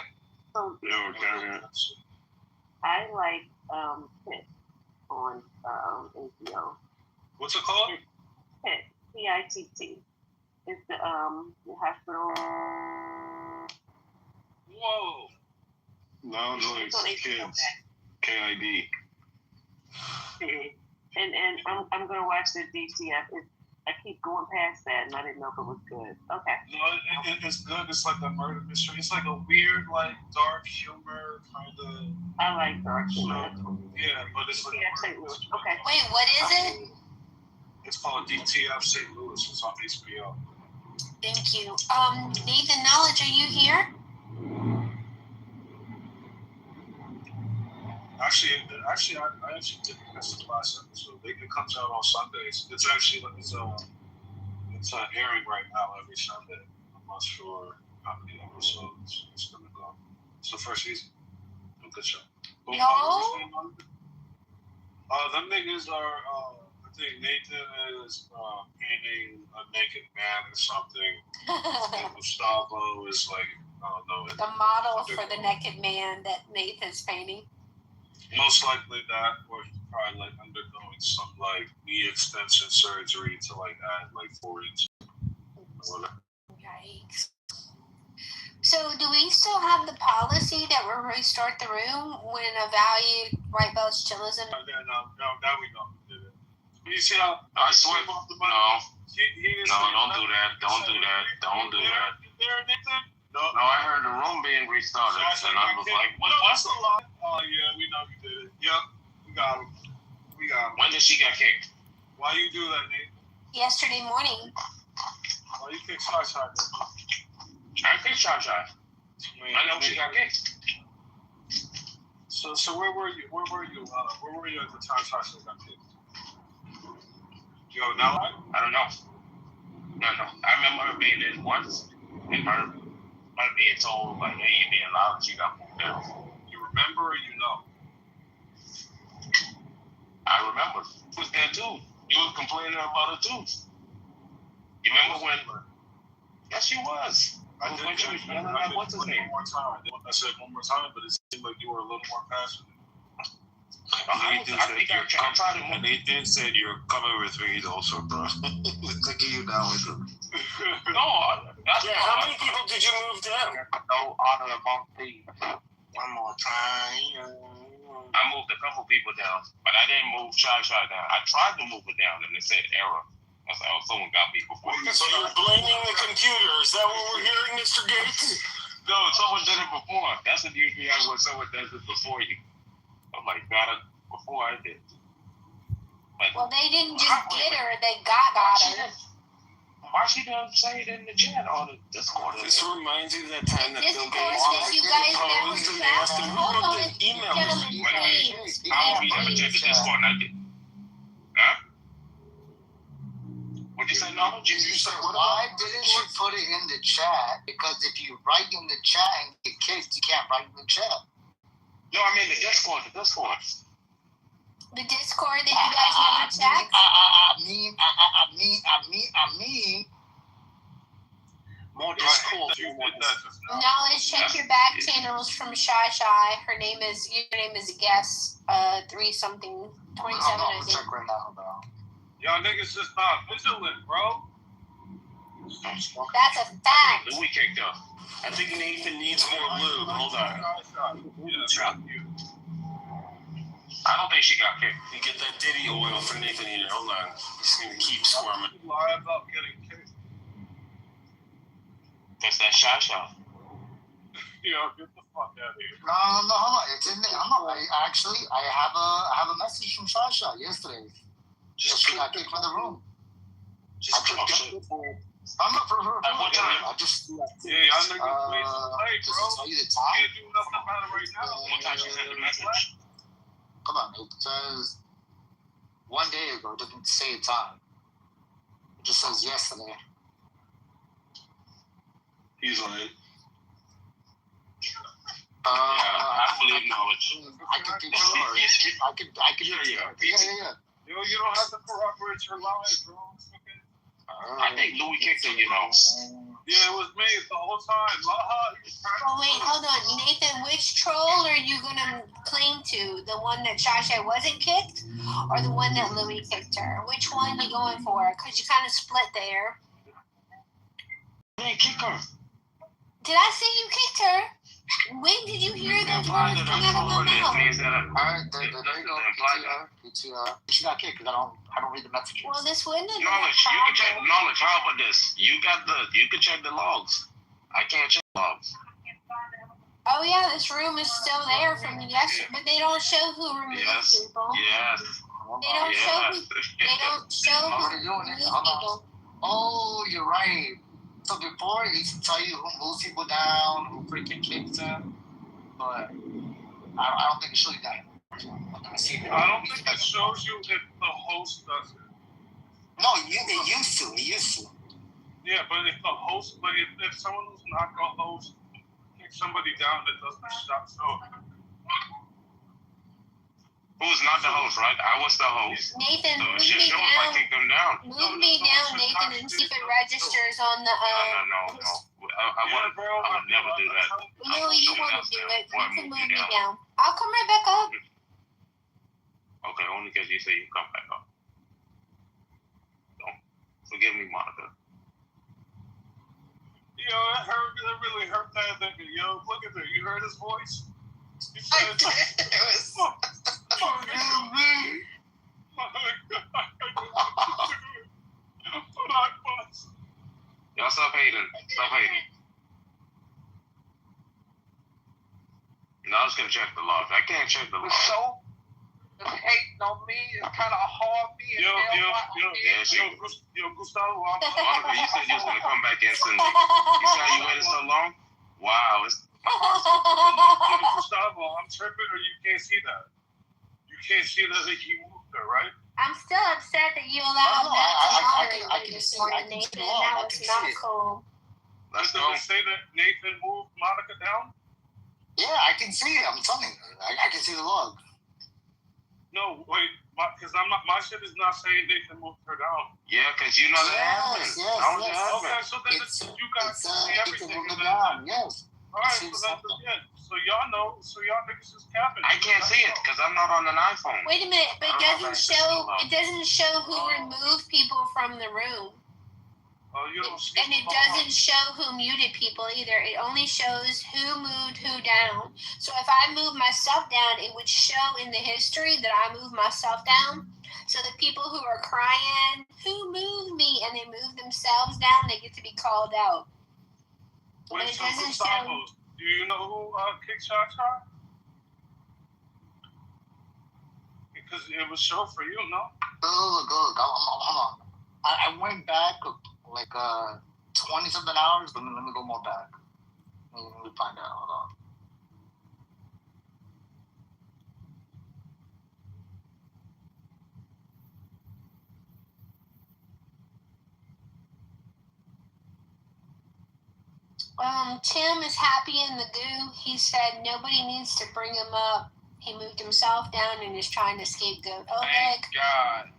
Yeah, Carry On. I like Pitt on HBO. What's it called? Pitt. P-I-T-T. It's the hospital. Whoa. No, it's like kids. KID. And I'm gonna watch the DTF. I keep going past that, and I didn't know if it was good. Okay. No, it's good. It's like a murder mystery. It's like a weird, like dark humor kind of. I like dark humor. Yeah, but it's like. Yeah, St. Louis. Okay. Wait, what is it? It's called DTF St. Louis. It's on HBO. Thank you. Nathan Knowledge, are you here? Actually, I did catch the last episode. It comes out on Sundays. It's actually it's airing right now every Sunday. I'm not sure how many episodes it's gonna go. It's the first season. Good show. No. Them niggas are. I think Nathan is painting a naked man or something. And Gustavo is like, I don't know. The model for the naked man that Nathan's painting. Most likely that, or he's probably like undergoing some like knee extension surgery to like add like 4 inches. Yikes. So do we still have the policy that we'll restart the room when a valued white belt still isn't? No, now we know. You see how I swear. No. No, don't do that. Don't do that. Don't do that. No, I heard the room being restarted, and I was like, what's the lie? Oh, yeah, we know you did it. Yep, we got him. When did she get kicked? Why you do that, Nate? Yesterday morning. Why you kick Shy? I kicked Shy. I know she got kicked. So where were you? Where were you at the time Shy got kicked? Yo, now I don't know. No. I remember her being in once, and her being told, like, hey, you're being loud, she got moved down. You remember or you know? I remember. She was there too. You were complaining about it too. You remember when? Yes, she was. I did. When she was what's his name? One more time. I said one more time, but it seemed like you were a little more passionate. Nathan said you're coming with me also, bro. Look at you now with him. No, how many people did you move down? No honor among thieves. One more time. I moved a couple people down, but I didn't move Shy down. I tried to move it down, and it said error. I was like, oh, someone got me before you. So you're blaming the computer? Is that what we're hearing, Mr. Gates? No, someone did it before. That's what usually when someone does it before you. I'm like, got it before I did. Like, well, they didn't just get her; they got her. Why she didn't say it in the chat or the Discord? This reminds me of that time that Bill Gates you guys never asked him who wrote the email. How we never checked the Discord and I did. Huh? What'd you say, no? You said, why didn't you put it in the chat? Because if you write in the chat and get kicked, you can't write in the chat. No, I mean the Discord. The Discord that you guys never checked? I mean. More Discord. Knowledge, check your back channels from Shy. Her name is, your name is Guess 3-something 27, I think. Check right now, bro. Y'all niggas just not vigilant, bro. That's a fact. Louis kicked up. I think Nathan needs more lube. Hold on. I don't think she got kicked. You get that Diddy oil for Nathan here. Hold on. He's going to keep squirming. Lie about getting kicked. That's that Shy. Yo, get the fuck out of here. No, hold on. It's in there. I have a message from Sasha yesterday. She got kicked from the room. I'm not for her. I just y'all niggas play, bro. Tell you the time. Can't do nothing about it right now. What time she sent the message? Come on, it says 1 day ago. It doesn't say a time. It just says yesterday. He's lying. I believe knowledge. I can think I can. Yeah. Yo, you don't have to corroborate your lies, bro. I think Louis kicked her, you know. Yeah, it was me the whole time. Oh, wait, hold on. Nathan, which troll are you going to cling to? The one that Shasha wasn't kicked or the one that Louis kicked her? Which one are you going for? Because you kind of split there. I didn't kick her. Did I say you kicked her? When did you hear those words come out of my mouth? It means that that. Alright, there you go. PTR. She got kicked because I don't read the messages. Well, this wouldn't have been Knowledge, you can check knowledge. How about this? You can check the logs. I can't check logs. Oh yeah, this room is still there from yesterday, but they don't show who removed people. Yes. They don't show who. They don't show who removed people. Oh, you're right. So before it used to tell you who moves people down, who freaking kicks them, but I don't think it shows you that. I don't think it shows you if the host does it. No, it used to. It used to. Yeah, but if the host, if someone who's not a host kicks somebody down, it doesn't show. Who's not the host, right? I was the host. Nathan, so move it should me show if I down. kick them down. Move me down, Nathan, and see if it registers on the. No. I would never do that. No, you want to do it. You can move me down. I'll come right back up. Okay, only because you say you come back up. Don't forgive me, Monica. Yo, it really hurt that nigga. Yo, look at that. You heard his voice? He said, it was. Y'all stop hating. Stop hating. No, I was gonna check the logs. I can't check the logs. So, just hating on me is kind of hard being Gustavo, Monica, you said you was gonna come back instantly. You said you waited so long? Wow. Gustavo, I'm tripping or you can't see that? You can't see that he moved there, right? I'm still upset that you allowed that to moderate me this morning, Nathan. That was not cool. Let's Does it say that Nathan moved Monica down? Yeah, I can see it. I'm telling you. I can see the log. No, wait, because my shit is not saying Nathan moved her down. Yeah, because you're not the admin. Okay, so then you guys see everything. Yes. All right, so that's it. So y'all know. So y'all niggas is capping. I can't see it because I'm not on an iPhone. Wait a minute, but it doesn't show. It doesn't show who removed people from the room. Oh, you don't see. And it doesn't show who muted people either. It only shows who moved who down. So if I move myself down, it would show in the history that I moved myself down. So the people who are crying, who moved me, and they move themselves down, they get to be called out. Wait, but it so doesn't Gustavo, show. do you know who kicked Cha-Cha? Because it was show for you, no? Look. Hold on. I went back like 20-something hours. Let me go more back. Let me find out. Hold on. Tim is happy in the goo. He said nobody needs to bring him up. He moved himself down and is trying to scapegoat Oleg. Thank God.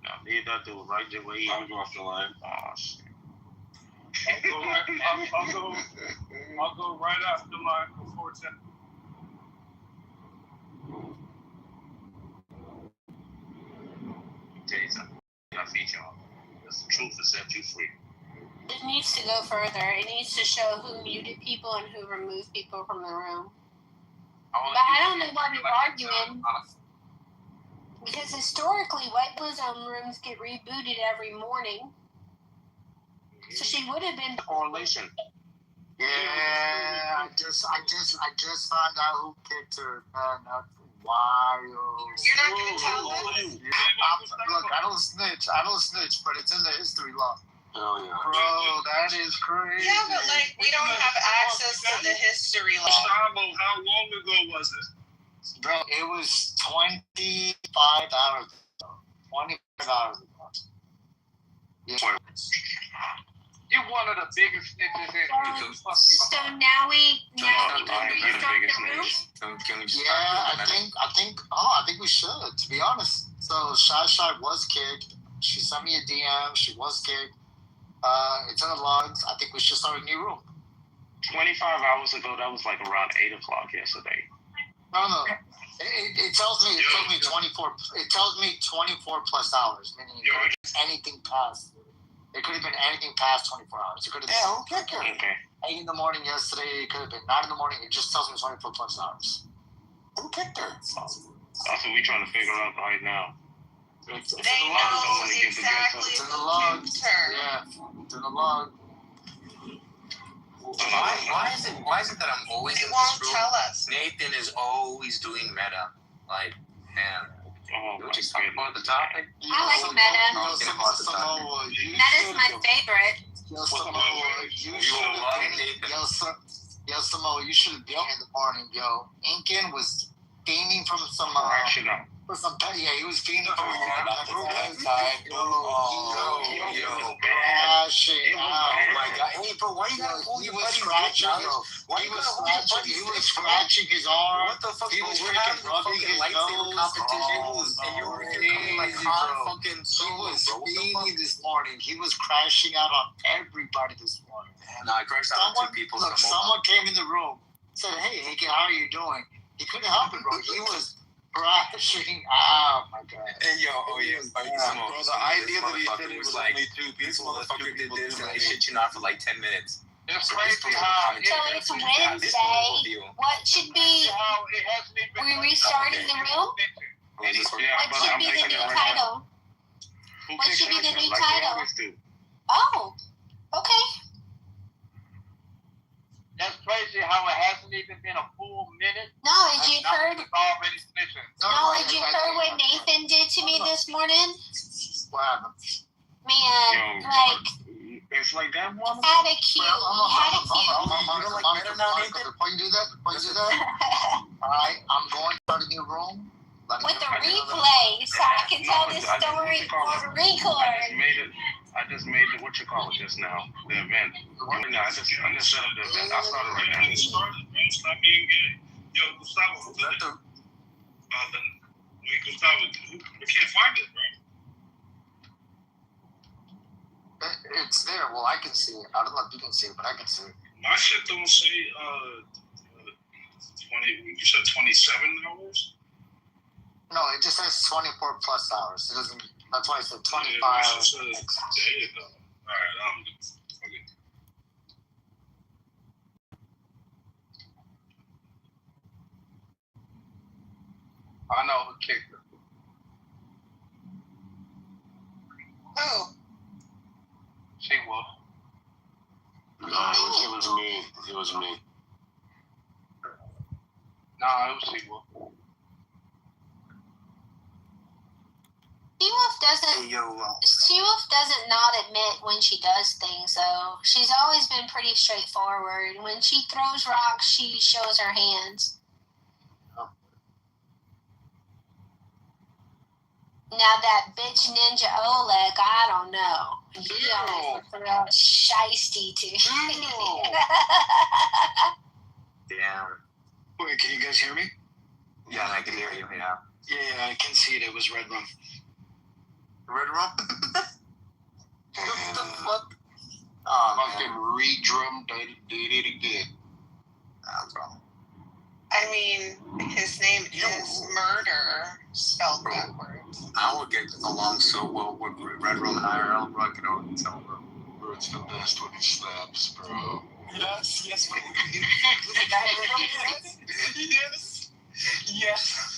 No, leave that dude right there where he I'll go off the line. Oh, shit. I'll go right after line before 10. Tell you something. I feature on. The truth will set you free. It needs to go further. It needs to show who muted people and who removed people from the room. But I don't know why you're arguing. Because historically, White Blue Zone rooms get rebooted every morning. So she would have been correlation. Yeah, I just found out who kicked her. That's wild. You're not gonna tell us? Look, I don't snitch, but it's in the history log. Hell yeah. Bro, that is crazy. Yeah, but like we don't have access to the history log. Gustavo, how long ago was it? Bro, it was 25 hours ago. 25 hours ago. Yeah. You're one of the biggest snitches in So now we can restart the room? Yeah, I think we should, to be honest. So Shy was kicked. She sent me a DM. She was kicked. It's in the logs. I think we should start a new room. 25 hours ago, that was like around 8 o'clock yesterday. No. It tells me 24. It tells me 24 plus hours, meaning it could have been anything past. It could have been anything past 24 hours. It could have been 8 in the morning yesterday. It could have been 9 in the morning. It just tells me 24 plus hours. Who kicked her? That's what we trying to figure out right now. They know exactly It's in the who log. kicked her. Yeah, it's in the log. Why is it that I'm always They in won't this room? tell us. Nathan is always doing meta. Like, man. Oh, just talk about the topic. I like meta. Samoa, Meta's my favorite. Yo, Samoa, Samoa, you should have been in the morning, yo. Incan was fiending from some he was fiending from crashing out. Oh my god. Hey bro, why you gotta hold your buddy's dick? He was scratching his arm. What the fuck? He was We're freaking having rubbing fucking his lightsaber nose. competition, and you were coming like hot fucking solo, He was bro. fiending this morning. He was crashing out on everybody this morning. No, I crashed out on 2 people. Look, someone came in the room, said, "Hey, Hickey, how are you doing?" He couldn't help it, bro. He was crashing out. Oh my god. Hey yo, bro, the idea that he said it was like, only 2 people. This motherfucker did this, and I shit you not for like 10 minutes. It's crazy how So it's Wednesday. What should be? We're restarting the room. What should be the new title? What should be the new title? Oh, okay. That's crazy how it hasn't even been a full minute. No, did you heard? Already finished. No, did you heard what Nathan did to me this morning? Wow. Man, like. It's like that one. Had a cue. Had a cue. Before you do that, alright, I'm going to start a new room. With the replay, so I can tell this story on record. I just made the what you call it just now, the event. No, I just set up the event. I started right now. Stop being good. Yo, Gustavo, Gustavo, we can't find it, right? It's there. Well, I can see it. I don't know if you can see it, but I can see it. My shit don't say 20. You said 27 hours. No, it just says 24 plus hours. It doesn't. That's why I said 25. Yeah, it says day though. All right, okay. I know who kicked her. Who? She will. No, it was me. It was me. No, it was she will. She-Wolf doesn't not admit when she does things, though. She's always been pretty straightforward. When she throws rocks, she shows her hands. Now that bitch Ninja Oleg, I don't know. He always looks real shiesty too. Damn. Wait, can you guys hear me? Yeah, I can hear you. Yeah. Yeah, I can see it. It was Red Rum. Red Rum? What? Fucking re-drum did it again. I mean, his name is Murder, spelled backwards. I would get along so well with Red Rum and IRL, bro. I can already tell, bro. Bro, it's the best when he slaps, bro. Yes, bro. Yes.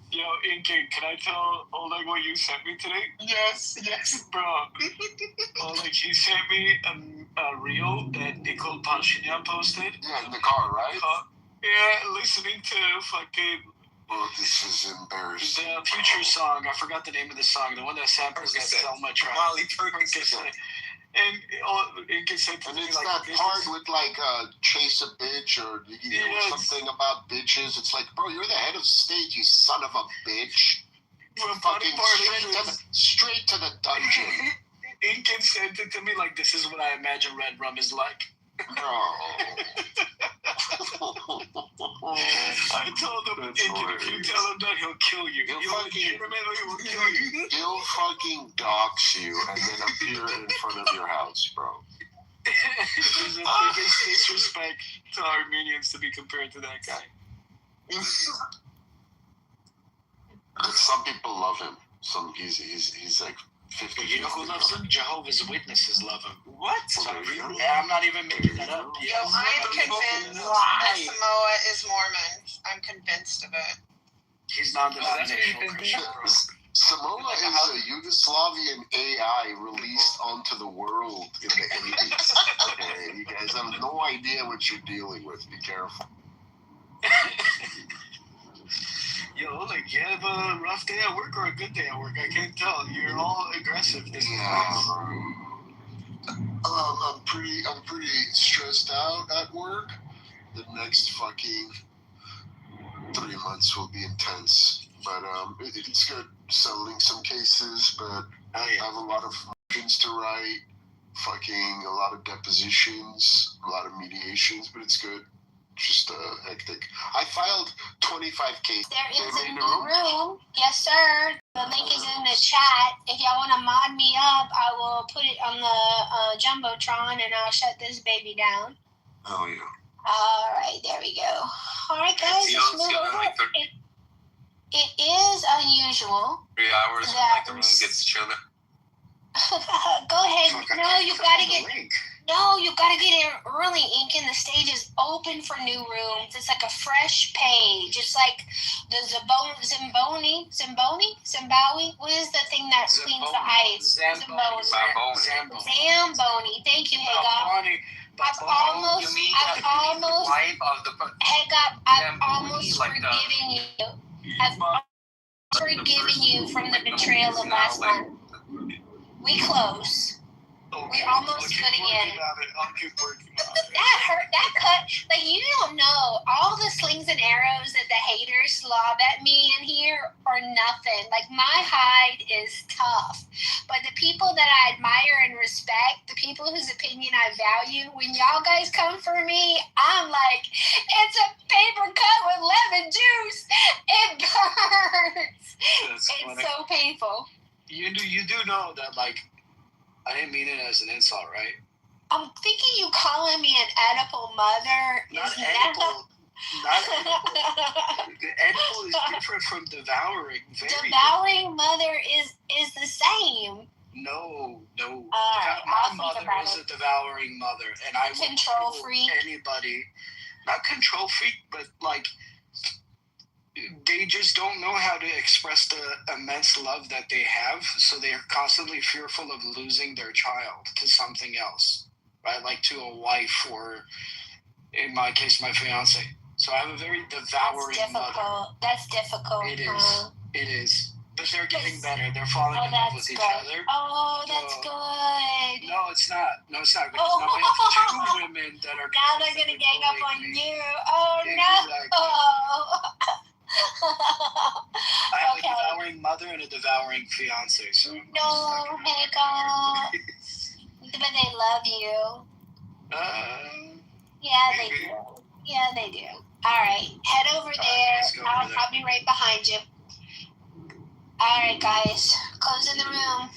Yo, Incan, can I tell Oleg what you sent me today? Yes, bro. Oleg, he sent me a reel that Nicole Pashinyan posted. Yeah, in the car, right? Yeah, listening to fucking... Oh, this is embarrassing. The Future song, I forgot the name of the song, the one that samples that Selma track. Molly Percocet. And it said to and me it's like, that part with like chase a bitch or something about bitches. It's like, bro, you're the head of state, you son of a bitch. Fucking straight to the dungeon. Incan sent it to me like, this is what I imagine Red Rum is like. Bro. I told him, Incan, if you tell him that, he'll kill you. He'll fucking dox you and then appear in front of your house, bro. There's the biggest disrespect to Armenians to be compared to that guy. Some people love him. He's like 50. You know who loves him? Jehovah's Witnesses love him. What? Yeah, I'm not even making that up. Yo, I'm convinced that Samoa is Mormon. I'm convinced midst of it. He's non-denominational Christian. Samoa is a Yugoslavian AI released onto the world in the 80s. Okay, you guys have no idea what you're dealing with. Be careful. Yo, like, you have a rough day at work or a good day at work? I can't tell. You're all aggressive this I'm pretty stressed out at work. The next fucking 3 months will be intense. But it's good settling some cases, but I have a lot of motions to write, fucking a lot of depositions, a lot of mediations, but it's good. Just hectic. I filed 25 cases. There is a new room. Yes, sir. The link is in the chat. If y'all want to mod me up, I will put it on the Jumbotron and I'll shut this baby down. Oh, yeah. All right, there we go. All right, guys, let's move over. It is unusual. 3 hours like the room gets chilly. Go ahead. No, you gotta get in early, Incan. The stage is open for new rooms. It's like a fresh page. It's like the Zimbawi. What is the thing that cleans the ice? Zamboni. Thank you, Hagar. I've almost forgiven you. I've forgiven you from the betrayal of last month. We close. We're almost good again. That hurt. That cut. Like, you don't know. All the slings and arrows that the haters lob at me in here are nothing. Like, my hide is tough. But the people that I admire and respect, the people whose opinion I value, when y'all guys come for me, I'm like, it's a paper cut with lemon juice. It burns. It's so painful. You do know that, like, I didn't mean it as an insult, right? I'm thinking you calling me an edible mother. Not edible. Edible is different from devouring. Devouring mother is the same. No. My mother is a devouring mother, and I control freak. Anybody, not control freak, but like, they just don't know how to express the immense love that they have, so they are constantly fearful of losing their child to something else, right? Like to a wife or, in my case, my fiance. So I have a very devouring mother. That's difficult. It is. It is. But they're getting better. They're falling in love with each other. Oh, that's good. No, it's not. Because now we have 2 women that are... Now they're going to gang up on you. Oh, exactly. no. I have a devouring mother and a devouring fiance. So no, Hegel. But they love you. Yeah, they do. Yeah, they do. All right, head over there. I'll be right behind you. All right, guys, closing the room.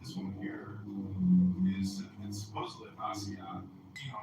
This one here is it's supposedly a Basquiat. You know,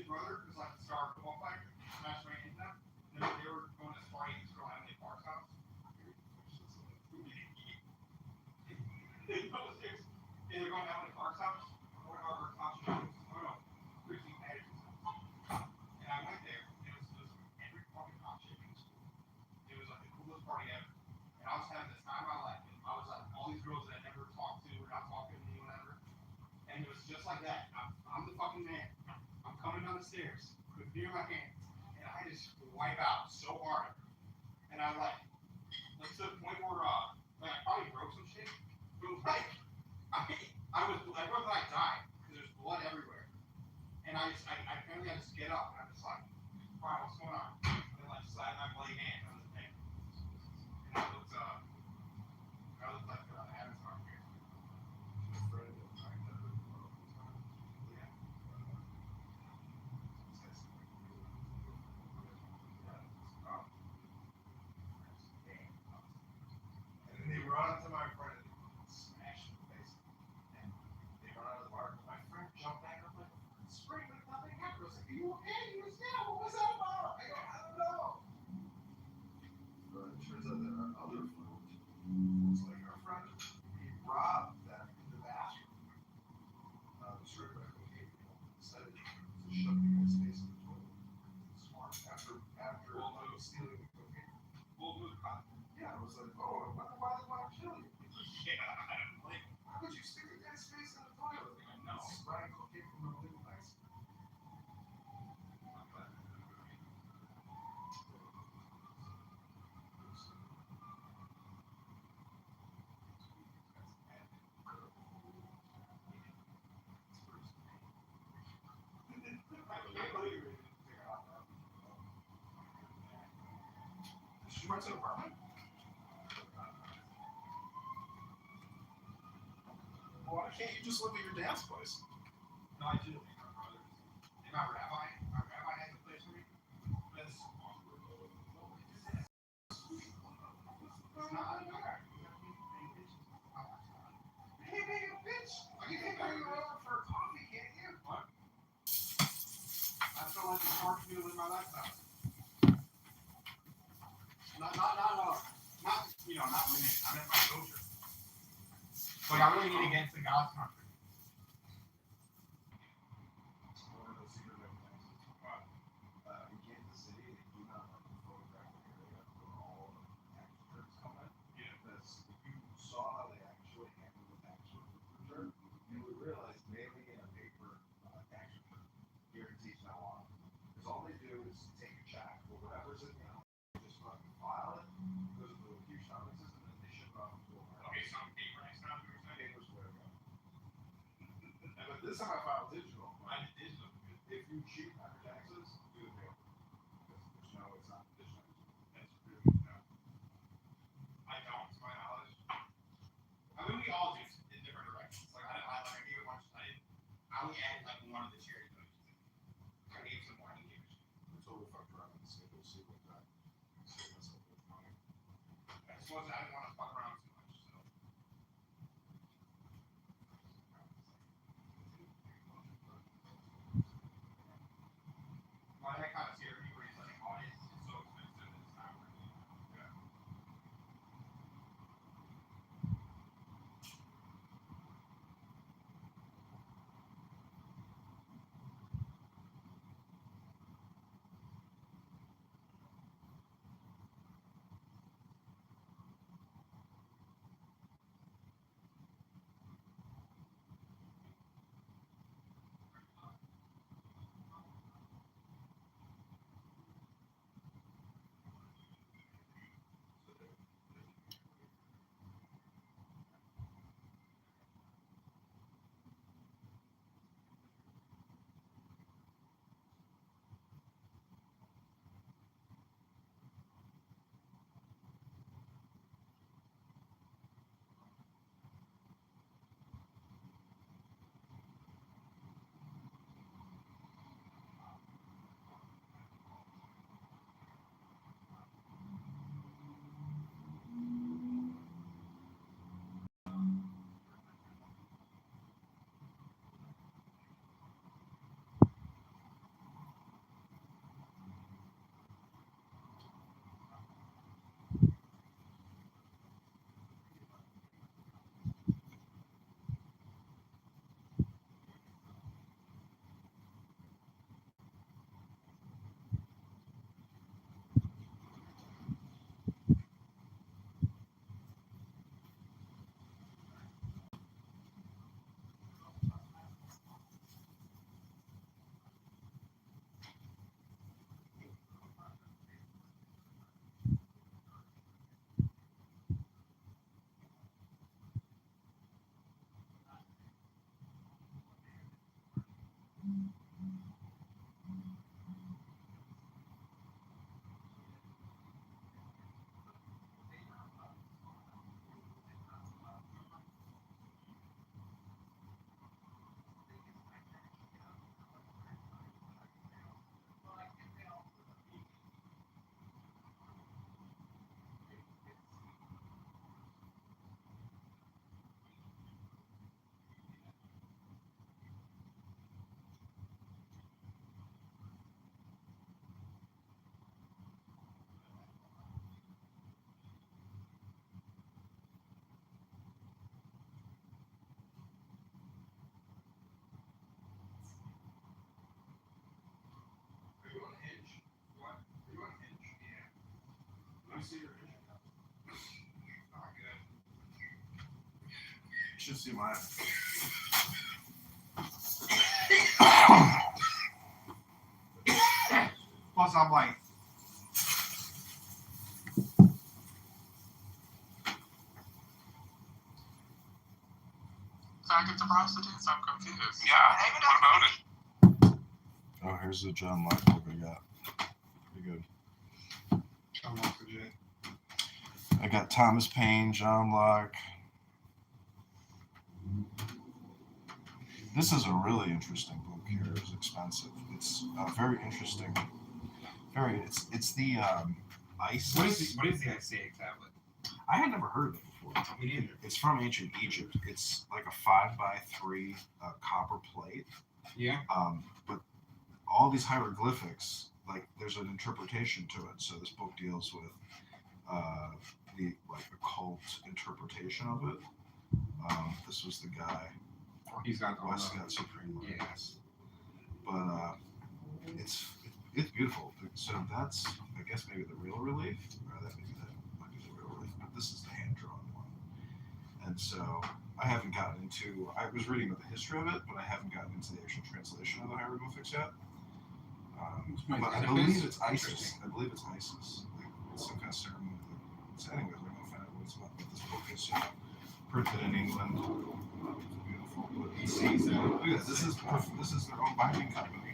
brother was like the star football player, smashed my into them. And they were going to party at this girl Emily Park's house. They were going to Emily Park's house, or her house. Oh no, Christine Patterson's house. And I went there, and it was every fucking hot chick in school. It was like the coolest party ever. And I was having the time of my life. And I was like, all these girls that I never talked to were not talking to me, whatever. And it was just like that. I'm the fucking man. I'm coming down the stairs with beer in my hand, and I just wipe out so hard. And I like to the point where like I probably broke some shit. But like I wasn't like died because there's blood everywhere. And I apparently had to get up, and I'm just like, wow, what's going on? And like slide my bloody hand on the thing. And I looked like Avatar here. And then they run up to my friend and smash in the face. And they run out of the bar. My friend jumped back up like spring like nothing happened. I was like, are you okay? He was down. What was that about? I go, I don't know. But it turns out that our other friend was like our friend. He robbed them in the bathroom. Was right back okay. Decided to shove the guy's face in the toilet. Smart. After stealing the cocaine. Yeah, I was like, oh, why did I want to kill you? Yeah, like, why would you stick a guy's face in the toilet? Like, no. Spraying cocaine from a little ice. She went to the apartment? Well, why can't you just live at your dad's place? No, I do. And my rabbi has a place for me. That's it's not bad. Hey, being a bitch. You can bring her over for a coffee, can't you? What? I feel like it's hard for me to live my lifestyle. Not limited. I meant my culture. Like, I really need to get into God's country. One of those secret things. In Kansas City, they do not like the photographic area for all tax returns coming. Yeah. Because if you saw how they actually handle the tax return, you would realize mailing in a paper tax return guarantees no harm. Because all they do is take a check for whatever's in the just fucking file it, goes to a huge offices, and then they ship it off to a warehouse. Okay, so paper next time, you were saying? Paper's where to go. But this time I filed digital. I did digital. If you cheat on your taxes, do the paper. Because there's no, it's not digital. That's really good to know. I don't, to my knowledge. I mean, we all do in different directions. Like, I gave a bunch, I only added like one of the charity donations. I gave some more, I didn't give it. I totally fucked around with the schedule, see what that. I just wasn't, I didn't want to fuck around too much, so. Well, that kind of scared me where he's like, oh, it's so expensive, it's not worth it. Yeah. You should see mine. Plus, I'm like, Faggot to prostitutes? I'm confused. Yeah. What about it? Oh, here's the John Locke book I got. Pretty good. John Locke legit. I got Thomas Paine, John Locke. This is a really interesting book here. It's expensive. It's very interesting. It's the ISIS. What is the ICA tablet? I had never heard of it before. Me neither. It's from ancient Egypt. It's like a 5x3 copper plate. Yeah. But all these hieroglyphics, like there's an interpretation to it. So this book deals with the like occult interpretation of it. This was the guy. He's got Westcott Supreme. Yes. But it's beautiful. So that's, I guess, maybe the real relief. Or that might be the real relief. But this is the hand-drawn one. And so I haven't gotten into. I was reading about the history of it, but I haven't gotten into the actual translation of the hieroglyphics yet. But I believe it's ISIS. I believe it's ISIS. Like, it's some kind of ceremony. So anyways, we're gonna find out what it's about. But this book is printed in England. Beautiful. But it sees that. Look at this. This is their own binding company.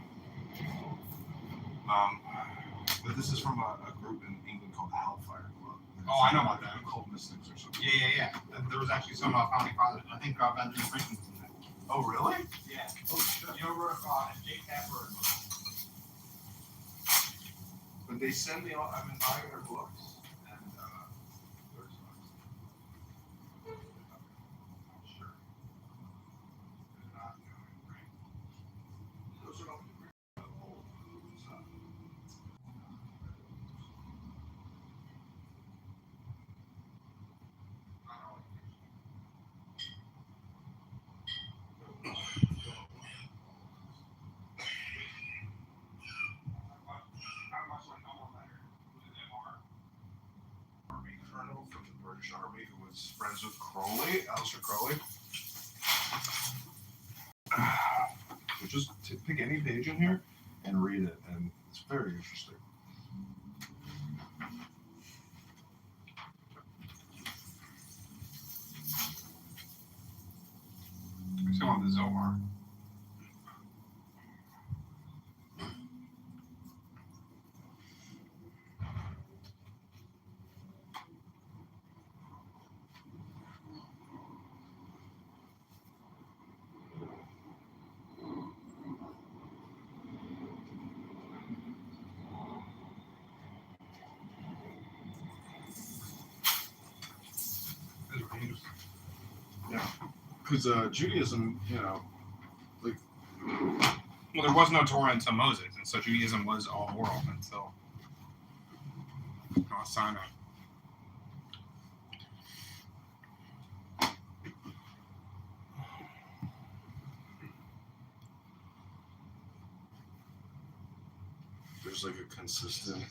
But this is from a group in England called the Hellfire Club. Oh, I know about that. Occult mystics or something. Yeah. There was actually some founding fathers. I think Benjamin Franklin was in that. Oh, really? Yeah. Oh, shit. Kitover, Jake Tapper. But they send me all. I've been buying their books. And there's sure. Those are all from the British Army who was friends with Aleister Crowley. So just pick any page in here and read it, and it's very interesting. Some of the Zohar. Yeah, because Judaism, like. Well, there was no Torah until Moses, and so Judaism was all oral until Sinai. There's like a consistent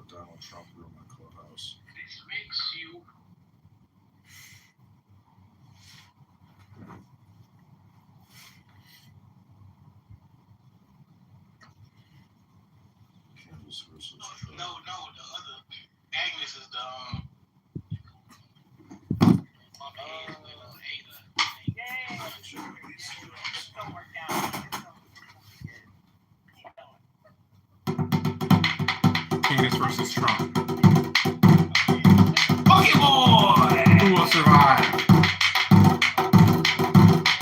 Donald Trump room on Clubhouse. This makes you. Canvas versus Trump. No, the other Agnes is the Candace versus Trump. Bucket Boy! Who will survive?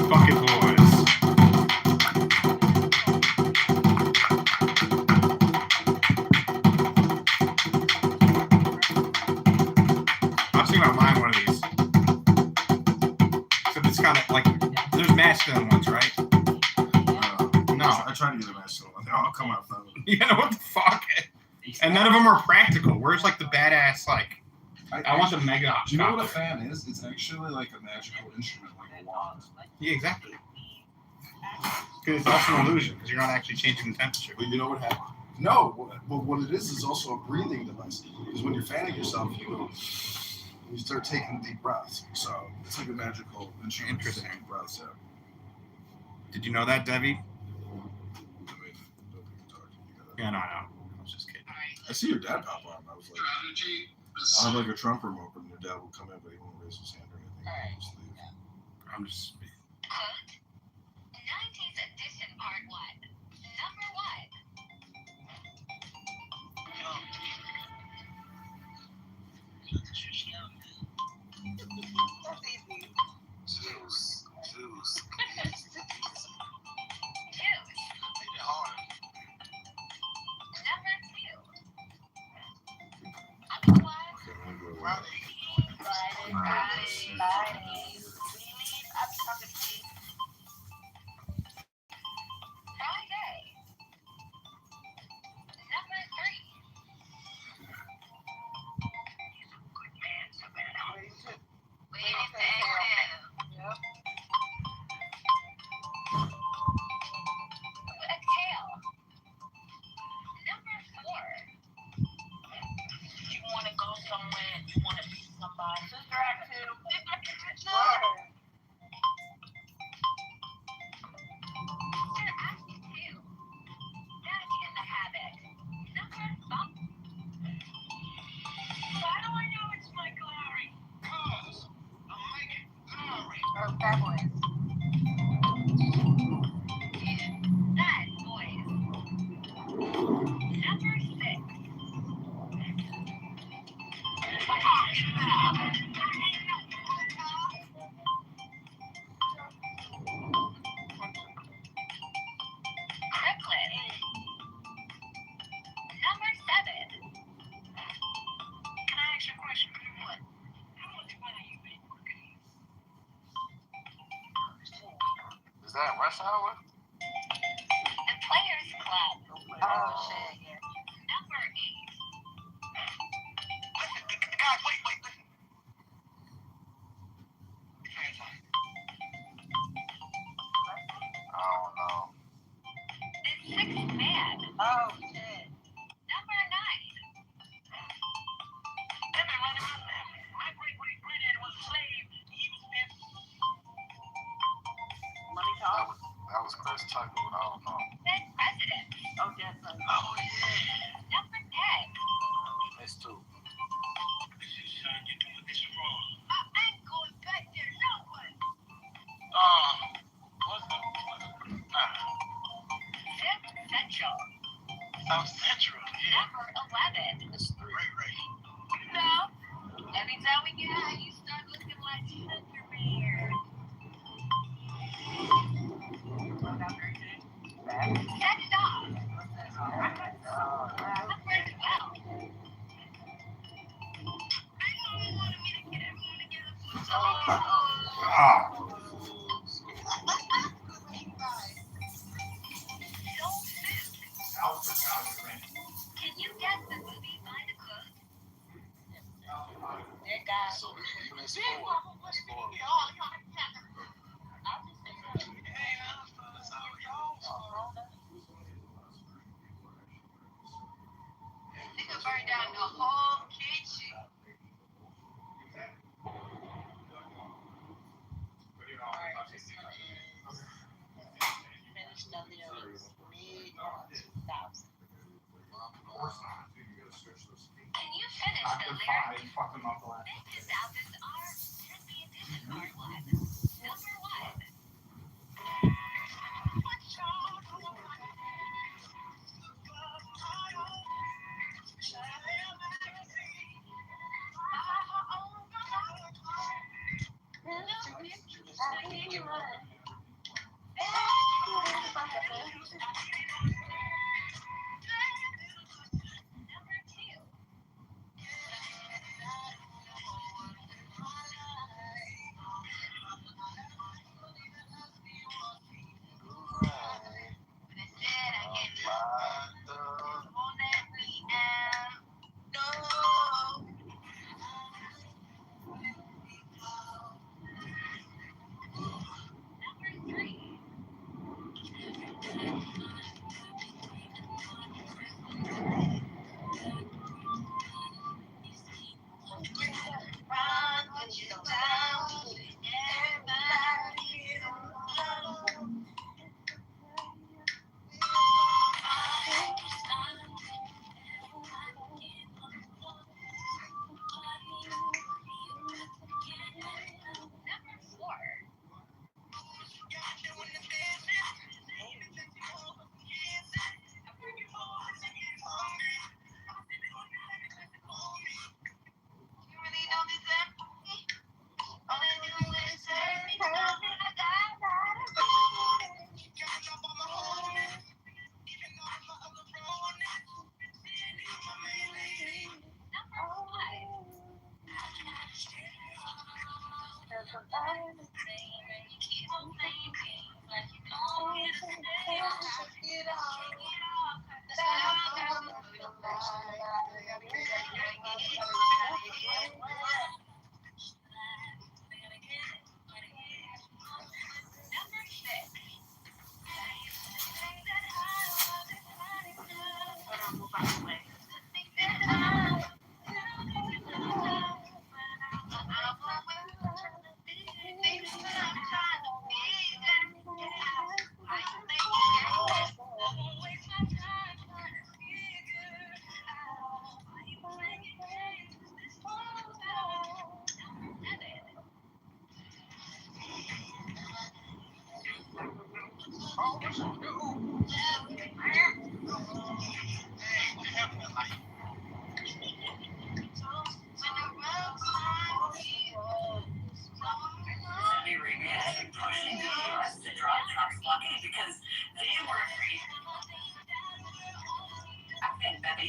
Bucket Boys. I was thinking about buying one of these. So it's kind of like, there's masculine ones, right? No. I tried to get a masculine one. I'll come out with them. Yeah, what the fuck? And none of them are practical. Where's like the badass, like, I want the mega. Do you know what a fan is? It's actually like a magical instrument, like a wand. Yeah, exactly. Because it's also an illusion, because you're not actually changing the temperature. But you know what happens? No, but what it is also a breathing device. Because when you're fanning yourself, you start taking deep breaths. So it's like a magical instrument. Interesting. Deep breaths, yeah. Did you know that, Debbie? Yeah, no, I was just kidding. I see your dad pop on. I was like, I have like a trunk remote, and your dad will come in, but he won't raise his hand or anything. He'll just leave. I'm just. 90s edition part 1. Number 1. Juice. Is that rush hour? The Players Club. Oh, shit, yeah. Number 8. Guys, wait. Oh, no. The Sixth Man. Oh, shit. Number 9. My great-great-granddad was a slave. He was Money Talk? That was Chris Tucker. I don't know. Then President. Oh, yes. Oh, yeah. Number 10. It's 2. Son, you're doing this wrong. I ain't going back there. No one. Fifth Central. South Central, yeah. Number 11. It's 3. Right. No. Anytime we get high, you start looking like Sugar Bear. Set it off. Number 12. Can you guess the movie by the cook? Dear God. So you missed 4. That's 4. Nigga burned down the whole kitchen. Finished up there mid-2000. Can you finish the lyrics? This is Alvin's R. 10th edition part 1. Number 1.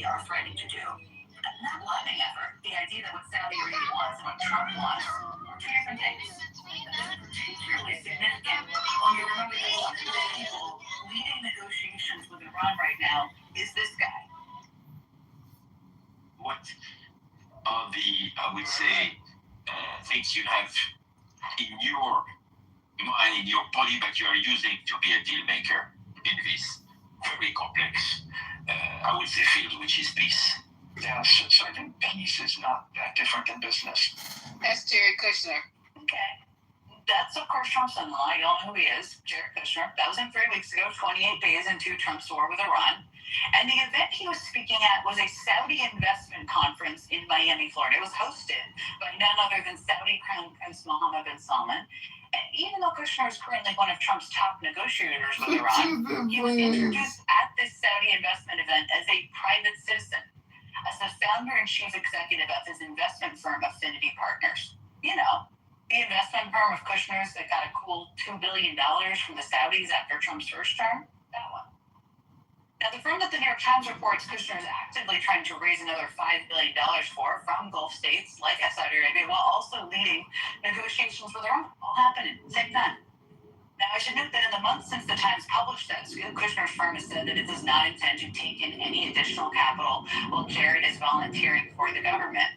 Saudi are threatening to do. Not bluffing effort. The idea that what Saudi Arabia wants and what Trump wants are two different things. This is particularly significant when you remember that one of the people leading negotiations with Iran right now is this guy. What are the, I would say, things you have in your mind, in your body that you are using to be a deal maker in this very complex, I would say, field, which is peace? Yeah, so I think peace is not that different than business. That's Jared Kushner. Okay. That's, of course, Trump's son-in-law. You all know who he is, Jared Kushner. That was in 3 weeks ago, 28 days into Trump's war with Iran. And the event he was speaking at was a Saudi investment conference in Miami, Florida. It was hosted by none other than Saudi Crown Prince Mohammed bin Salman. And even though Kushner is currently one of Trump's top negotiators with Iran, he was introduced at this Saudi investment event as a private citizen, as the founder and chief executive of his investment firm, Affinity Partners. You know, the investment firm of Kushner's that got a cool $2 billion from the Saudis after Trump's first term. That one. Now, the firm that the New York Times reports Kushner is actively trying to raise another $5 billion for from Gulf states like Saudi Arabia, while also leading negotiations with Iran, all happening at the same time. Now, I should note that in the months since the Times published that, Kushner's firm has said that it does not intend to take in any additional capital while Jared is volunteering for the government.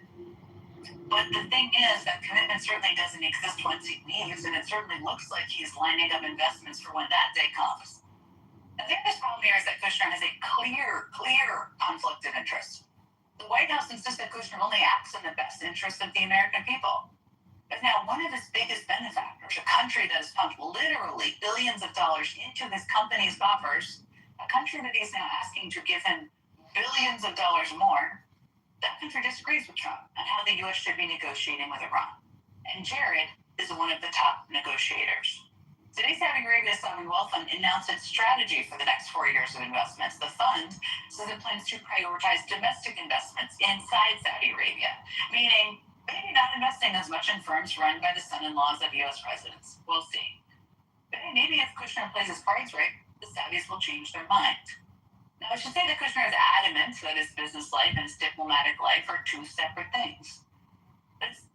But the thing is, that commitment certainly doesn't exist once he leaves, and it certainly looks like he's lining up investments for when that day comes. I think this problem here is that Kushner has a clear conflict of interest. The White House insists that Kushner only acts in the best interest of the American people. But now one of his biggest benefactors, a country that has pumped literally billions of dollars into his company's coffers, a country that he's now asking to give him billions of dollars more, that country disagrees with Trump on how the U.S. should be negotiating with Iran. And Jared is one of the top negotiators. Today, Saudi Arabia's sovereign wealth fund announced its strategy for the next 4 years of investments. The fund says it plans to prioritize domestic investments inside Saudi Arabia, meaning maybe not investing as much in firms run by the son-in-laws of U.S. presidents. We'll see. But maybe if Kushner plays his cards right, the Saudis will change their mind. Now, I should say that Kushner is adamant that his business life and his diplomatic life are two separate things. It's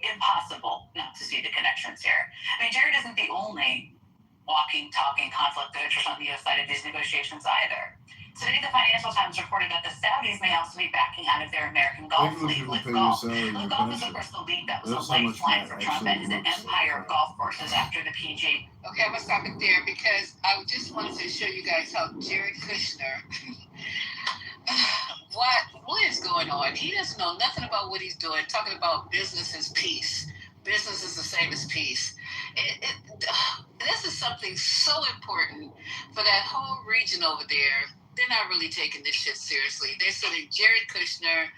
impossible not to see the connections here. I mean, Jared isn't the only walking, talking conflict of interest on the U.S. side of these negotiations either. Today, the Financial Times reported that the Saudis may also be backing out of their American golf league, Live Golf. Live Golf is, of course, the league that was a lifeline for Trump and his empire of golf courses after the PG. Okay, I'm going to stop it there because I just wanted to show you guys how Jared Kushner... What is going on? He doesn't know nothing about what he's doing, talking about business is peace. Business is the same as peace. This is something so important for that whole region over there. They're not really taking this shit seriously. They're sending Jared Kushner,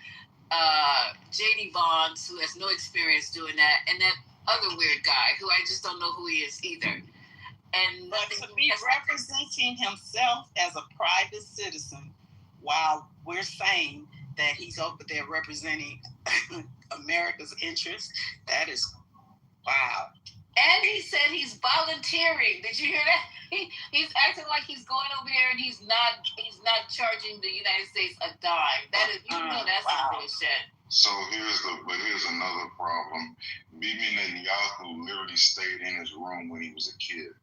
J.D. Vance, who has no experience doing that, and that other weird guy who I just don't know who he is either. And but to be representing himself as a private citizen, while we're saying that he's over there representing America's interests, that is wow. And he said he's volunteering. Did you hear that? He's acting like he's going over there and he's not charging the United States a dime. That is, you know, that's some bullshit. So here's another problem. Bibi Netanyahu literally stayed in his room when he was a kid.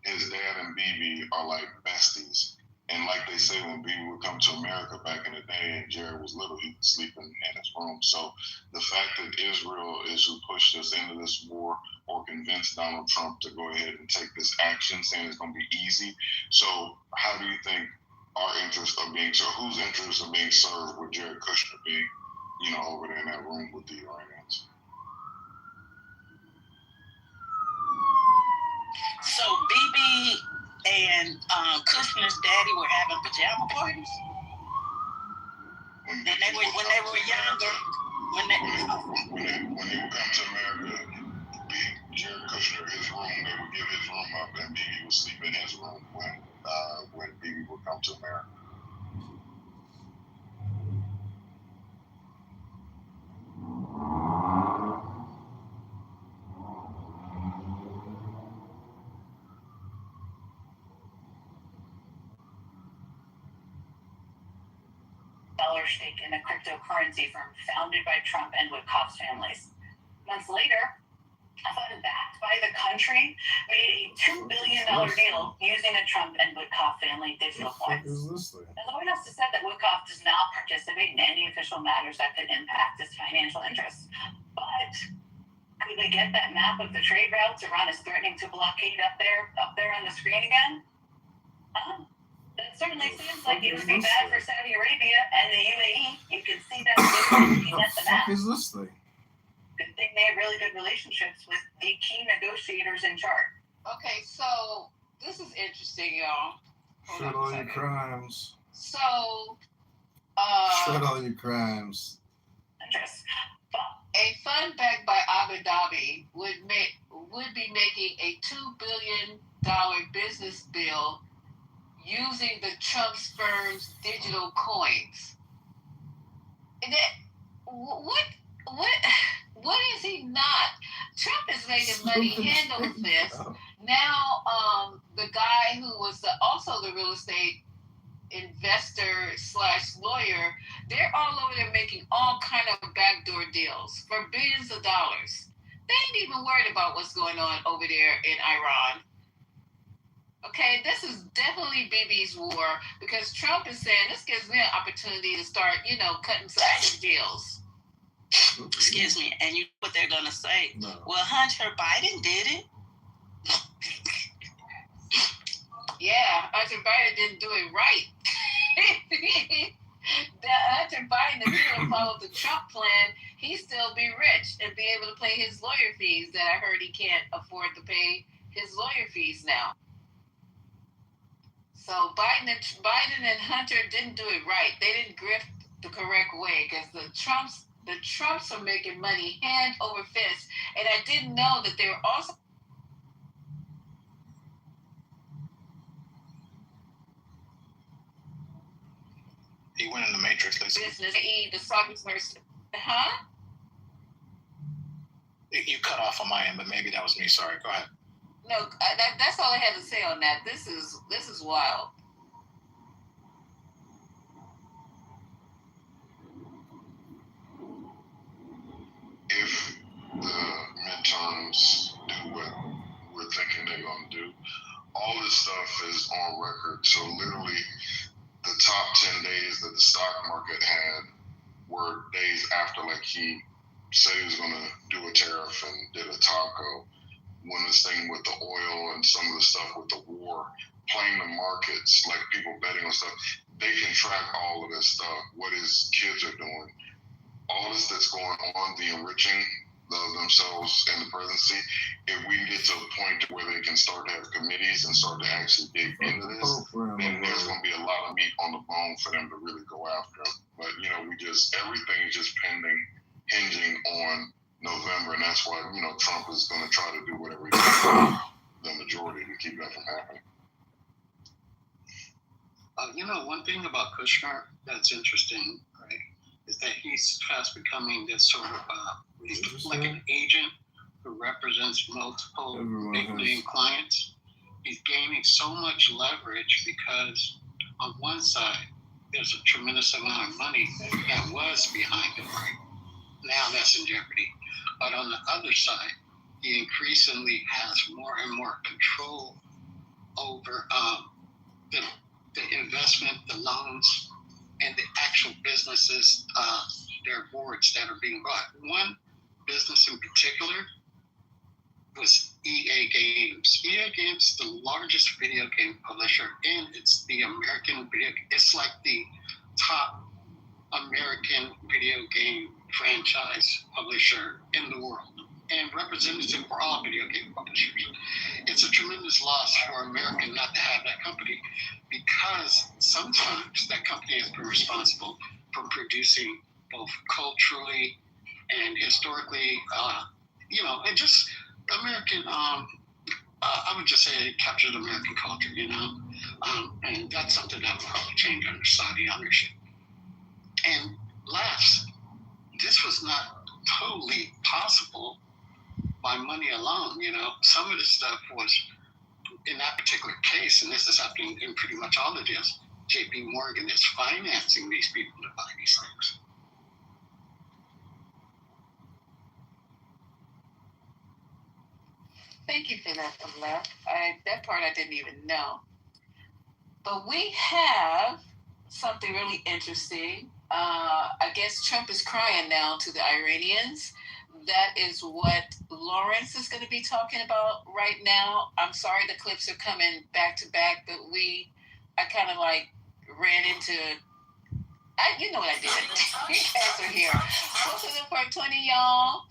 His dad and Bibi are like besties. And like they say, when Bibi would come to America back in the day and Jared was little, he would sleep in his room. So the fact that Israel is who pushed us into this war or convinced Donald Trump to go ahead and take this action, saying it's going to be easy. So how do you think our interests are being served? Whose interests are being served with Jared Kushner being, over there in that room with the Iranians? So Bibi and Kushner's daddy were having pajama parties when they were younger. When they would come to America, Jared Kushner, his room, they would give his room up, and Bibi would sleep in his room when Bibi would come to America. stake in a cryptocurrency firm founded by Trump and Woodcock's families. Months later, a fund backed by the country made a $2 billion deal using a Trump and Woodcock family digital coins. And the White House has said that Woodcock does not participate in any official matters that could impact his financial interests. But could they get that map of the trade routes Iran is threatening to blockade up there on the screen again? That certainly seems like it would be bad for Saudi Arabia and the UAE. You can see that looking at the map. Is this thing? Good thing they have really good relationships with the key negotiators in charge. Okay, so this is interesting, y'all. Shred all your crimes. So, Shred all your crimes. A fund backed by Abu Dhabi would be making a $2 billion business bill using the Trump firm's digital coins. And what is he not? Trump is making money hand over fist. Now, the guy who was also the real estate investor / lawyer, they're all over there making all kind of backdoor deals for billions of dollars. They ain't even worried about what's going on over there in Iran. Okay, this is definitely Bibi's war because Trump is saying this gives me an opportunity to start, cutting some deals. Excuse me, and you know what they're gonna say? No. Well, Hunter Biden did it. Yeah, Hunter Biden didn't do it right. Hunter Biden, if he would have followed the Trump plan, he'd still be rich and be able to pay his lawyer fees that I heard he can't afford to pay his lawyer fees now. So Biden and Hunter didn't do it right. They didn't grift the correct way because the Trumps are making money hand over fist. And I didn't know that they were also He went in the Matrix. business. The stock is huh? You cut off on my end, but maybe that was me. Sorry. Go ahead. No, that's all I had to say on that. This is wild. If the midterms do what we're thinking they're going to do, all this stuff is on record. So literally, the top 10 days that the stock market had were days after, like, he said he was going to do a tariff and did a taco. When this thing with the oil and some of the stuff with the war, playing the markets, like people betting on stuff, they can track all of this stuff, what his kids are doing. All this that's going on, the enriching themselves in the presidency, if we get to a point where they can start to have committees and start to actually dig into this, then there's going to be a lot of meat on the bone for them to really go after. But, everything is just hinging on November, and that's why, Trump is going to try to do whatever he can, the majority, to keep that from happening. One thing about Kushner that's interesting, right, is that he's fast becoming this sort of like an agent who represents multiple big name clients. He's gaining so much leverage because on one side, there's a tremendous amount of money that was behind him, right? Now that's in jeopardy. But on the other side, he increasingly has more and more control over the investment, the loans, and the actual businesses, their boards that are being bought. One business in particular was EA Games. EA Games is the largest video game publisher, and it's the American video. It's like the top American video game franchise publisher in the world, and representative for all video game publishers. It's a tremendous loss for America not to have that company, because sometimes that company has been responsible for producing both culturally and historically, and just American, I would just say it captured American culture, and that's something that will probably change under Saudi ownership. And last, this was not totally possible by money alone. Some of the stuff was, in that particular case, and this is happening in pretty much all the deals, J.P. Morgan is financing these people to buy these things. Thank you for that, Abla. That part I didn't even know. But we have something really interesting. I guess Trump is crying now to the Iranians. That is what Lawrence is going to be talking about right now. I'm sorry the clips are coming back to back, but I kind of like ran into, you know what I did. You guys are here. Welcome to Part 20, y'all.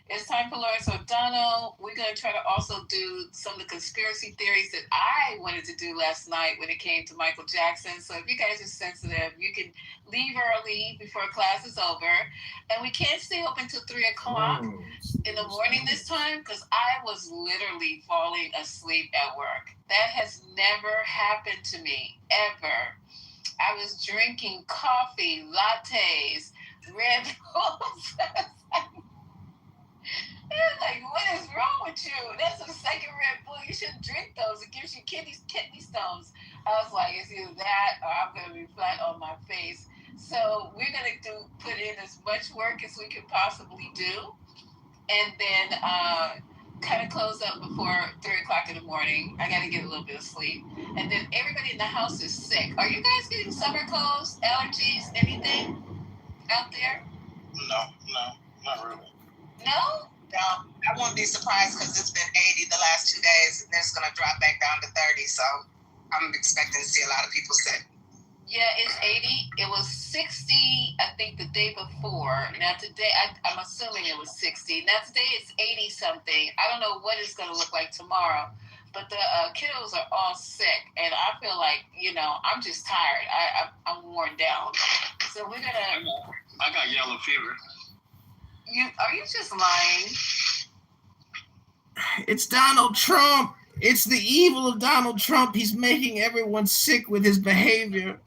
It's time for Lawrence O'Donnell. We're going to try to also do some of the conspiracy theories that I wanted to do last night when it came to Michael Jackson. So if you guys are sensitive, you can leave early before class is over. And we can't stay open till 3 o'clock in the morning this time because I was literally falling asleep at work. That has never happened to me, ever. I was drinking coffee, lattes, Red Bulls. Like, what is wrong with you? That's a second Red Bull. You shouldn't drink those. It gives you kidney stones. I was like, it's either that or I'm going to be flat on my face. So we're going to put in as much work as we could possibly do. And then kind of close up before 3 o'clock in the morning. I got to get a little bit of sleep. And then everybody in the house is sick. Are you guys getting summer colds, allergies, anything out there? No, not really. No? No, I won't be surprised because it's been 80 the last 2 days, and then it's going to drop back down to 30. So I'm expecting to see a lot of people sick. Yeah, it's 80. It was 60, I think, the day before. Now today, I'm assuming it was 60. Now today it's 80 something. I don't know what it's going to look like tomorrow. But the kiddos are all sick, and I feel like, I'm just tired. I'm worn down. So we're going to... I got yellow fever. Are you just lying? It's Donald Trump. It's the evil of Donald Trump. He's making everyone sick with his behavior.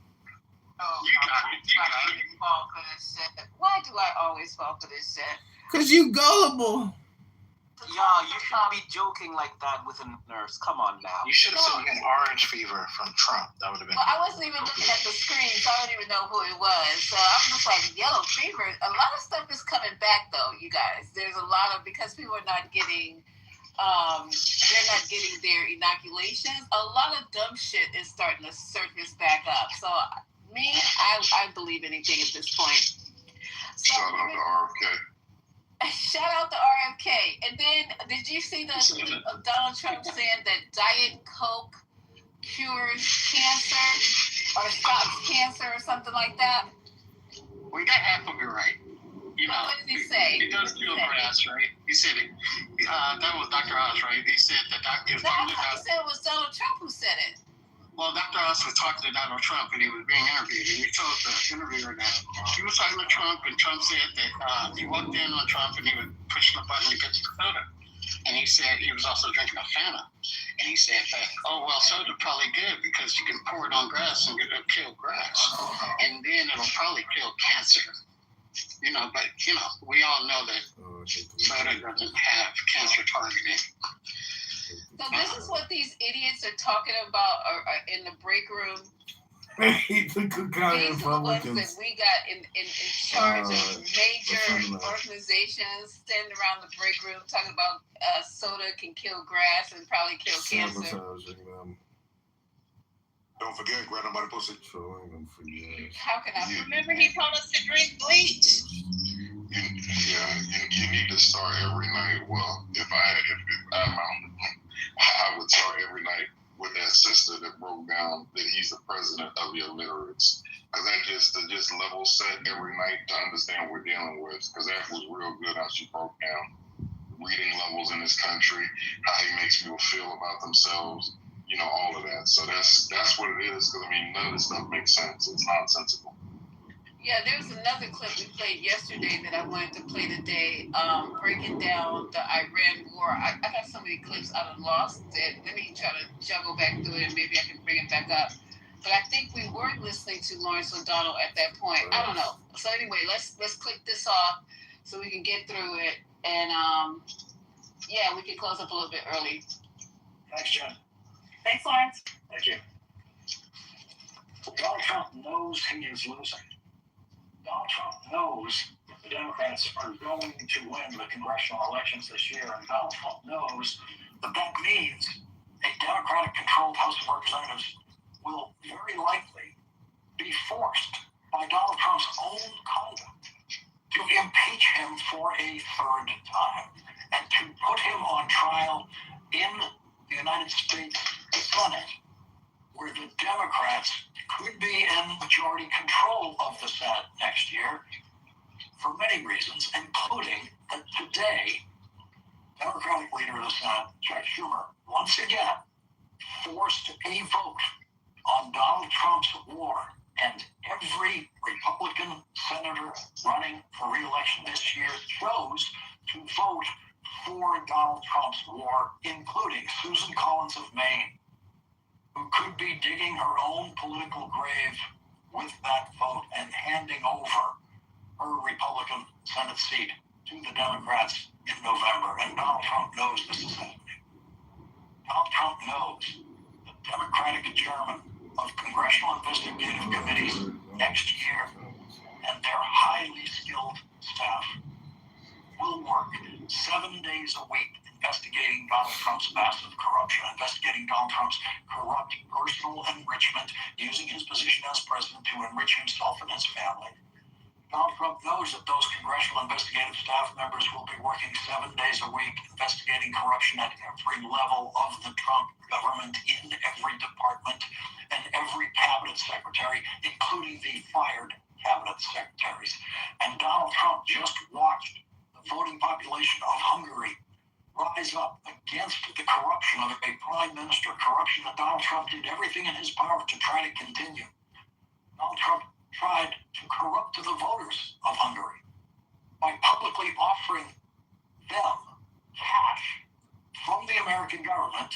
Oh, you got it. Fall for this shit. Why do I always fall for this shit? Because you gullible. Yeah, you shouldn't be joking like that with a nurse. Come on now. You should have said you had orange fever from Trump. That would have been. Well, I wasn't even looking at the screen, so I don't even know who it was. So I'm just like, yellow fever. A lot of stuff is coming back, though, you guys. There's a lot of, because people are not getting, they're not getting their inoculations. A lot of dumb shit is starting to surface back up. So I believe anything at this point. So, shout out to RFK. Shout out to RFK. And then, did you see the clip of Donald Trump saying that Diet Coke cures cancer or stops cancer or something like that? We got half of it right. What did he say? It does kill grass, right? He said it. That was Dr. Oz, right? He said that he was talking about. He said it was Donald Trump who said it. Well, Dr. Oz was talking to Donald Trump, and he was being interviewed, and he told the interviewer that he was talking to Trump, and Trump said that he walked in on Trump, and he was pushing the button to get the soda. And he said he was also drinking a Fanta. And he said that, soda's probably good because you can pour it on grass and it'll kill grass. And then it'll probably kill cancer. But we all know that soda doesn't have cancer targeting. So this is what these idiots are talking about in the break room. These are the ones that we got in charge of major organizations standing around the break room talking about soda can kill grass and probably kill cancer. Don't forget, grab nobody pussy. How can I? Remember he told us to drink bleach. You need to start every night. Well, I would start every night with that sister that broke down that he's the president of the illiterates. Because that just level set every night to understand what we're dealing with. Because that was real good how she broke down reading levels in this country, how he makes people feel about themselves, all of that. So that's what it is. Because none of this stuff makes sense. It's nonsensical. Yeah, there was another clip we played yesterday that I wanted to play today, breaking down the Iran war. I got so many clips I done lost it. Let me try to juggle back through it and maybe I can bring it back up. But I think we were listening to Lawrence O'Donnell at that point. I don't know. So anyway, let's click this off so we can get through it. And we can close up a little bit early. Thanks, John. Thanks, Lawrence. Thank you. Donald Trump knows he is losing. Donald Trump knows that the Democrats are going to win the congressional elections this year, and Donald Trump knows that that means a Democratic-controlled House of Representatives will very likely be forced by Donald Trump's own conduct to impeach him for a third time and to put him on trial in the United States Senate, where the Democrats could be in majority control of the Senate next year for many reasons, including that today, Democratic leader of the Senate, Chuck Schumer, once again forced a vote on Donald Trump's war, and every Republican senator running for re-election this year chose to vote for Donald Trump's war, including Susan Collins of Maine, who could be digging her own political grave with that vote and handing over her Republican Senate seat to the Democrats in November. And Donald Trump knows this is happening. Donald Trump knows the Democratic chairman of congressional investigative committees next year and their highly skilled staff will work 7 days a week investigating Donald Trump's massive corruption, investigating Donald Trump's corrupt personal enrichment, using his position as president to enrich himself and his family. Donald Trump knows that those congressional investigative staff members will be working 7 days a week investigating corruption at every level of the Trump government, in every department and every cabinet secretary, including the fired cabinet secretaries. And Donald Trump just watched the voting population of Hungary rise up against the corruption of a prime minister, corruption that Donald Trump did everything in his power to try to continue. Donald Trump tried to corrupt the voters of Hungary by publicly offering them cash from the American government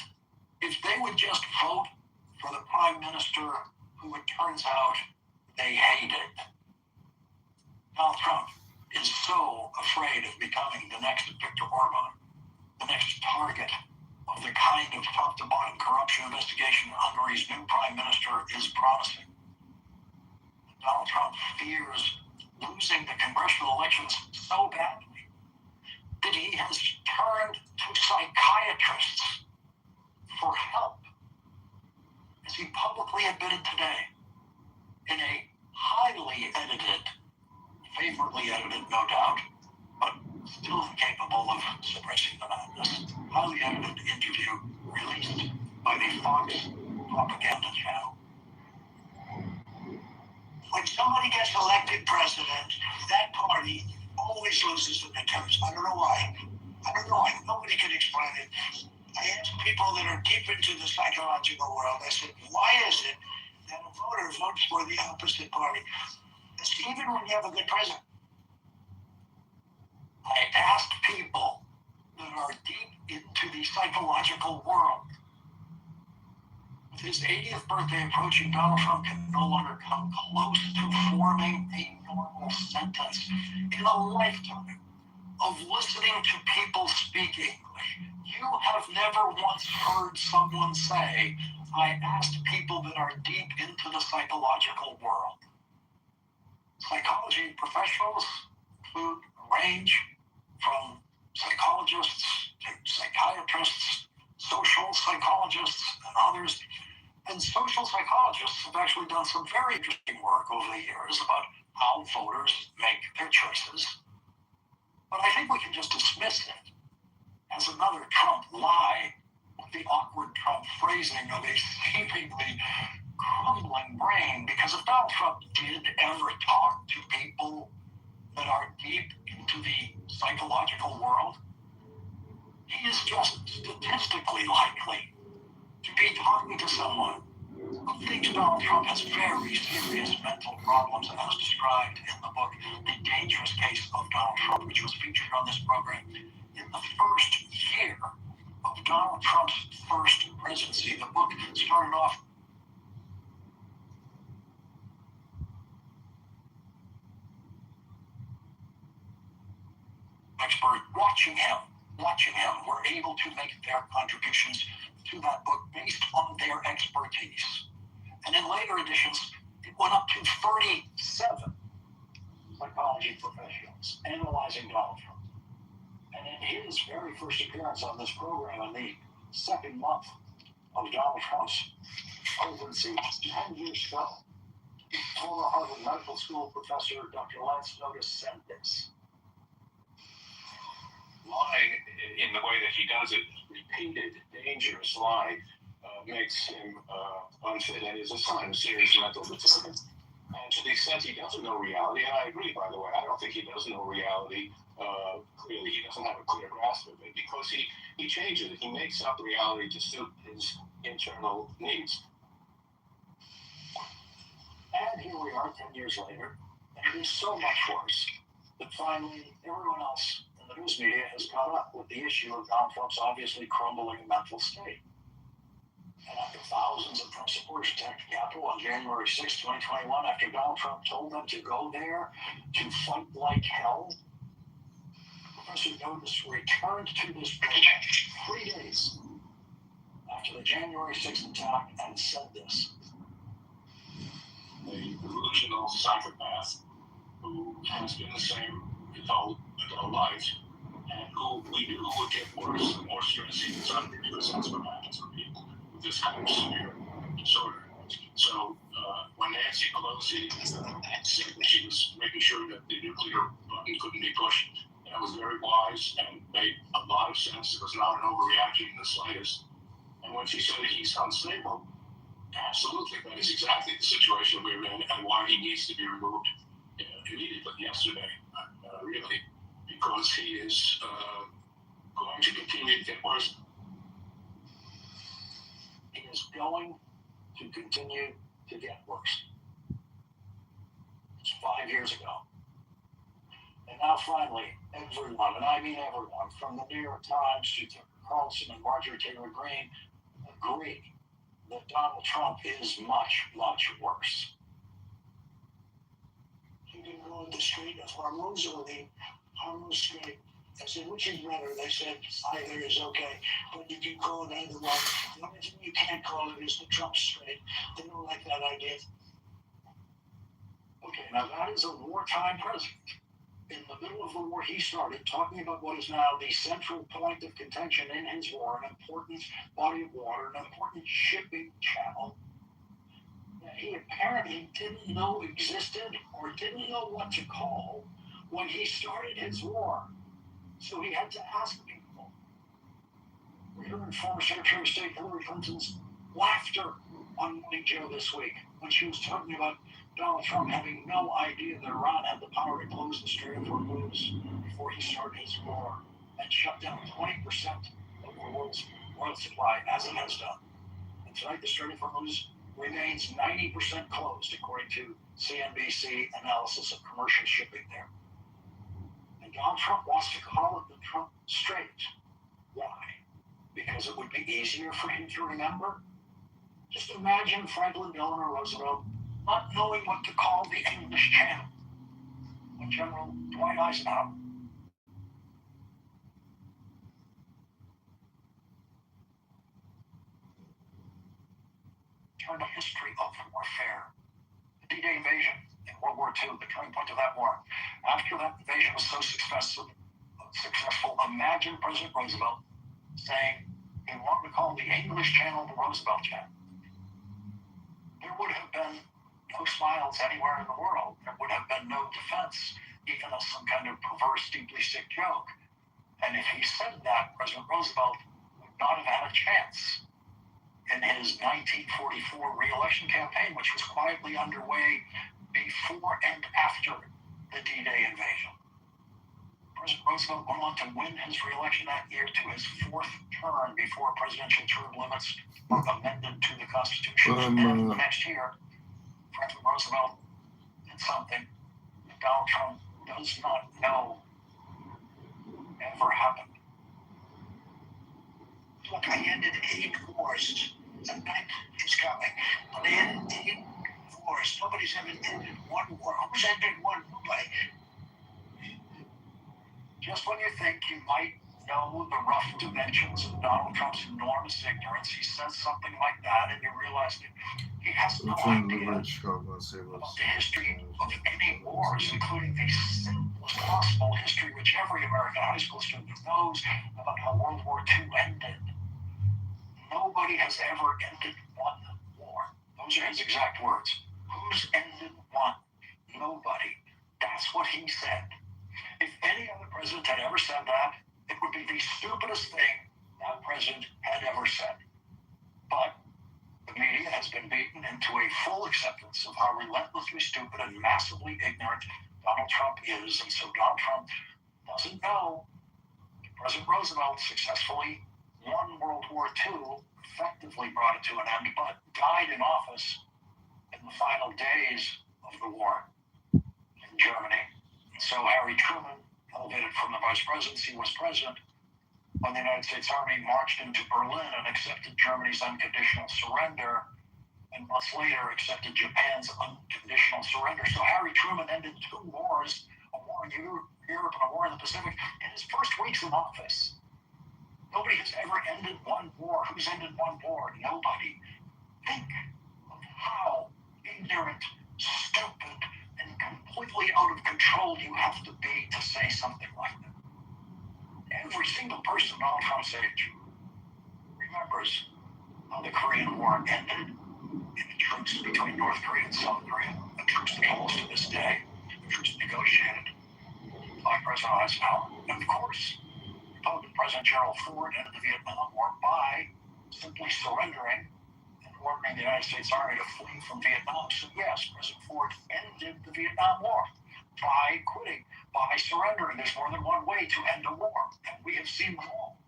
if they would just vote for the prime minister who it turns out they hated. Donald Trump is so afraid of becoming the next Viktor Orban, the next target of the kind of top-to-bottom corruption investigation Hungary's new prime minister is promising. Donald Trump fears losing the congressional elections so badly that he has turned to psychiatrists for help, as he publicly admitted today in a highly edited, favorably edited, no doubt, but still incapable of suppressing the madness, highly edited interview released by the Fox propaganda channel. When somebody gets elected president, that party always loses the midterms. I don't know why. Nobody can explain it. I asked people that are deep into the psychological world, I said, why is it that a voter votes for the opposite party? It's even when you have a good president. I asked people that are deep into the psychological world. With his 80th birthday approaching, Donald Trump can no longer come close to forming a normal sentence in a lifetime of listening to people speak English. You have never once heard someone say, I asked people that are deep into the psychological world. Psychology professionals include a range from psychologists to psychiatrists, social psychologists, and others. And social psychologists have actually done some very interesting work over the years about how voters make their choices. But I think we can just dismiss it as another Trump lie with the awkward Trump phrasing of a seemingly crumbling brain. Because if Donald Trump did ever talk to people that are deep into the psychological world, he is just statistically likely to be talking to someone who thinks Donald Trump has very serious mental problems, as described in the book, The Dangerous Case of Donald Trump, which was featured on this program. In the first year of Donald Trump's first presidency, the book started off expert watching him were able to make their contributions to that book based on their expertise. And in later editions, it went up to 37 psychology professionals analyzing Donald Trump. And in his very first appearance on this program, in the second month of Donald Trump's presidency 10 years ago, former Harvard Medical School professor Dr. Lance Notice said this. Lying in the way that he does it, repeated, dangerous lying, makes him unfit and is a sign of serious mental deficit. And to the extent he doesn't know reality, and I agree, by the way, I don't think he does know reality. Clearly, he doesn't have a clear grasp of it because he changes it. He makes up reality to suit his internal needs. And here we are 10 years later, and it is so much worse that finally everyone else in the news media has caught up with the issue of Donald Trump's obviously crumbling mental state. And after thousands of Trump supporters attacked the Capitol on January 6, 2021, after Donald Trump told them to go there to fight like hell, Professor Notice returned to this program 3 days after the January 6th attack and said this. A delusional psychopath who has been the same his whole life and who we knew would get worse and more stressing inside because that's what happens for people with this kind of severe disorder. So when Nancy Pelosi said that she was making sure that the nuclear button couldn't be pushed, that was very wise and made a lot of sense. It was not an overreaction in the slightest. And when she said he's unstable, absolutely, that is exactly the situation we're in and why he needs to be removed immediately yesterday, really, because he is going to continue to get worse. He is going to continue to get worse. It's 5 years ago. And now finally, everyone, and I mean everyone, from the New York Times to Tucker Carlson and Marjorie Taylor Greene, agree that Donald Trump is much, much worse. You can go on the street of Hormuz or the Hormuz Strait. I said, which is better? They said, either is okay, but you can call it either one. The only thing you can't call it is the Trump Strait. They don't like that idea. Okay, now that is a wartime president. In the middle of the war he started, talking about what is now the central point of contention in his war, an important body of water, an important shipping channel, that he apparently didn't know existed or didn't know what to call when he started his war. So he had to ask people. We heard former Secretary of State Hillary Clinton's laughter on Morning Joe this week when she was talking about Donald Trump having no idea that Iran had the power to close the Strait of Hormuz before he started his war and shut down 20% of the world's oil supply, as it has done. And tonight, the Strait of Hormuz remains 90% closed, according to CNBC analysis of commercial shipping there. And Donald Trump wants to call it the Trump Strait. Why? Because it would be easier for him to remember. Just imagine Franklin Delano Roosevelt not knowing what to call the English Channel when General Dwight Eisenhower turned the history of warfare. The D-Day invasion in World War II, the turning point of that war. After that invasion was so successful, imagine President Roosevelt saying he wanted to call the English Channel the Roosevelt Channel. There would have been no smiles anywhere in the world. There would have been no defense, even of some kind of perverse, deeply sick joke. And if he said that, President Roosevelt would not have had a chance in his 1944 re-election campaign, which was quietly underway before and after the D-Day invasion. President Roosevelt went on to win his re-election that year to his fourth term before presidential term limits were amended to the Constitution. And the next year, Franklin Roosevelt did something that Donald Trump does not know ever happened. Look, I ended 8 wars. The night is coming. But I ended 8 wars. Nobody's ever ended one war. Who's ended one? Nobody. Just when you think you might know the rough dimensions of Donald Trump's enormous ignorance. He says something like that, and you realize that he has no idea about the history of any wars, including the simplest possible history, which every American high school student knows about how World War II ended. Nobody has ever ended one war. Those are his exact words. Who's ended one? Nobody. That's what he said. If any other president had ever said that, it would be the stupidest thing that president had ever said. But the media has been beaten into a full acceptance of how relentlessly stupid and massively ignorant Donald Trump is, and so Donald Trump doesn't know President Roosevelt successfully won World War II, effectively brought it to an end, but died in office in the final days of the war in Germany. And so Harry Truman, elevated from the vice presidency, was president when the United States Army marched into Berlin and accepted Germany's unconditional surrender, and months later accepted Japan's unconditional surrender. So Harry Truman ended two wars, a war in Europe and a war in the Pacific, in his first weeks in office. Nobody has ever ended one war. Who's ended one war? Nobody. Think of how ignorant, stupid, and completely out of control you have to be to say something like that. Every single person Donald Trump's age remembers how the Korean War ended in the truce between North Korea and South Korea, a truce that holds to this day, a truce negotiated by President Eisenhower. And of course, Republican President Gerald Ford ended the Vietnam War by simply surrendering and ordering the United States Army to flee from Vietnam. So yes, President Ford ended the Vietnam War by quitting, by surrendering. There's more than one way to end a war, and we have seen them all.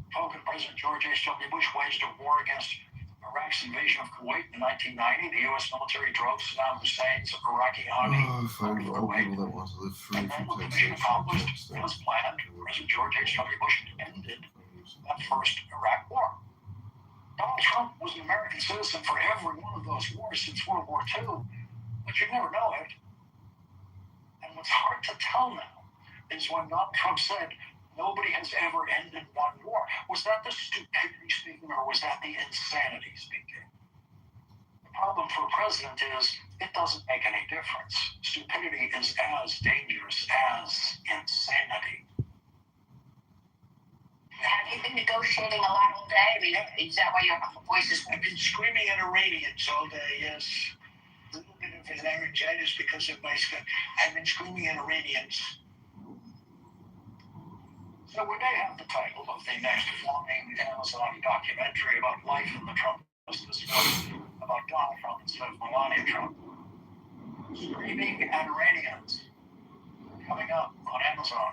Republican President George H.W. Bush waged a war against Iraq's invasion of Kuwait in 1990. The U.S. military drove Saddam Hussein's Iraqi army out of Kuwait. And then when the mission accomplished was planned, President George H.W. Bush ended that first Iraq war. Donald Trump was an American citizen for every one of those wars since World War II, but you never know it. And what's hard to tell now is when Donald Trump said, nobody has ever ended one war. Was that the stupidity speaking, or was that the insanity speaking? The problem for a president is it doesn't make any difference. Stupidity is as dangerous as insanity. Have you been negotiating a lot all day? I mean, is that why your voice is... I've been screaming at Iranians all day, yes. A little bit of an laryngitis because of my skin. I've been screaming at Iranians. So we may have the title of the next flying Amazon documentary about life in the Trump business, about Donald Trump instead of Melania Trump. Screaming at Iranians, coming up on Amazon.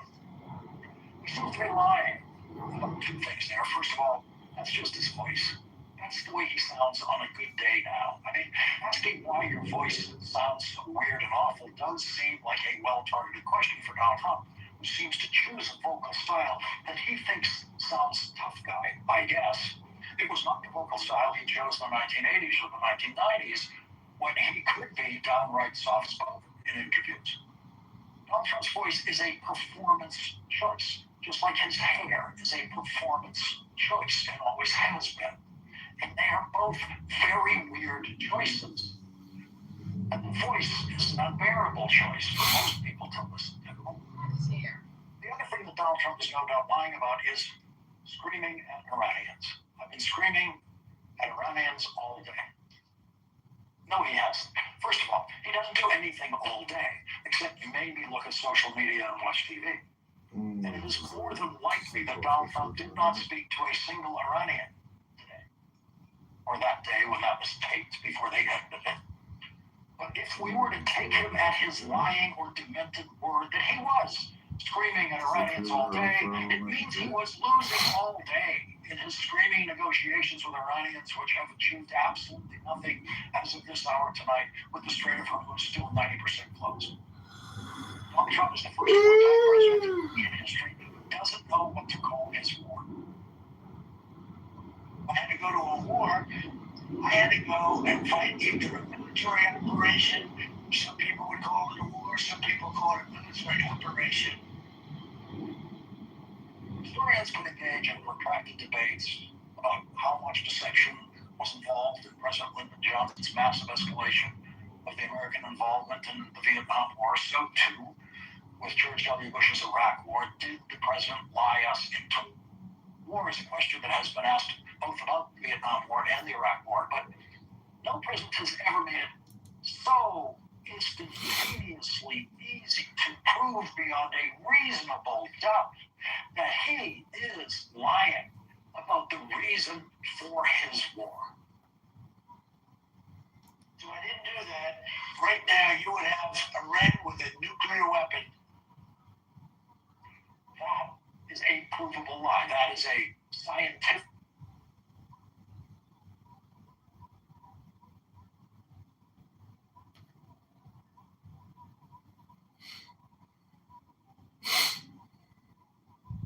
He's still lying about two things there. First of all, that's just his voice. That's the way he sounds on a good day now. I mean, asking why your voice sounds so weird and awful does seem like a well-targeted question for Donald Trump, who seems to choose a vocal style that he thinks sounds tough guy, I guess. It was not the vocal style he chose in the 1980s or the 1990s when he could be downright soft-spoken in interviews. Donald Trump's voice is a performance choice, just like his hair is a performance choice and always has been. And they are both very weird choices. And the voice is an unbearable choice for most people to listen to. The other thing that Donald Trump is no doubt lying about is screaming at Iranians. I've been screaming at Iranians all day. No, he hasn't. First of all, he doesn't do anything all day, except maybe look at social media and watch TV. And it is more than likely that Donald Trump did not speak to a single Iranian today, or that day when that was taped before they ended it. But if we were to take him at his lying or demented word that he was screaming at Iranians all day, it means he was losing all day in his screaming negotiations with Iranians, which have achieved absolutely nothing as of this hour tonight, with the Strait of Hormuz still 90% closed. Donald Trump is the first wartime president in history who doesn't know what to call his war. I had to go to a war. I had to go and fight into a military operation. Some people would call it a war. Some people call it a military operation. Libertarians could engage in protracted debates about how much deception was involved in President Lyndon Johnson's massive escalation of the American involvement in the Vietnam War. So too, with George W. Bush's Iraq War, did the president lie us into war? Is a question that has been asked both about the Vietnam War and the Iraq War, but no president has ever made it so instantaneously easy to prove beyond a reasonable doubt that he is lying about the reason for his war. So I didn't do that. Right now, you would have Iran with a nuclear weapon. That is a provable lie. That is a scientific.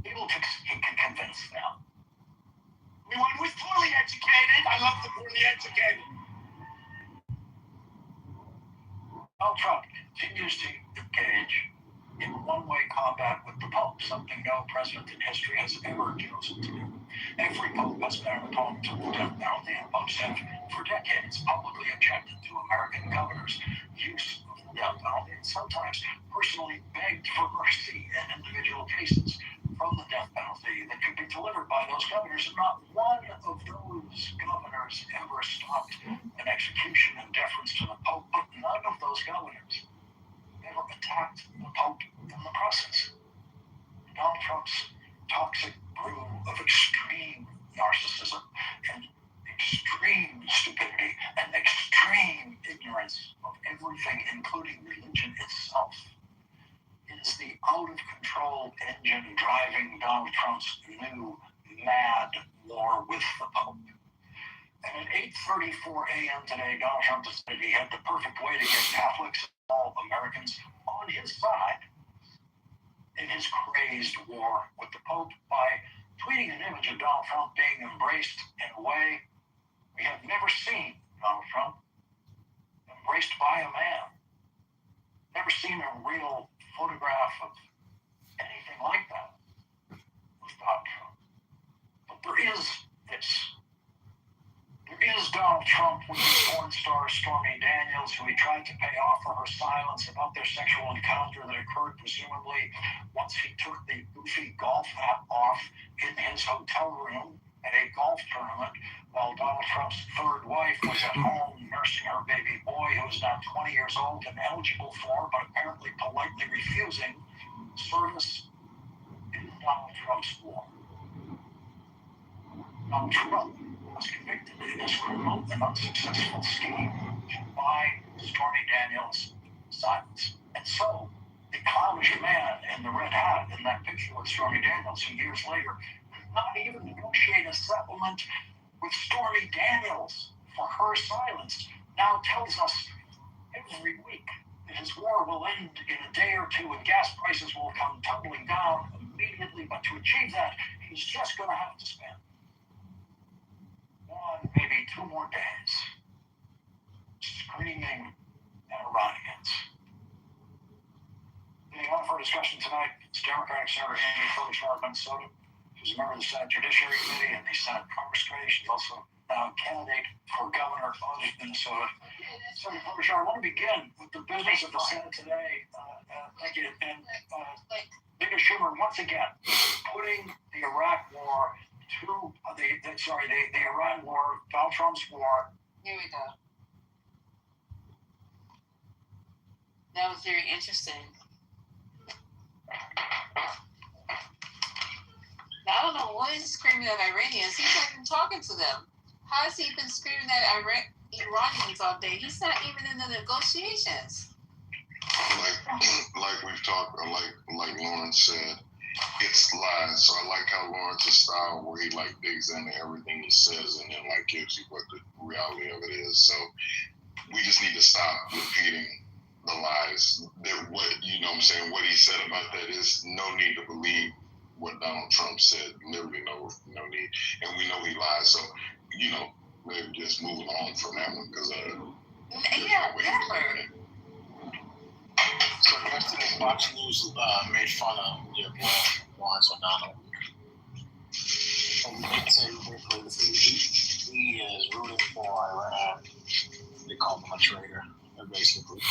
People can convince them. Everyone was poorly educated. I love the poorly educated. Donald Trump continues to engage in one-way combat with the Pope, something no president in history has ever chosen to do. Every Pope has been an opponent of the death penalty, and popes have, for decades, publicly objected to American governors' use of the death penalty, and sometimes personally begged for mercy in individual cases from the death penalty that could be delivered by those governors, and not one of those governors ever stopped an execution in deference to the Pope, but none of those governors ever attacked the Pope in the process. Donald Trump's toxic brew of extreme narcissism and extreme stupidity and extreme ignorance of everything, including religion itself, is the out-of-control engine driving Donald Trump's new mad war with the Pope. And at 8:34 a.m. today, Donald Trump decided he had the perfect way to get Catholics and all Americans on his side in his crazed war with the Pope by tweeting an image of Donald Trump being embraced in a way we have never seen Donald Trump embraced by a man. Never seen a real photograph of anything like that with Donald Trump. But there is this. There is Donald Trump with his porn star Stormy Daniels, who he tried to pay off for her silence about their sexual encounter that occurred presumably once he took the goofy golf hat off in his hotel room at a golf tournament while Donald Trump's third wife was at home nursing her baby boy, who is now 20 years old and eligible for, but apparently politely refusing, service in Donald Trump's war. Donald Trump was convicted in his criminal and unsuccessful scheme by Stormy Daniels' silence. And so, the clownish man in the red hat in that picture with Stormy Daniels, who years later could not even negotiate a settlement with Stormy Daniels for her silence, now tells us every week that his war will end in a day or two and gas prices will come tumbling down immediately. But to achieve that, he's just going to have to spend 1, maybe 2 more days screaming at Iranians. Being on for discussion tonight is Democratic Senator Amy Klobuchar of Minnesota, who's a member of the Senate Judiciary Committee and the Senate Commerce Committee. She's also now a candidate for governor of Minnesota. Senator Klobuchar, I want to begin with the business of the Senate today. Thank you. And Leader Schumer, once again, putting the Iraq war to the Iran war, Donald Trump's war. Here we go. That was very interesting. Now, I don't know what he's screaming at Iranians. He's not even talking to them. How has he been screaming at Iranians all day? He's not even in the negotiations. Like we've talked, like Lawrence said, it's lies. So I like how Lawrence's style, where he digs into everything he says and then gives you what the reality of it is. So we just need to stop repeating the lies. What what he said about that is no need to believe what Donald Trump said. Literally no need. And we know he lies. So maybe just moving on from that one because So yesterday, Fox News made fun of your boy Lawrence O'Donnell. And he did say he is rooting for Iran. They call him a traitor, basically.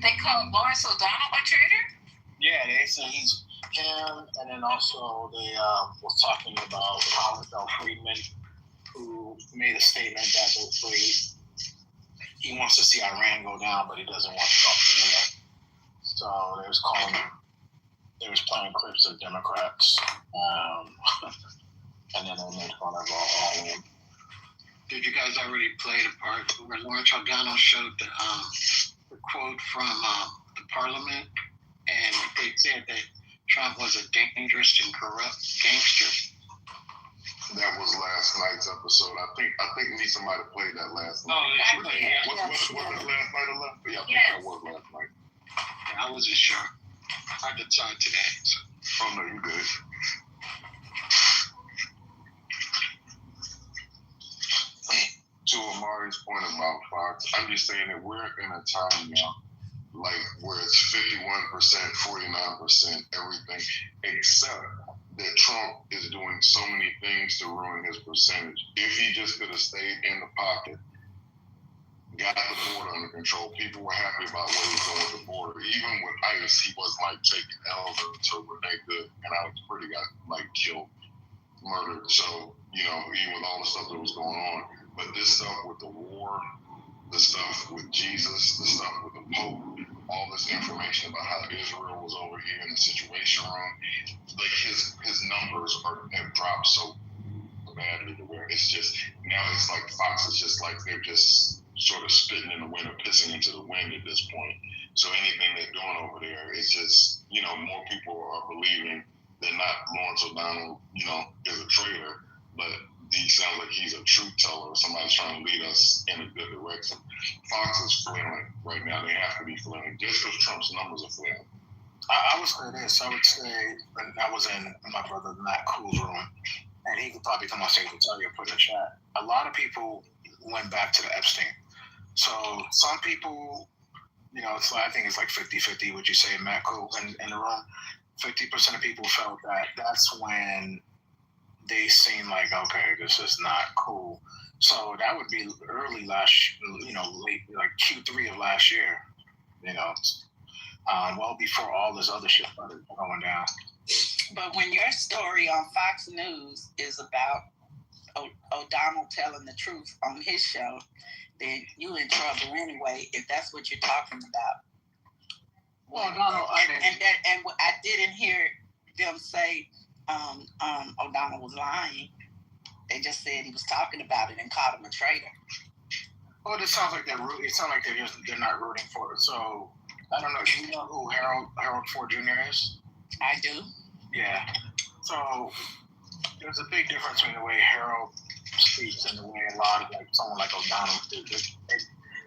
They call Lawrence O'Donnell a traitor? Yeah, they say he's him, and then also they was talking about Thomas L. Friedman, who made a statement that he wants to see Iran go down, but he doesn't want to talk to them. So they was playing clips of Democrats, and then they made fun of all of them. Did you guys already play the part where Lawrence O'Donnell showed the quote from the Parliament, and they said that Trump was a dangerous and corrupt gangster? That was last night's episode. I think Lisa might have played that last night. Oh, Was that last night or last? Yeah, I think that was last night. Yeah, I wasn't sure. I decided today. So. Oh no, you good. To Amari's point about Fox, I'm just saying that we're in a time now, like where it's 51%, 49%, everything, except that Trump is doing so many things to ruin his percentage. If he just could have stayed in the pocket, got the border under control, people were happy about what he was doing with the border. Even with ICE, he wasn't like taking L's until Renee Good and Alex Pretty got like killed, murdered. So, even with all the stuff that was going on. But this stuff with the war, the stuff with Jesus, the stuff with the Pope, all this information about how Israel was over here in the Situation Room, like his numbers have dropped so badly to where it's just, now it's like Fox is just like they're just sort of spitting in the wind or pissing into the wind at this point. So anything they're doing over there, it's just, more people are believing that not Lawrence O'Donnell, is a traitor, but he sounds like he's a truth teller or somebody's trying to lead us in a good direction. Fox is flailing right now. They have to be flailing just because Trump's numbers are flailing. I would say this. I would say, and I was in my brother Matt Cool's room, and he could probably come on stage and tell you, put in the chat. A lot of people went back to the Epstein. So some people, it's like, I think it's like 50-50, what you say, Matt Cool, in the room. 50% of people felt that that's when they seem like, okay, this is not cool. So that would be early late, like Q3 of last year, well before all this other shit started going down. But when your story on Fox News is about O'Donnell telling the truth on his show, then you in trouble anyway, if that's what you're talking about. Well, O'Donnell, and I didn't hear them say O'Donnell was lying. They just said he was talking about it and called him a traitor. Well, it sounds like they're not rooting for it. So I don't know. Do you know who Harold Ford Jr. is? I do. Yeah. So there's a big difference between the way Harold speaks and the way a lot of someone like O'Donnell does.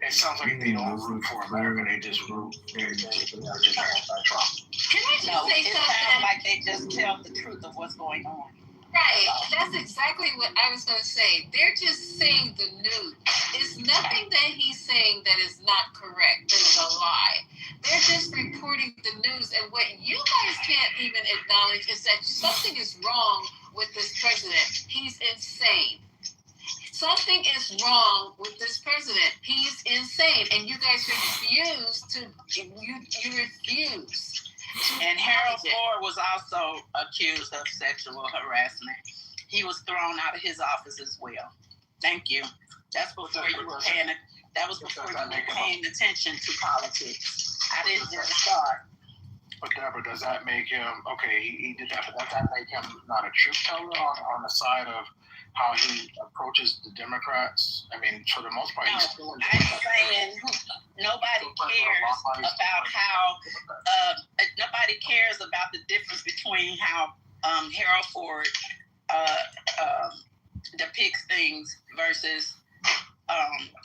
It sounds like they don't root for America. They just root. They're just anti-Trump. Can I just say something? It sounds like they just tell the truth of what's going on. Right. That's exactly what I was going to say. They're just saying the news. It's nothing that he's saying that is not correct, that is a lie. They're just reporting the news. And what you guys can't even acknowledge is that something is wrong with this president. He's insane. Something is wrong with this president. He's insane. And you guys refuse to, you refuse. And Harold Ford was also accused of sexual harassment. He was thrown out of his office as well. Thank you. That's before you were paying. That was before you were paying attention to politics. I didn't just start. But Deborah, does that make him okay? He did that, but does that make him not a truth teller on the side of how he approaches the Democrats? I mean, for the most part, he's still in. I'm saying nobody cares about how. Nobody cares about the difference between how Harold Ford depicts things versus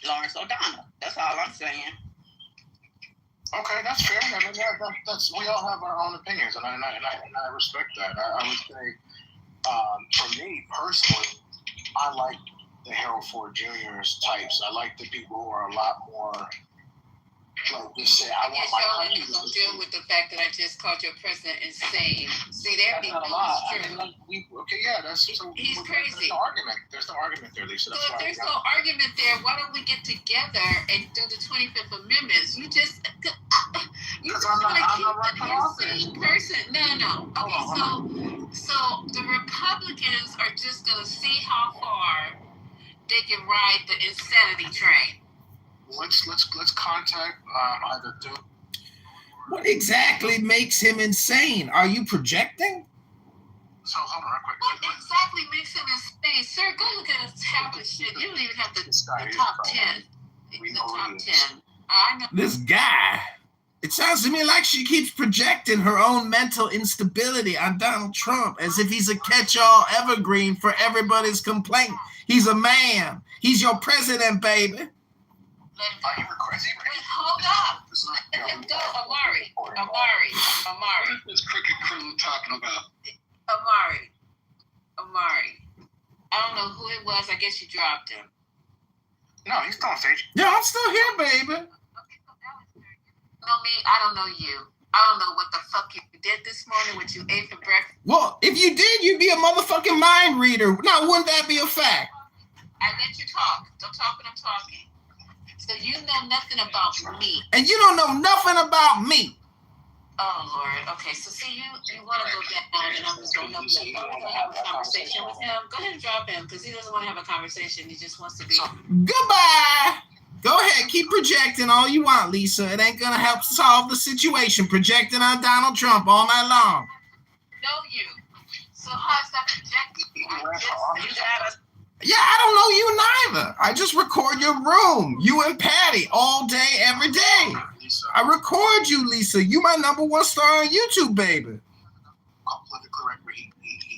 Lawrence O'Donnell. That's all I'm saying. Okay, that's fair. I mean, that's we all have our own opinions, and I respect that. I would say, for me personally, I like the Harold Ford Jr.'s types. I like the people who are a lot more like just say, I want my country to deal with the fact that I just called your president insane. See, there That's he not a goes. lie. True. I mean, like, okay, yeah, that's He's there's crazy. no argument. There's no argument there, Lisa. So That's if why there's no argument there, why don't we get together and do the 25th Amendments? You just want to keep the insane person. No. Okay, so the Republicans are just gonna see how far they can ride the insanity train. Let's contact either Duke. What exactly makes him insane? Are you projecting? So hold on real quick. What exactly makes him insane? Sir, go look at his tablet shit. You don't even have the top 10. The top 10. I know. This guy. It sounds to me like she keeps projecting her own mental instability on Donald Trump as if he's a catch-all evergreen for everybody's complaint. He's a man. He's your president, baby. Are you crazy? Wait, hold up. Let him go, Amari. What is this cricket crew talking about? Amari. I don't know who it was. I guess you dropped him. No, he's still on stage. Yeah, I'm still here, baby. Know me, I don't know you. I don't know what the fuck you did this morning, what you ate for breakfast. Well, if you did, you'd be a motherfucking mind reader. Now, wouldn't that be a fact? I let you talk. Don't talk when I'm talking. So you know nothing about me. And you don't know nothing about me. Oh, Lord. Okay, so see, you want to go down, and I'm just going to help you. I want to have a conversation with him. Go ahead and drop him, because he doesn't want to have a conversation. He just wants to be... Goodbye. Go ahead, keep projecting all you want, Lisa. It ain't gonna help solve the situation. Projecting on Donald Trump all night long. Know you. So how's that projecting? Yeah, I don't know you neither. I just record your room. You and Patty all day, every day. I record you, Lisa. You my #1 star on YouTube, baby. Politically correct where he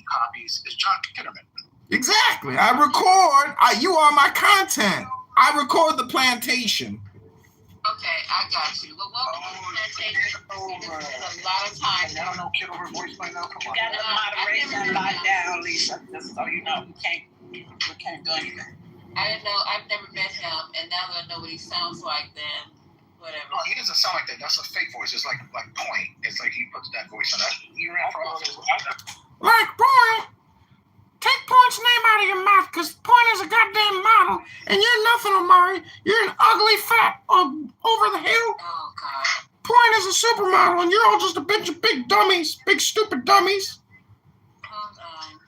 copies is John Kitterman. Exactly. I record. You are my content. I record the plantation. Okay, I got you. Well, welcome to the plantation. This is a lot of time. I don't know Kitover voice by now. Come on. You got the moderation locked down, Lisa. Just so you know, we can't do anything. I didn't know. I've never met him, and now that I know what he sounds like, then whatever. No, he doesn't sound like that. That's a fake voice. It's like Point. It's like he puts that voice on that. He ran for office. Like Point. Take Point's name out of your mouth, because Point is a goddamn model, and you're nothing, Amari. You're an ugly, fat, over the hill. Oh, God. Point is a supermodel, and you're all just a bunch of big dummies, big stupid dummies. Hold on.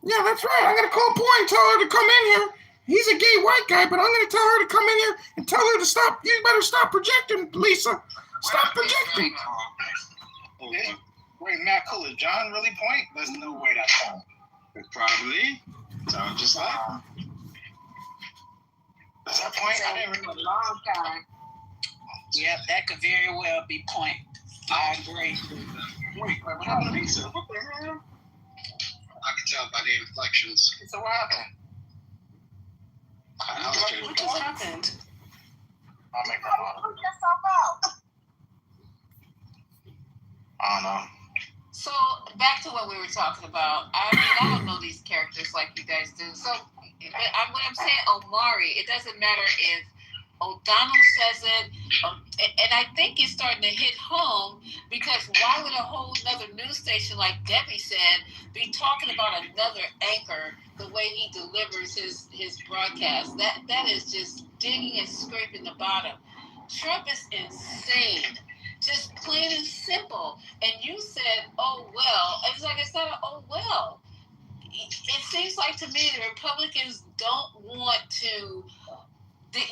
Yeah, that's right. I'm going to call Point and tell her to come in here. He's a gay white guy, but I'm going to tell her to come in here and tell her to stop. You better stop projecting, Lisa. Stop projecting. Wait, Matt Cool, is John really Point? There's no way that's Point. It probably sounds just like. Is that Point? I didn't remember a long time. Yep, that could very well be Point. I agree. Wait, what happened to Lisa? What the hell? I can tell by the inflections. So what happened? What just happened? I'll make her mom. I don't know. So back to what we were talking about. I mean, I don't know these characters like you guys do. So when I'm saying Omari, it doesn't matter if O'Donnell says it, and I think it's starting to hit home, because why would a whole other news station, like Debbie said, be talking about another anchor the way he delivers his broadcast? That is just digging and scraping the bottom. Trump is insane. Just plain and simple. And you said, oh, well. It's like, it's not an oh, well. It seems like to me the Republicans don't want to.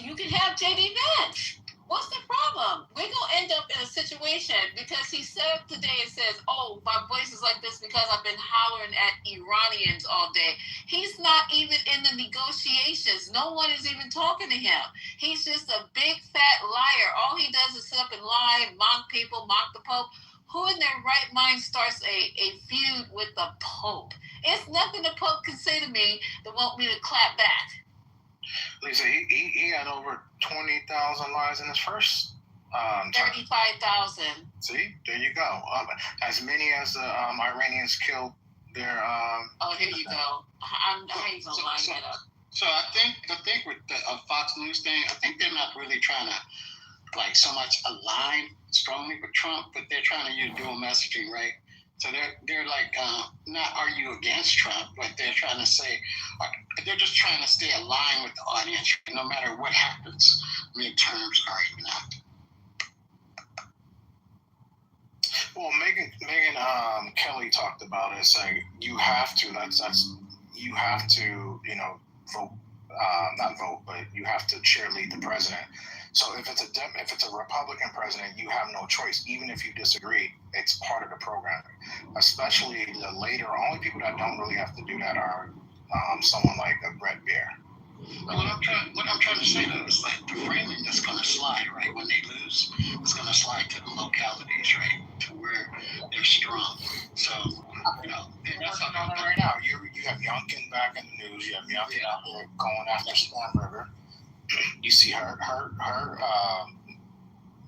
You can have J.D. Vance. What's the problem? We're going to end up in a situation, because he said today, it says, oh, my voice is like this because I've been hollering at Iranians all day. He's not even in the negotiations. No one is even talking to him. He's just a big fat liar. All he does is sit up and lie, mock people, mock the Pope. Who in their right mind starts a feud with the Pope? It's nothing the Pope can say to me that want me to clap back. Lisa, he had over 20,000 lives in his first 35,000. See, there you go. As many as the Iranians killed their. Oh, here you go. How you gonna line that up? So I think with the Fox News thing, I think they're not really trying to like so much aligned strongly with Trump, but they're trying to use dual messaging, right? So they're like not argue against Trump, but they're trying to say they're just trying to stay aligned with the audience, no matter what happens midterms or even after. Well, Megan Kelly talked about it, saying you have to. You have to, vote. Not vote, but you have to cheerlead the president. So if it's a Republican president, you have no choice. Even if you disagree, it's part of the program. Especially the later, only people that don't really have to do that are someone like a Brett Bear. What I'm trying to say though is like the framing is going to slide, right? When they lose, it's going to slide to the localities, right? To where they're strong. So, that's what's going on right now. You have Youngkin back in the news. You have Youngkin out there going after Storm River. You see her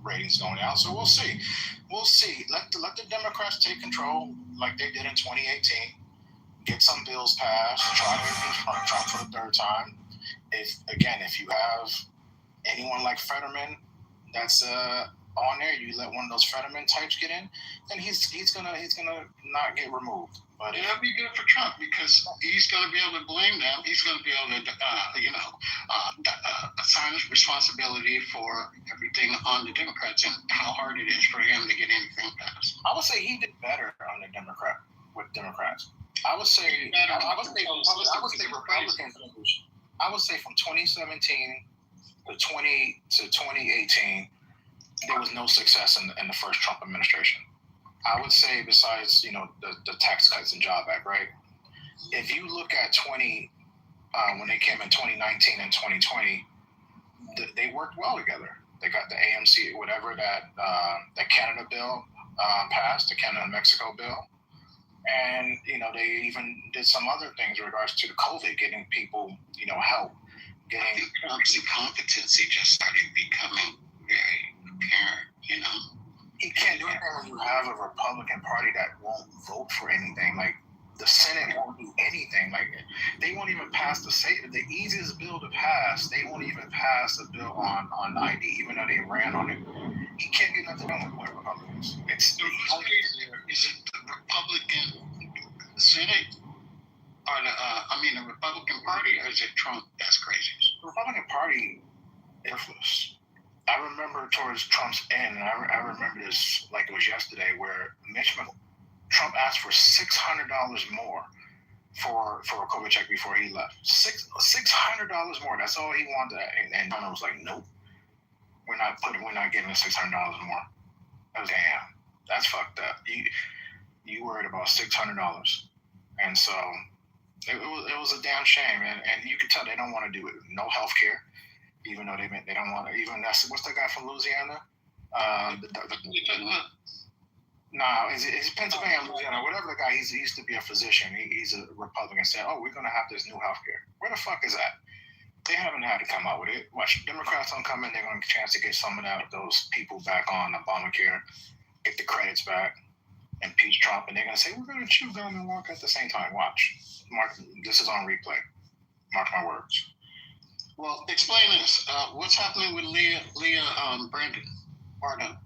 ratings going down. So we'll see. Let the Democrats take control like they did in 2018. Get some bills passed. Try to impeach Trump for the third time. If you have anyone like Fetterman that's on there, you let one of those Fetterman types get in, then he's gonna not get removed. But it'll be good for Trump because he's going to be able to blame them. He's going to be able to, assign responsibility for everything on the Democrats and how hard it is for him to get anything passed. I would say he did better on the Democrats. I would say Republicans. I would say from 2017 to 2018, there was no success in the first Trump administration. I would say besides, the Tax Cuts and Job Act, right? If you look at when they came in 2019 and 2020, they worked well together. They got the AMC, whatever that Canada bill passed, the Canada and Mexico bill. And, they even did some other things in regards to the COVID, getting people, help. I think Trump's incompetency just started becoming very apparent, He can't do anything when you have a Republican Party that won't vote for anything. Like, the Senate won't do anything. Like, they won't even pass the easiest bill to pass. They won't even pass a bill on ID, even though they ran on it. He can't get nothing done with Republicans. Is it the Republican Senate or the Republican Party, or is it Trump that's crazy? The Republican Party, I remember towards Trump's end, and I remember this like it was yesterday, where Trump asked for $600 more for a COVID check before he left. $600 more. That's all he wanted, and Donald was like, "Nope, we're not giving $600 more." I was, damn, that's fucked up. You worried about $600, and so it was a damn shame, and you could tell they don't want to do it. No health care. Even though they don't want to, what's that guy from Louisiana? It's Pennsylvania, Louisiana, whatever the guy. He used to be a physician. He's a Republican. Said, "Oh, we're gonna have this new health care." Where the fuck is that? They haven't had to come out with it. Watch, Democrats don't come in. They're gonna get a chance to get some of those people back on Obamacare, get the credits back, impeach Trump, and they're gonna say we're gonna chew gum and walk at the same time. Watch, Mark. This is on replay. Mark my words. Well, explain this. What's happening with Leah Bardon?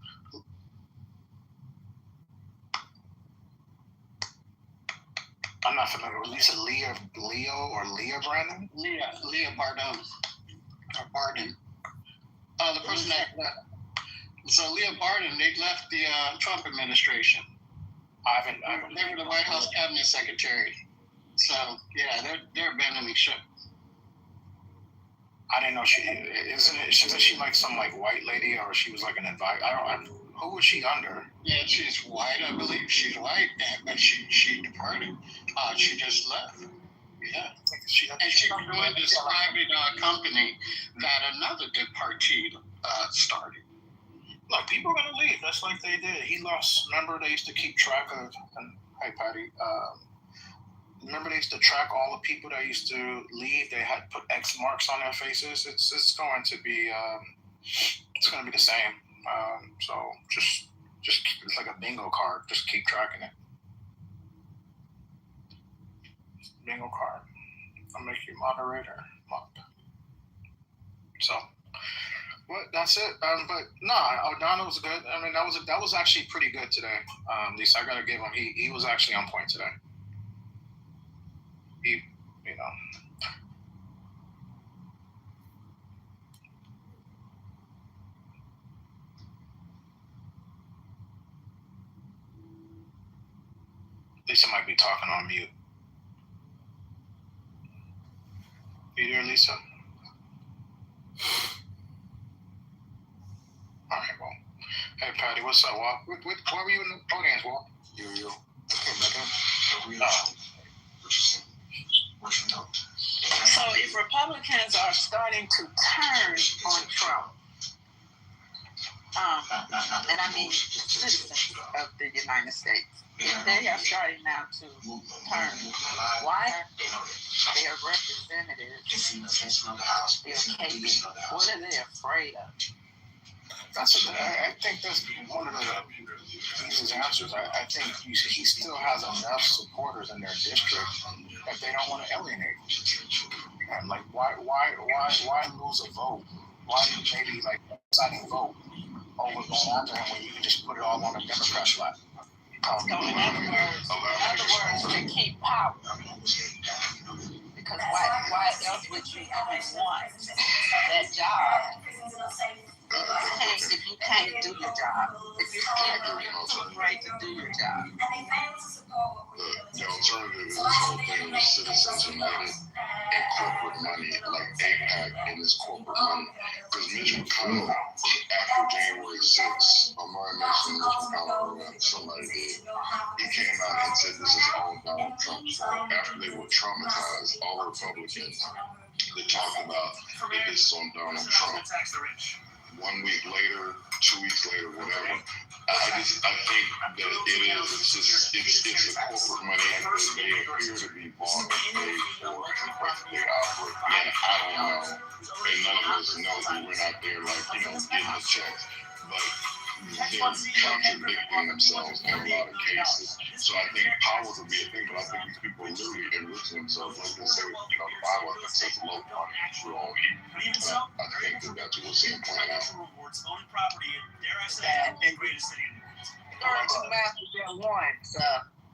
I'm not familiar with you said Leah Brandon? Leah Bardon. Or Bardon. The person that left. So Leah Bardon, they left the Trump administration. They were the White House cabinet secretary. So yeah, they're abandoning ship. I didn't know isn't she like some like white lady, or she was like an advisor? Who was she under? Yeah, she's white, I believe. She's white, but she departed. She just left. Yeah. She joined this private company that another good party started. Look, people are gonna leave. That's like they did. He lost. Remember, they used to keep track of. Hey, Patty. Remember, they used to track all the people that used to leave. They had put X marks on their faces. It's going to be the same. So just it's like a bingo card. Just keep tracking it. Bingo card. I'll make you moderator. So What? That's it. But nah, O'Donnell was good. I mean, that was actually pretty good today. Lisa, I gotta give him. He was actually on point today. He, you know. Lisa might be talking on mute. You there, Lisa? All right, well. Hey, Patty, what's up, Walt? Why were you in the audience, Walt? Yo. So if Republicans are starting to turn on Trump, and I mean citizens of the United States, if they are starting now to turn, why are their representatives still caving? What are they afraid of? I think that's one of the easiest answers. I think he still has enough supporters in their district that they don't want to alienate. And like, why lose a vote? Why maybe like deciding vote over going after him when you can just put it all on the Democrat's lap? In other words, to keep power. Because why else would you want that job? If you can't do your job, if you're scared to you're too afraid to do your job. The alternative is this whole thing with Citizens United and corporate money, like AIPAC and this corporate money. Because Mitch McConnell, after January 6th, Amari mentioned Mitch McConnell, or somebody did, he came out and said this is all Donald Trump's fault. After they were traumatized, all Republicans, they talked about it is on Donald Trump. 1 week later, 2 weeks later, whatever. I think that it's the corporate money and they appear to be bought and paid for, but they operate. And I don't know, and none of us know that we're not there, like, getting the checks. But they're contradicting themselves in a lot of cases. So I think power could be a thing, but I think these people are literally enriching themselves. Like they say, the Bible that says low money for all evil. I think that's what we're seeing playing out. Learn two masters at once.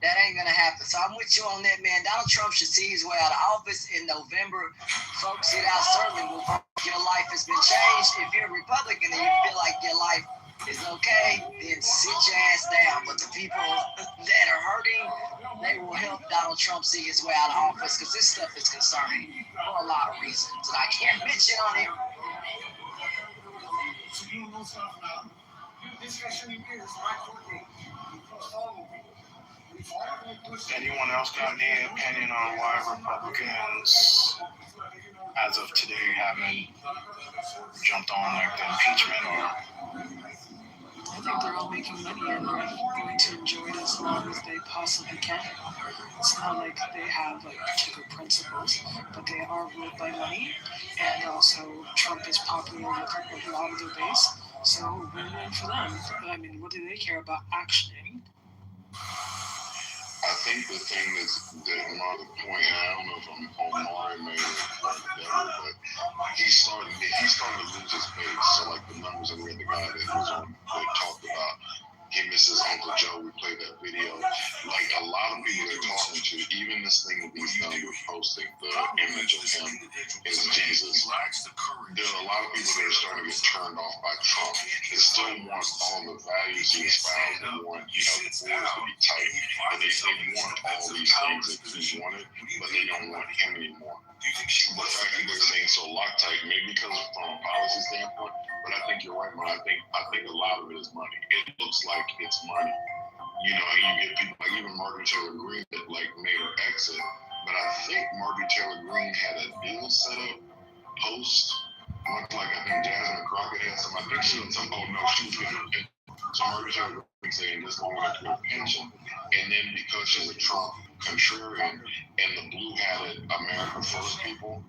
That ain't gonna happen. So I'm with you on that, man. Donald Trump should see his way out of office in November. Folks, it out certainly will. Your life has been changed. If you're a Republican and you feel like your life is okay, then sit your ass down. But the people that are hurting, they will help Donald Trump see his way out of office because this stuff is concerning for a lot of reasons that I can't mention on here. Anyone else got any opinion on why Republicans, as of today, haven't jumped on like the impeachment or? I think they're all making money and they're going to enjoy it as long as they possibly can. It's not like they have like particular principles, but they are ruled by money, and also Trump is popular with a lot of their base, so win-win for them. I mean, what do they care about actioning? I think the thing that another point, and I don't know if Omari made it or whatever, but he's starting to lose his base. So like the numbers, and we had the guy that was on that talked about he misses Uncle Joe. We played that video. Like a lot of people they're talking to, even this thing that he's done with posting the image of him as Jesus. There are a lot of people that are starting to get turned off by Trump. They still want all the values he espoused. They want, the borders to be tight. And they want all these things that he wanted, but they don't want him anymore. The fact that they're saying so Loctite, maybe because from a policy standpoint, but I think you're right, man. I think a lot of it is money. It looks like it's money. And you get people like even Marjorie Taylor Greene that like made her exit. But I think Marjorie Taylor Greene had a deal set up post, much like I think Jasmine Crockett had some. I think she was some. Oh no, she was getting her pension. So Marjorie Taylor Greene saying this going into her pension, and then because she's a Trump contrarian and the blue-hatted America First people,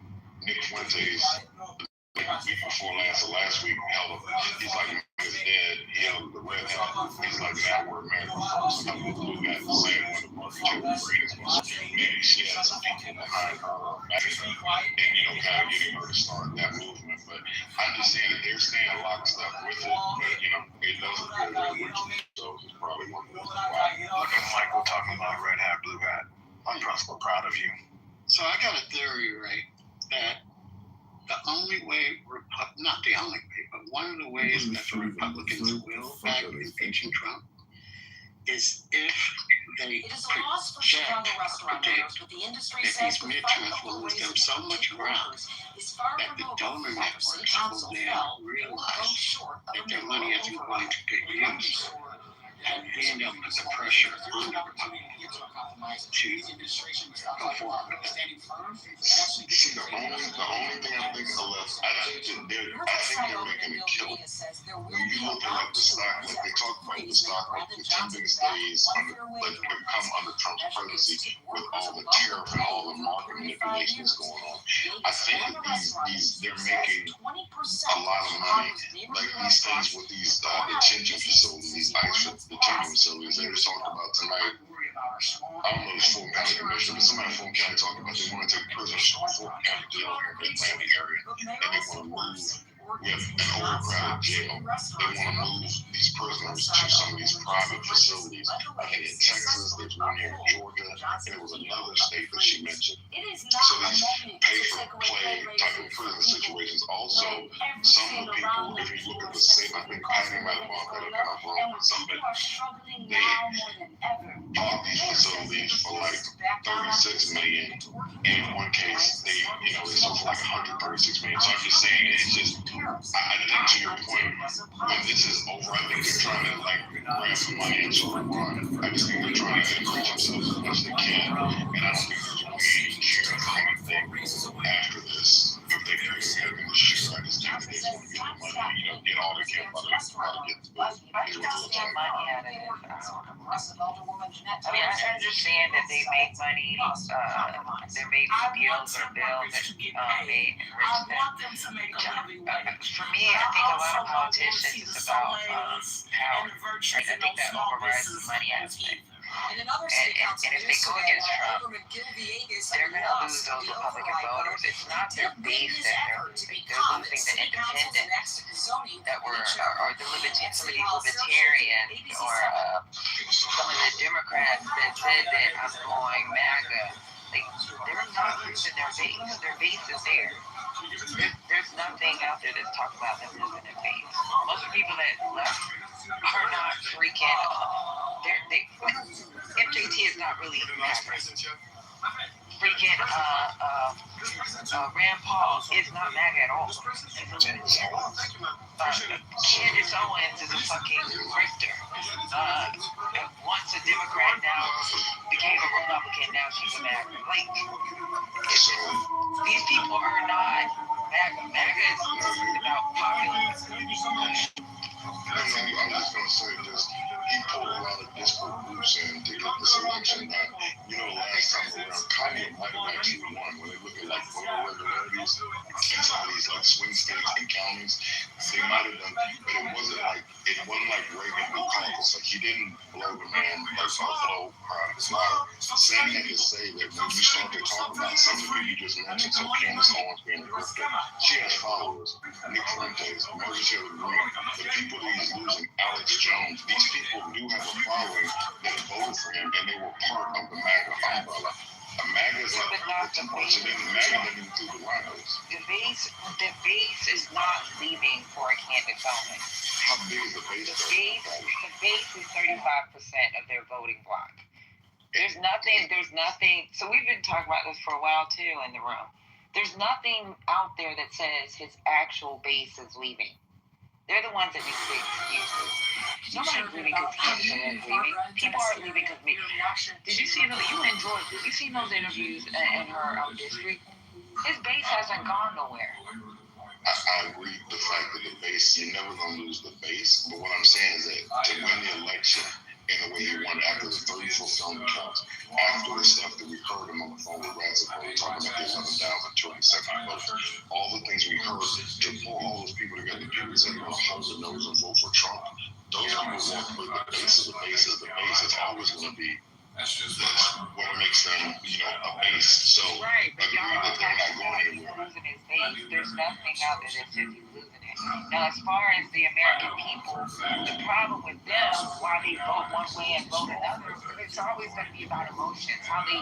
Nick Fuentes. Week before last week, held up. He's like, is dead. He held the red hat. He's like, now we're America First. And the blue hat the same when the Marjorie Taylor Greene was. Maybe she had some people behind her, and kind of getting her to start that movement. But I'm just saying that they're staying lockstep with it. But, you know, it doesn't feel very much. So it's probably one of those. Look at Michael talking about red hat, blue hat. I'm so proud of you. So I got a theory, right, that the only way, not the only way, but one of the ways that the Republicans will back impeaching Trump is if they project that these midterms will lose them so much ground that the donor networks will then realize that their money isn't going to get used. And then they'll put the pressure on the Republicans to go forward with it. See, the only thing I'm thinking of left, I think they're making it kill. When you look at like the stock, like they talk about the stock, like the 10 biggest days like come under Trump's presidency with all the tariff and all the market manipulation that's going on. I think they're making a lot of money, like these things with these detention facilities, these ICE detention facilities they were talking about tonight. I don't know the Fulton County Commission, but somebody in Fulton County talking about they want to take prisoners from Fulton County jail here in the Atlanta area, and they want to move with an overcrowded jail. They want to move these prisoners to some of these private facilities. I think in Texas, there's one here in Georgia, and there was another state that she mentioned. So these pay-for-play type of prison situations. Also, some of the people, if you look at the same, I think Patty might have bought that up, and I'm wrong with something. They bought these facilities for like $36 million. And in one case, they sold for like $136 million. So I'm just saying, it's just, I think to your point, when this is over, I think they're trying to like grab some money and sort of run. I just think they're trying to enrich themselves as much as they can. And I don't think there's a way to share anything after this. If they do anything to share, I just think that they just want to get the money, get all they can about it, get the bill. I mean, I understand that they make money, there may be deals or bills that may enrich them. For me, I think a lot of politicians is about power. I think that overrides the money aspect. And if they go against Trump, they're going to lose those Republican voters. It's not their base that they're losing. They're losing the independents that were, or some of these libertarians, or some of the Democrats that said that I'm going MAGA. They're not losing their base. Their base is there. There's nothing out there that's talking about them losing their base. Most of the people that left are not freaking. MJT is not really freaking Rand Paul is not MAGA at all. Candace Owens is a fucking grifter. Once a Democrat, now became a Republican, now she's a MAGA. These people are not MAGA. MAGA is about populism. I was just going to say this. He pulled a lot of disparate groups in to get this election done. Last time around, Kanye might have actually won when they look at like voter irregularities in some of these like swing states and counties. They might have done, but it wasn't like Reagan with caucus. Like he didn't blow the man like blow his mouth. Saying that to say that when you start to talk about some of the people you just mentioned, so Candace Owens being a grifter, she has followers. Nick Fuentes, Marjorie Taylor Greene, the people that he's losing, Alex Jones. These people do have a following that voted for him, and they were part of the MAGA umbrella. MAGA is not the person that MAGA didn't include the rhinos. The base is not leaving for a Candace Owens. How big is the base? The base is 35% of their voting bloc. There's nothing. So we've been talking about this for a while too in the room. There's nothing out there that says his actual base is leaving. They're the ones that make big excuses. Nobody's leaving because Candace is leaving. People aren't leaving because me. Did you see those? You enjoyed. Did you see those interviews in her district? His base hasn't gone nowhere. I agree with the fact that the base, you're never going to lose the base. But what I'm saying is that to win the election in the way he won after the 34 felony counts, after the stuff that we heard him on the phone with Razzle talking about the 11,270 votes, all the things we heard to pull all those people together, people that are going to hold their nose and vote for Trump, those people won't put the base is the base is the base. It's always going to be That's just what makes them, a base. So right, but y'all don't have to say he's losing his base. There's nothing out there that says he's losing it. Now, as far as the American people, the problem with them, why they vote one way and vote another, it's always going to be about emotions, how they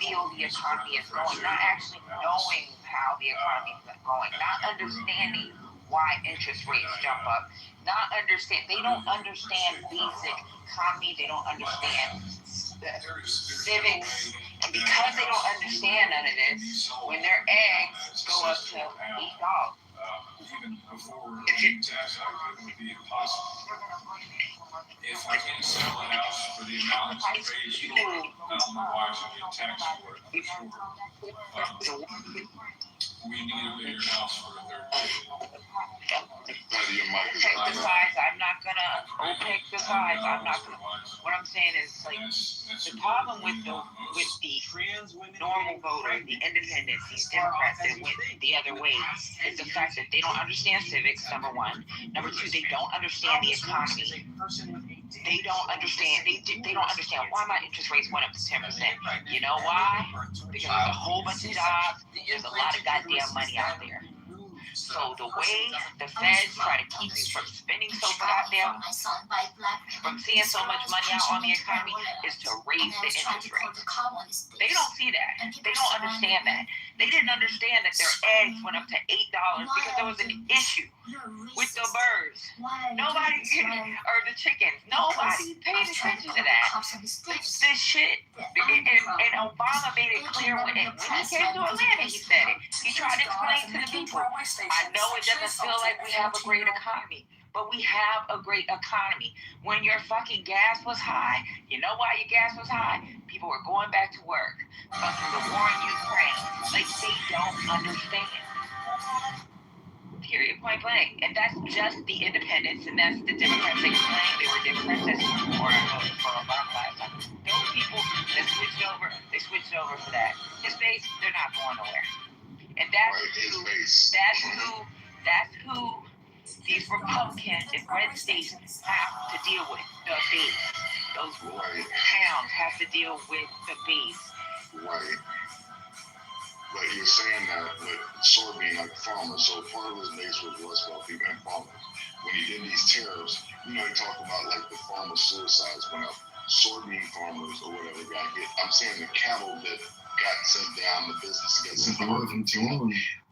feel the economy is going, not actually knowing how the economy is going, not understanding why interest rates jump up, they don't understand basic economy, they don't understand civics, and because they don't understand none of this, when their eggs go up to $8, even before the tax act, it would be impossible. If I can't sell a house for the amount it's appraised for, I don't know why I should get taxed for it. We need a bigger house for a third kid. Pick the sides. I'm not gonna pick the sides. I'm not gonna. What I'm saying is like the problem with the normal voter, the independents, these Democrats that went the other way, is the fact that they don't understand civics. Number one. Number two, they don't understand the economy. They don't understand. They don't understand why my interest rates went up to 10%. You know why? Because there's a whole bunch of jobs. There's a lot of goddamn money out there. So the way the feds try to keep you from spending so goddamn, from seeing so much money out on the economy, is to raise the interest rate. They don't see that. They don't understand that. They didn't understand that their eggs went up to $8 because there was an issue with the birds. Nobody, or the chickens. Nobody paid attention to that. This shit. And Obama made it clear when he came to Atlanta, he said it. He tried to explain to the people, I know it doesn't feel like we have a great economy, but we have a great economy. When your fucking gas was high, you know why your gas was high? People were going back to work. Fucking the war in Ukraine. Like, they don't understand. Period, point blank. And that's just the independents, and that's the Democrats. They claim they were Democrats that voted for Obama last time. Those people that switched over, they switched over for that. His base, they're not going nowhere. And that's who these Republicans in red states have to deal with. The base. Those towns have to deal with the base. Right. But you're saying that with Sword being like a farmer, so part of his base was Rust Belt people and farmers. When he did these tariffs, he talked about like the farmer suicides went up. Soybean farmers or whatever got hit. I'm saying the cattle that got sent down, the business got sent down.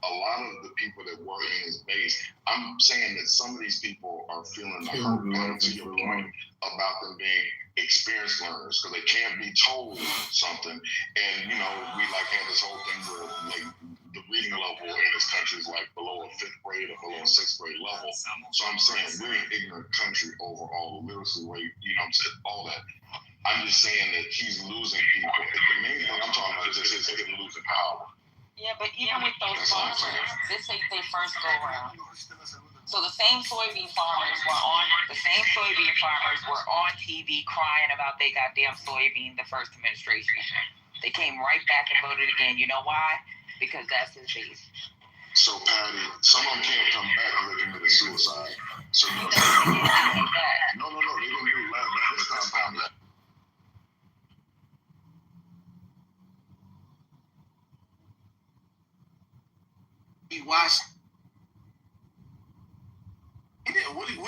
A lot of the people that were in his base, I'm saying that some of these people are feeling the hurt, to your point about them being experienced learners, because they can't be told something. And we had this whole thing where like the reading level in this country is like below a 5th grade or below a 6th grade level. So I'm saying we're an ignorant country overall, the literacy rate, I'm saying all that. I'm just saying that he's losing people. The main thing I'm talking about is him losing power. Yeah, but even with those farmers, this ain't their first go round. So the same soybean farmers were on TV crying about they goddamn soybean the first administration. They came right back and voted again. You know why? Because that's his base. So Patty, some of them can't come back and they committed suicide. So no, they didn't do that. This time back. He watched. What he, boy?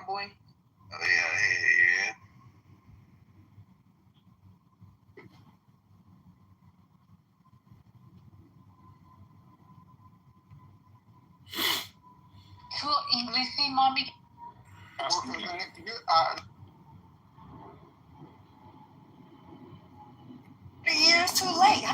Oh, yeah. So English, mommy. 3 years too late.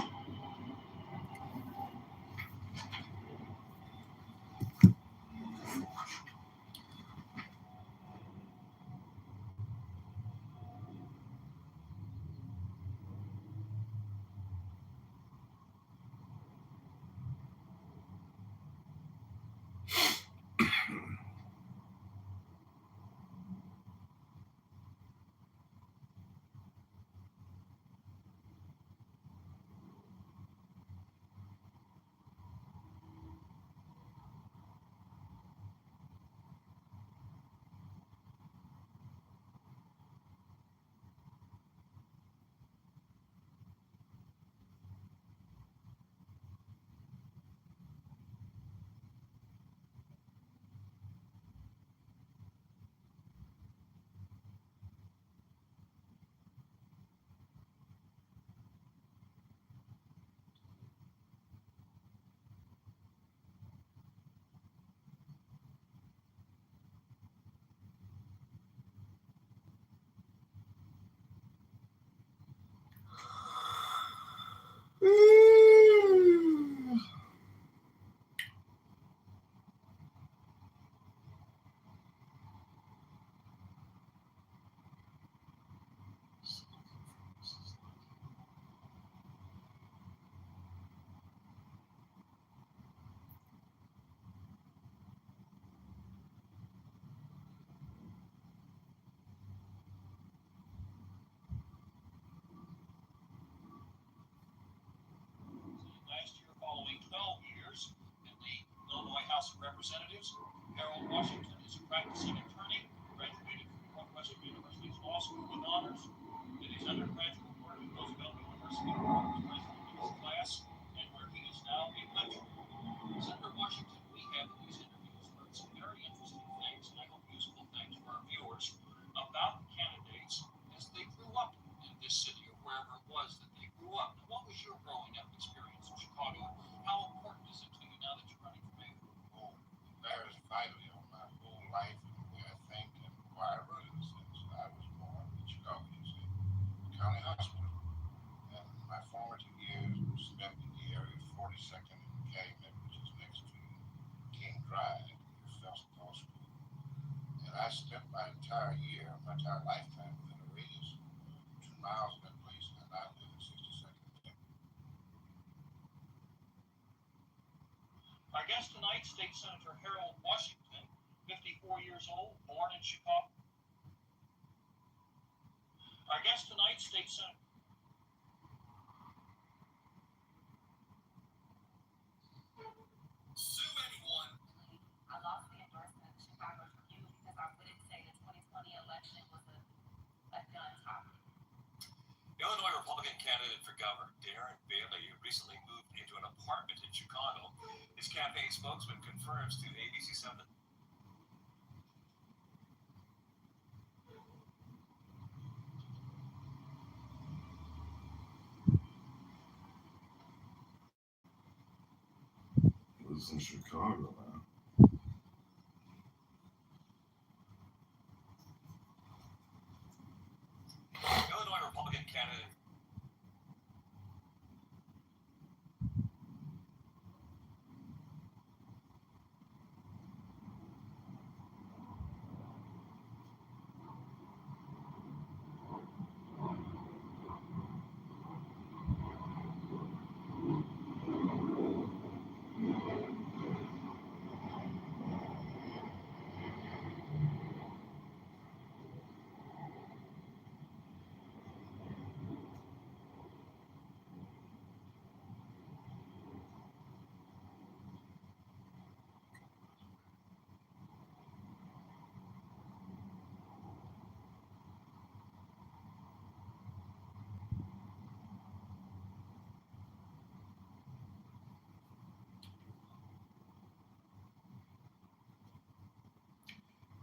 undergraduate work at Roosevelt University, where he was president of his class, and where he is now a lecturer. Senator Washington, we have in these interviews learned some very interesting things, and I hope useful things for our viewers, about candidates as they grew up in this city or wherever it was that they grew up. Now, what was your growing up experience in Chicago? How important is it to you now that you're running for mayor? Oh, that is vitally on my whole life and the way I think and why I run in the sense. I was born in Chicago, County Hospital. And my formative years were spent in the area of 42nd and Calumet, which is next to King Drive, the Festival School. And I spent my entire lifetime within a radius of 2 miles of that place, and I live in 62nd. Our guest tonight, State Senator Harold Washington, 54 years old, born in Chicago. Our guest tonight, State Senator. Sue anyone. I lost the endorsement of Chicago's review because I wouldn't say the 2020 election was a done topic. Illinois Republican candidate for governor Darren Bailey recently moved into an apartment in Chicago. His campaign spokesman confirms to ABC 7. Lives in Chicago, man. Illinois Republican candidate.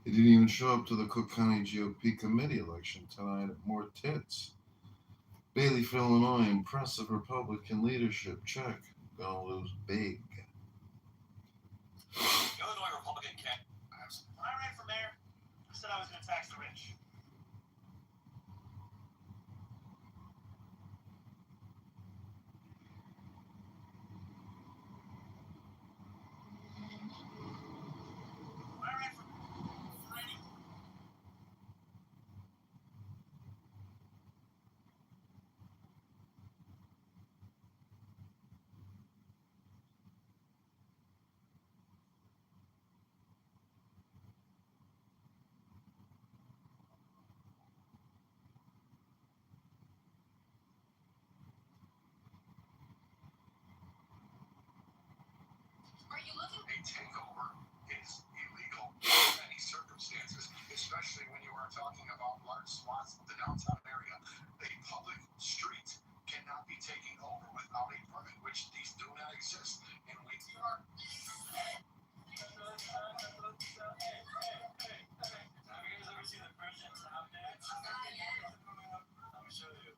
He didn't even show up to the Cook County GOP committee election tonight at More Tits. Bailey for Illinois, impressive Republican leadership. Check. Gonna lose big. Illinois Republican candidate. When I ran for mayor, I said I was going to tax the rich. When I ran for any. Are you looking? A takeover is illegal in many circumstances, especially when you are talking about large swaths of the downtown area. A public street cannot be taken over without a permit, which these do not exist. And we are. Have you guys ever seen the Persian tap dance? Let me show you.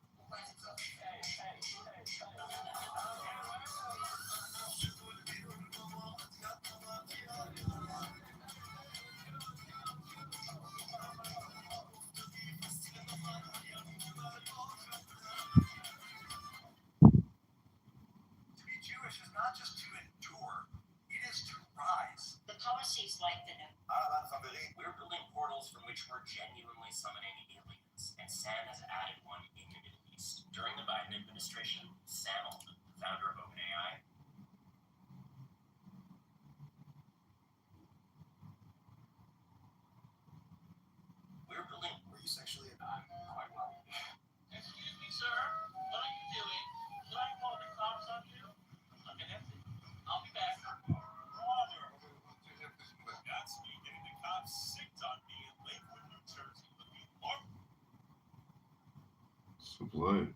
To be Jewish is not just to endure, it is to rise. The policies like the We're building portals from which we're genuinely summoning aliens, and Sam has added one in the Middle East. During the Biden administration, Sam Altman, the founder of OpenAI, we're building. Were you sexually quite well? Excuse me, sir. What are you doing? Should I call the cops on you? I'm empty. I'll be back. Brother. That's me getting the cops sicked on me in Lakewood, New Jersey. So polite.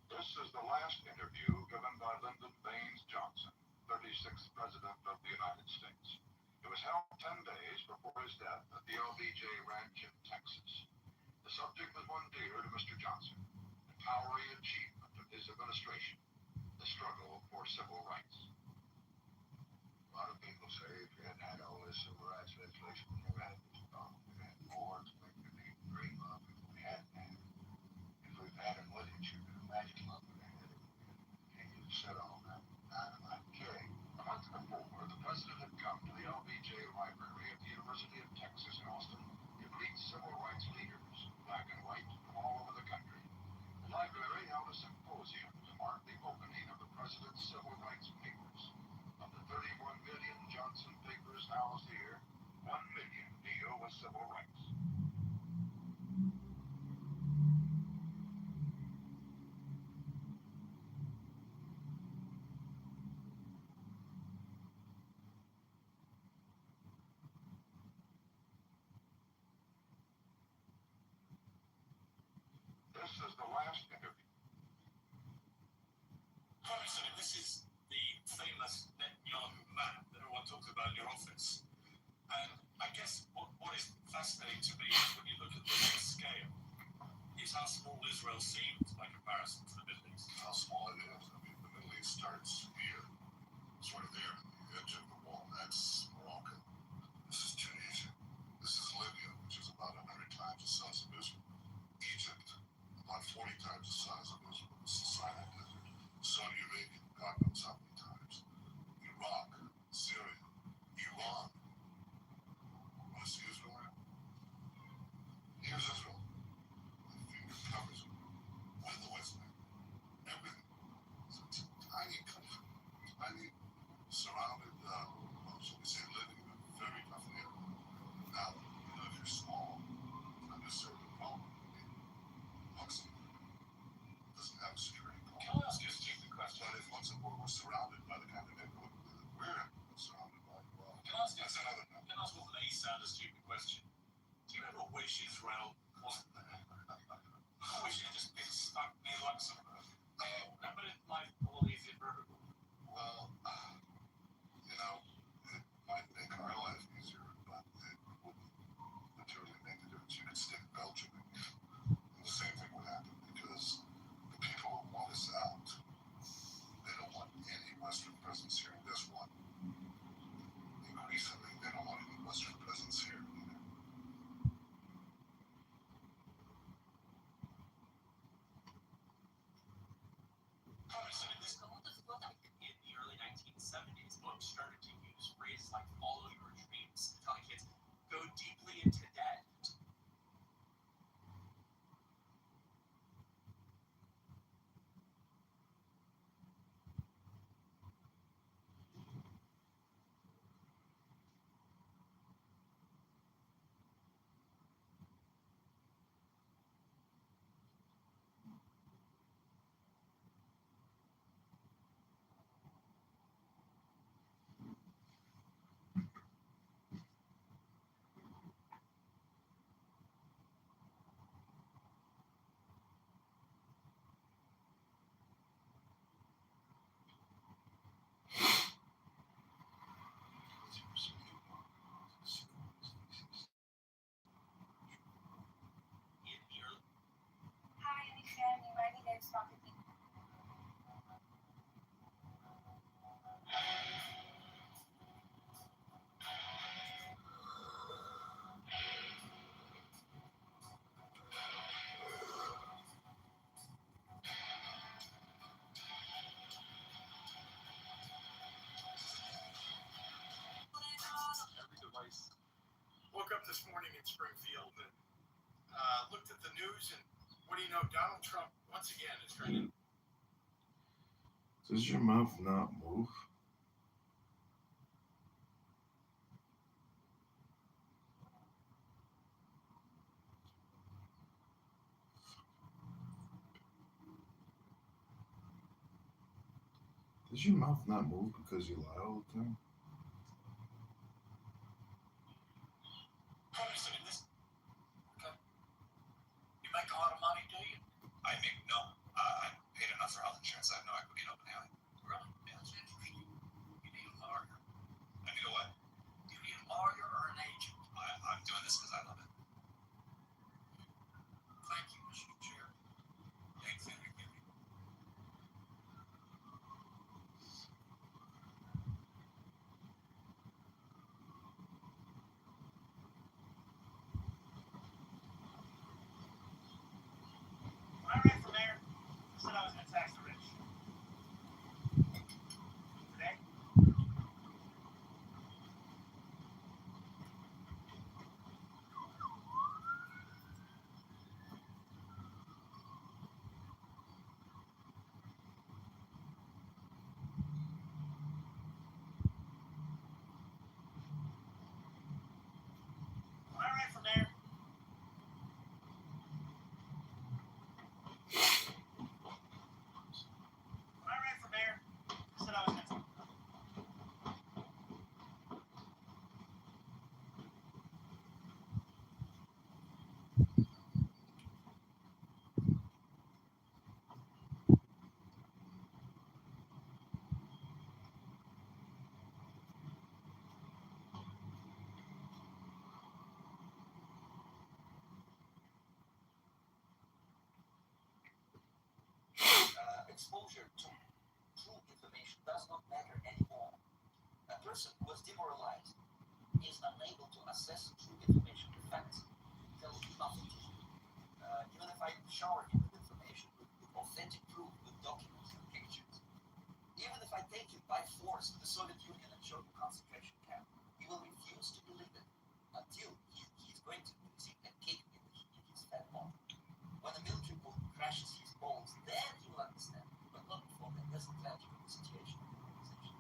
This is the last interview given by Lyndon Baines Johnson, 36th President of the United States. It was held 10 days before his death at the LBJ Ranch in Texas. The subject was one dear to Mr. Johnson, the towering achievement of his administration, the struggle for civil rights. A lot of people say if you hadn't had all this civil rights legislation, we never had this problem. We had more to make your name dream of if we hadn't had it. If we've had it with it, you can imagine what we had it. And you said all that. I'm kidding. A month before, the president had come to the LBJ Library at the University of Texas in Austin to meet civil rights leaders, black and white, from all over the country. The library held a symposium to mark the opening of the president's civil rights papers. Of the 31 million Johnson papers housed here, 1 million deal with civil rights. This is the last interview. Congressman, this is the famous Netanyahu map that everyone talks about in your office. And I guess what is fascinating to me is when you look at the scale, is how small Israel seems by comparison to the Middle East. How small it is. I mean, the Middle East starts here. It's right there, the edge of the wall. That's Morocco. This is Tunisia. This is Libya, which is about 100 times the size of Israel. Egypt, about 40 times the size of Israel. This is Sinai Desert. Saudi Arabia, God knows how many times. Iraq, Syria, Iran. Want to see Israel now? Here's Israel. The finger covers it. With the West Bank. Everything. It's a tiny country. Tiny, surrounded, shall we say, living in a very tough area. Now, if you're small, not necessarily a problem. Luxembourg doesn't have a security problem. Can I ask you a stupid question? But if Luxembourg was surrounded by the kind of neighborhood that we're surrounded by, well, Can I ask you that's another number. Can I ask what may sound a stupid question? Do you ever wish Israel wasn't there? I wish it had just been stuck near Luxembourg. That would have life a lot easier for everyone. Well, you know, it might make our life easier, but it wouldn't materially make a difference. You could stick Belgium in here. And the same thing would happen because the people who want us out, they don't want any Western presence here. Guess what? Increasingly, they don't want any Western presence here either. Congressman, in the early 1970s, books started to use phrases like follow your dreams, telling kids, go deeply into debt. Hi, Anisha. You ready to start with me? Every device. Woke up this morning in Springfield and looked at the news, and what do you know? Donald Trump once again is trying to. Does your mouth not move? Does your mouth not move because you lie all the time? You make a lot of money, do you? I make no. I paid enough for health insurance. I have no equity in open alley. Really? Yeah, that's interesting. You need a lawyer. I need a what? You need a lawyer or an agent? I'm doing this because I love it. Thank you, Mr. Chair. Thanks, Henry. When I ran for mayor, I said I was going to tax the rich. Today, when I ran for mayor, I said I was going to. Exposure to true information does not matter anymore. A person who was demoralized is unable to assess true information with facts. Tells nothing to you. Even if I shower him with information, with authentic proof, with documents and pictures, even if I take him by force to the Soviet Union and show him a concentration camp, he will refuse to believe it until he's going to see a cake in his fat mouth. When the military coup crashes his bones, then he will understand. But not before that. That's the tragedy of the situation of the organization.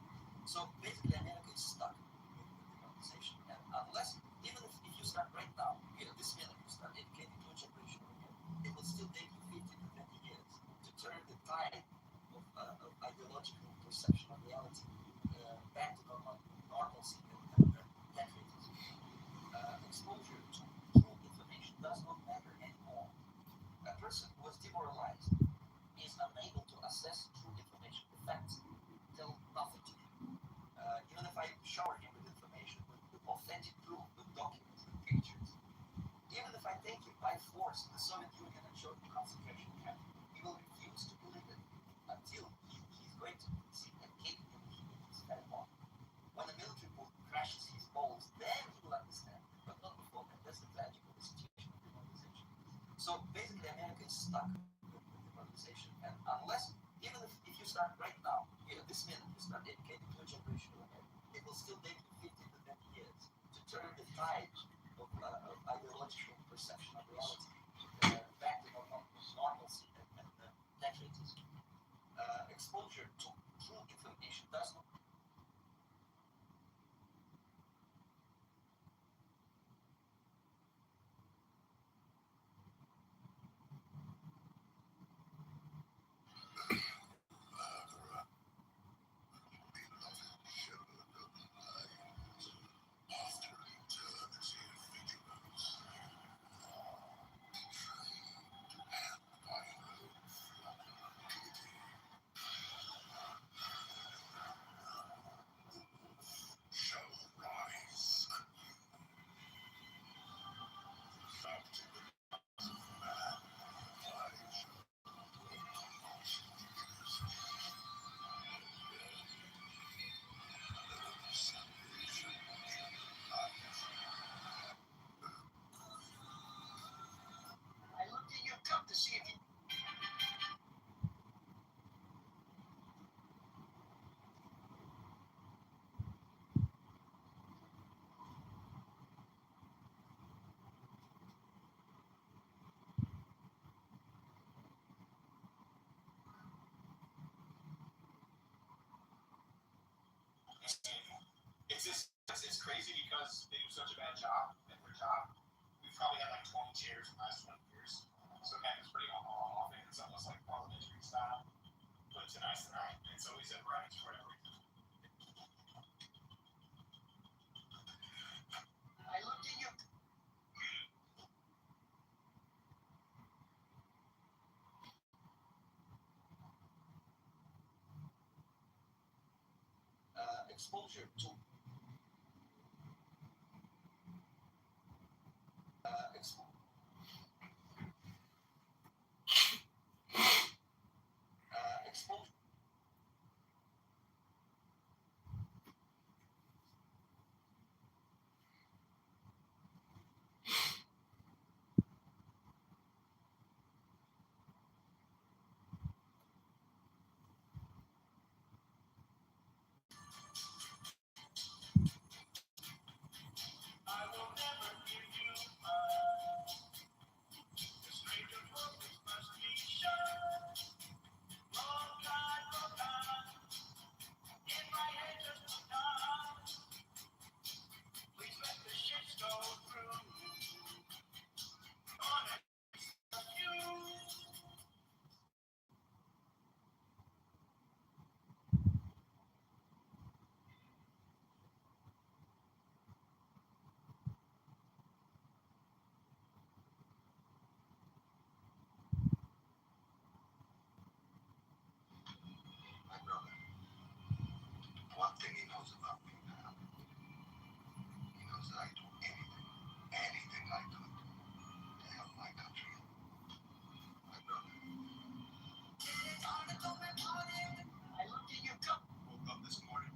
So basically, America is stuck with the organization. And unless, even if you start right now, this minute you start educating new generation over here, it will still take you 15 to 20 years to turn the tide of ideological perception of reality back to normalcy and patriotism. Exposure to true information does not matter anymore. A person who was demoralized is unable to assess true information. The facts tell nothing to him. Even if I shower him with information, with authentic proof, with documents, with pictures, even if I take him by force to the Soviet Union and show him a concentration camp, he will refuse to believe it until he's going to see a cake in his fat mouth. When the military coup crashes his bones, then he will understand. But not before that. That's the tragedy of the situation of the organization. So basically, America is stuck with the organization. And unless, even if you start right now, this minute, you start educating new generation of America, it will still take you 15 to 20 years to turn the tide of ideological perception of reality back to normalcy and patriotism. Exposure to true information does not. I looked in your cup to see if you. It's crazy because they do such a bad job at their job. We've probably had like 20 chairs in the last 20 years. So it happens pretty often. It's almost like parliamentary style. But tonight's the night. It's always at right. exposure to exposure. One thing he knows about me now, he knows that I do anything I could to help my country. My brother. I looked at your cup. Woke up this morning.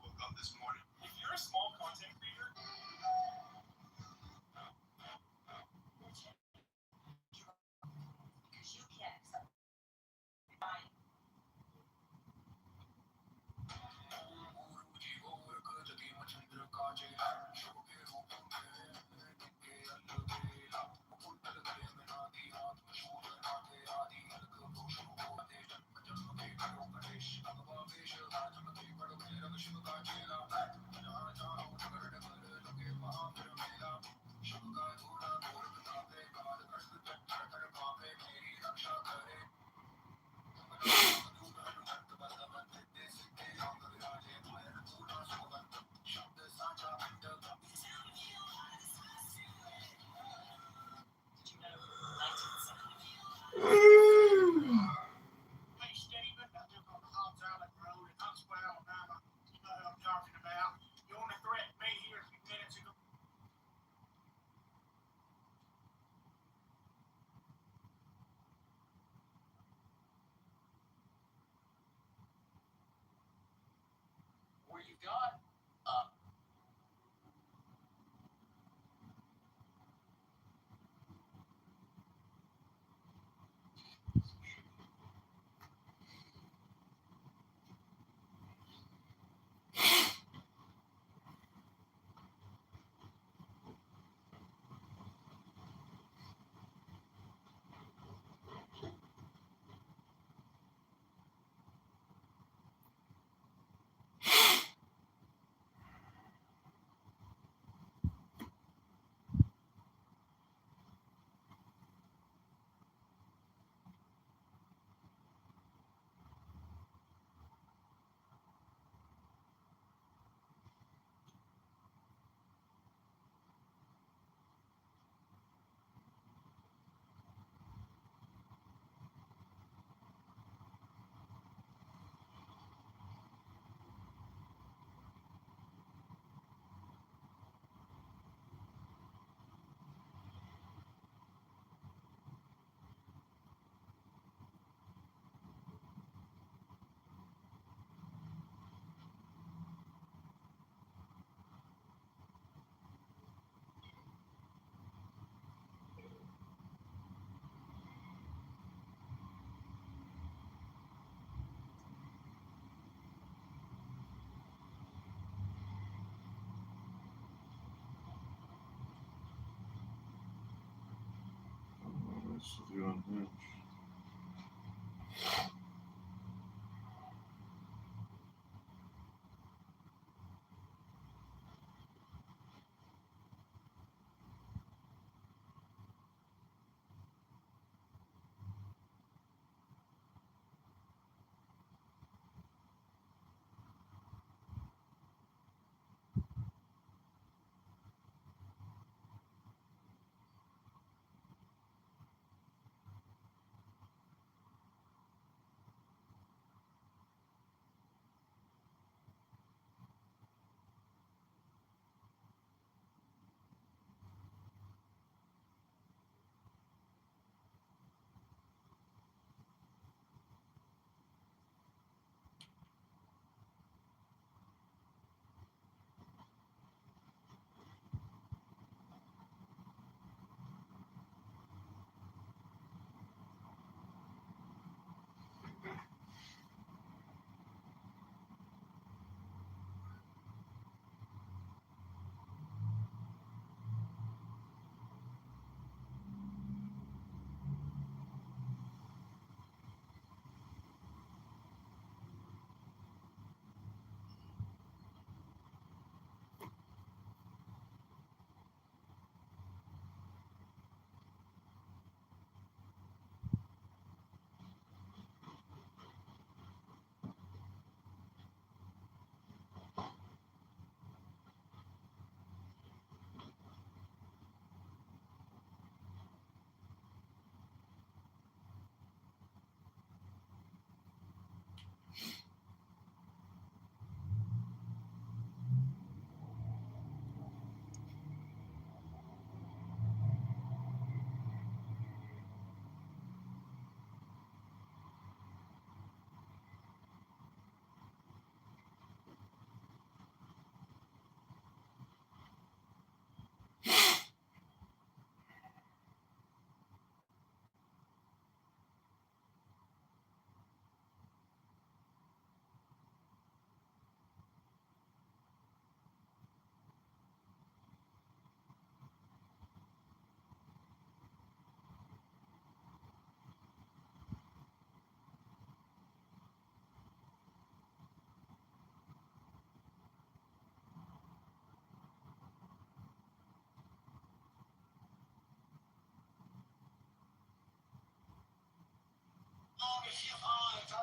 Woke up this morning. If you're a small content creator, because you can't accept. Where you got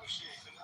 negotiate the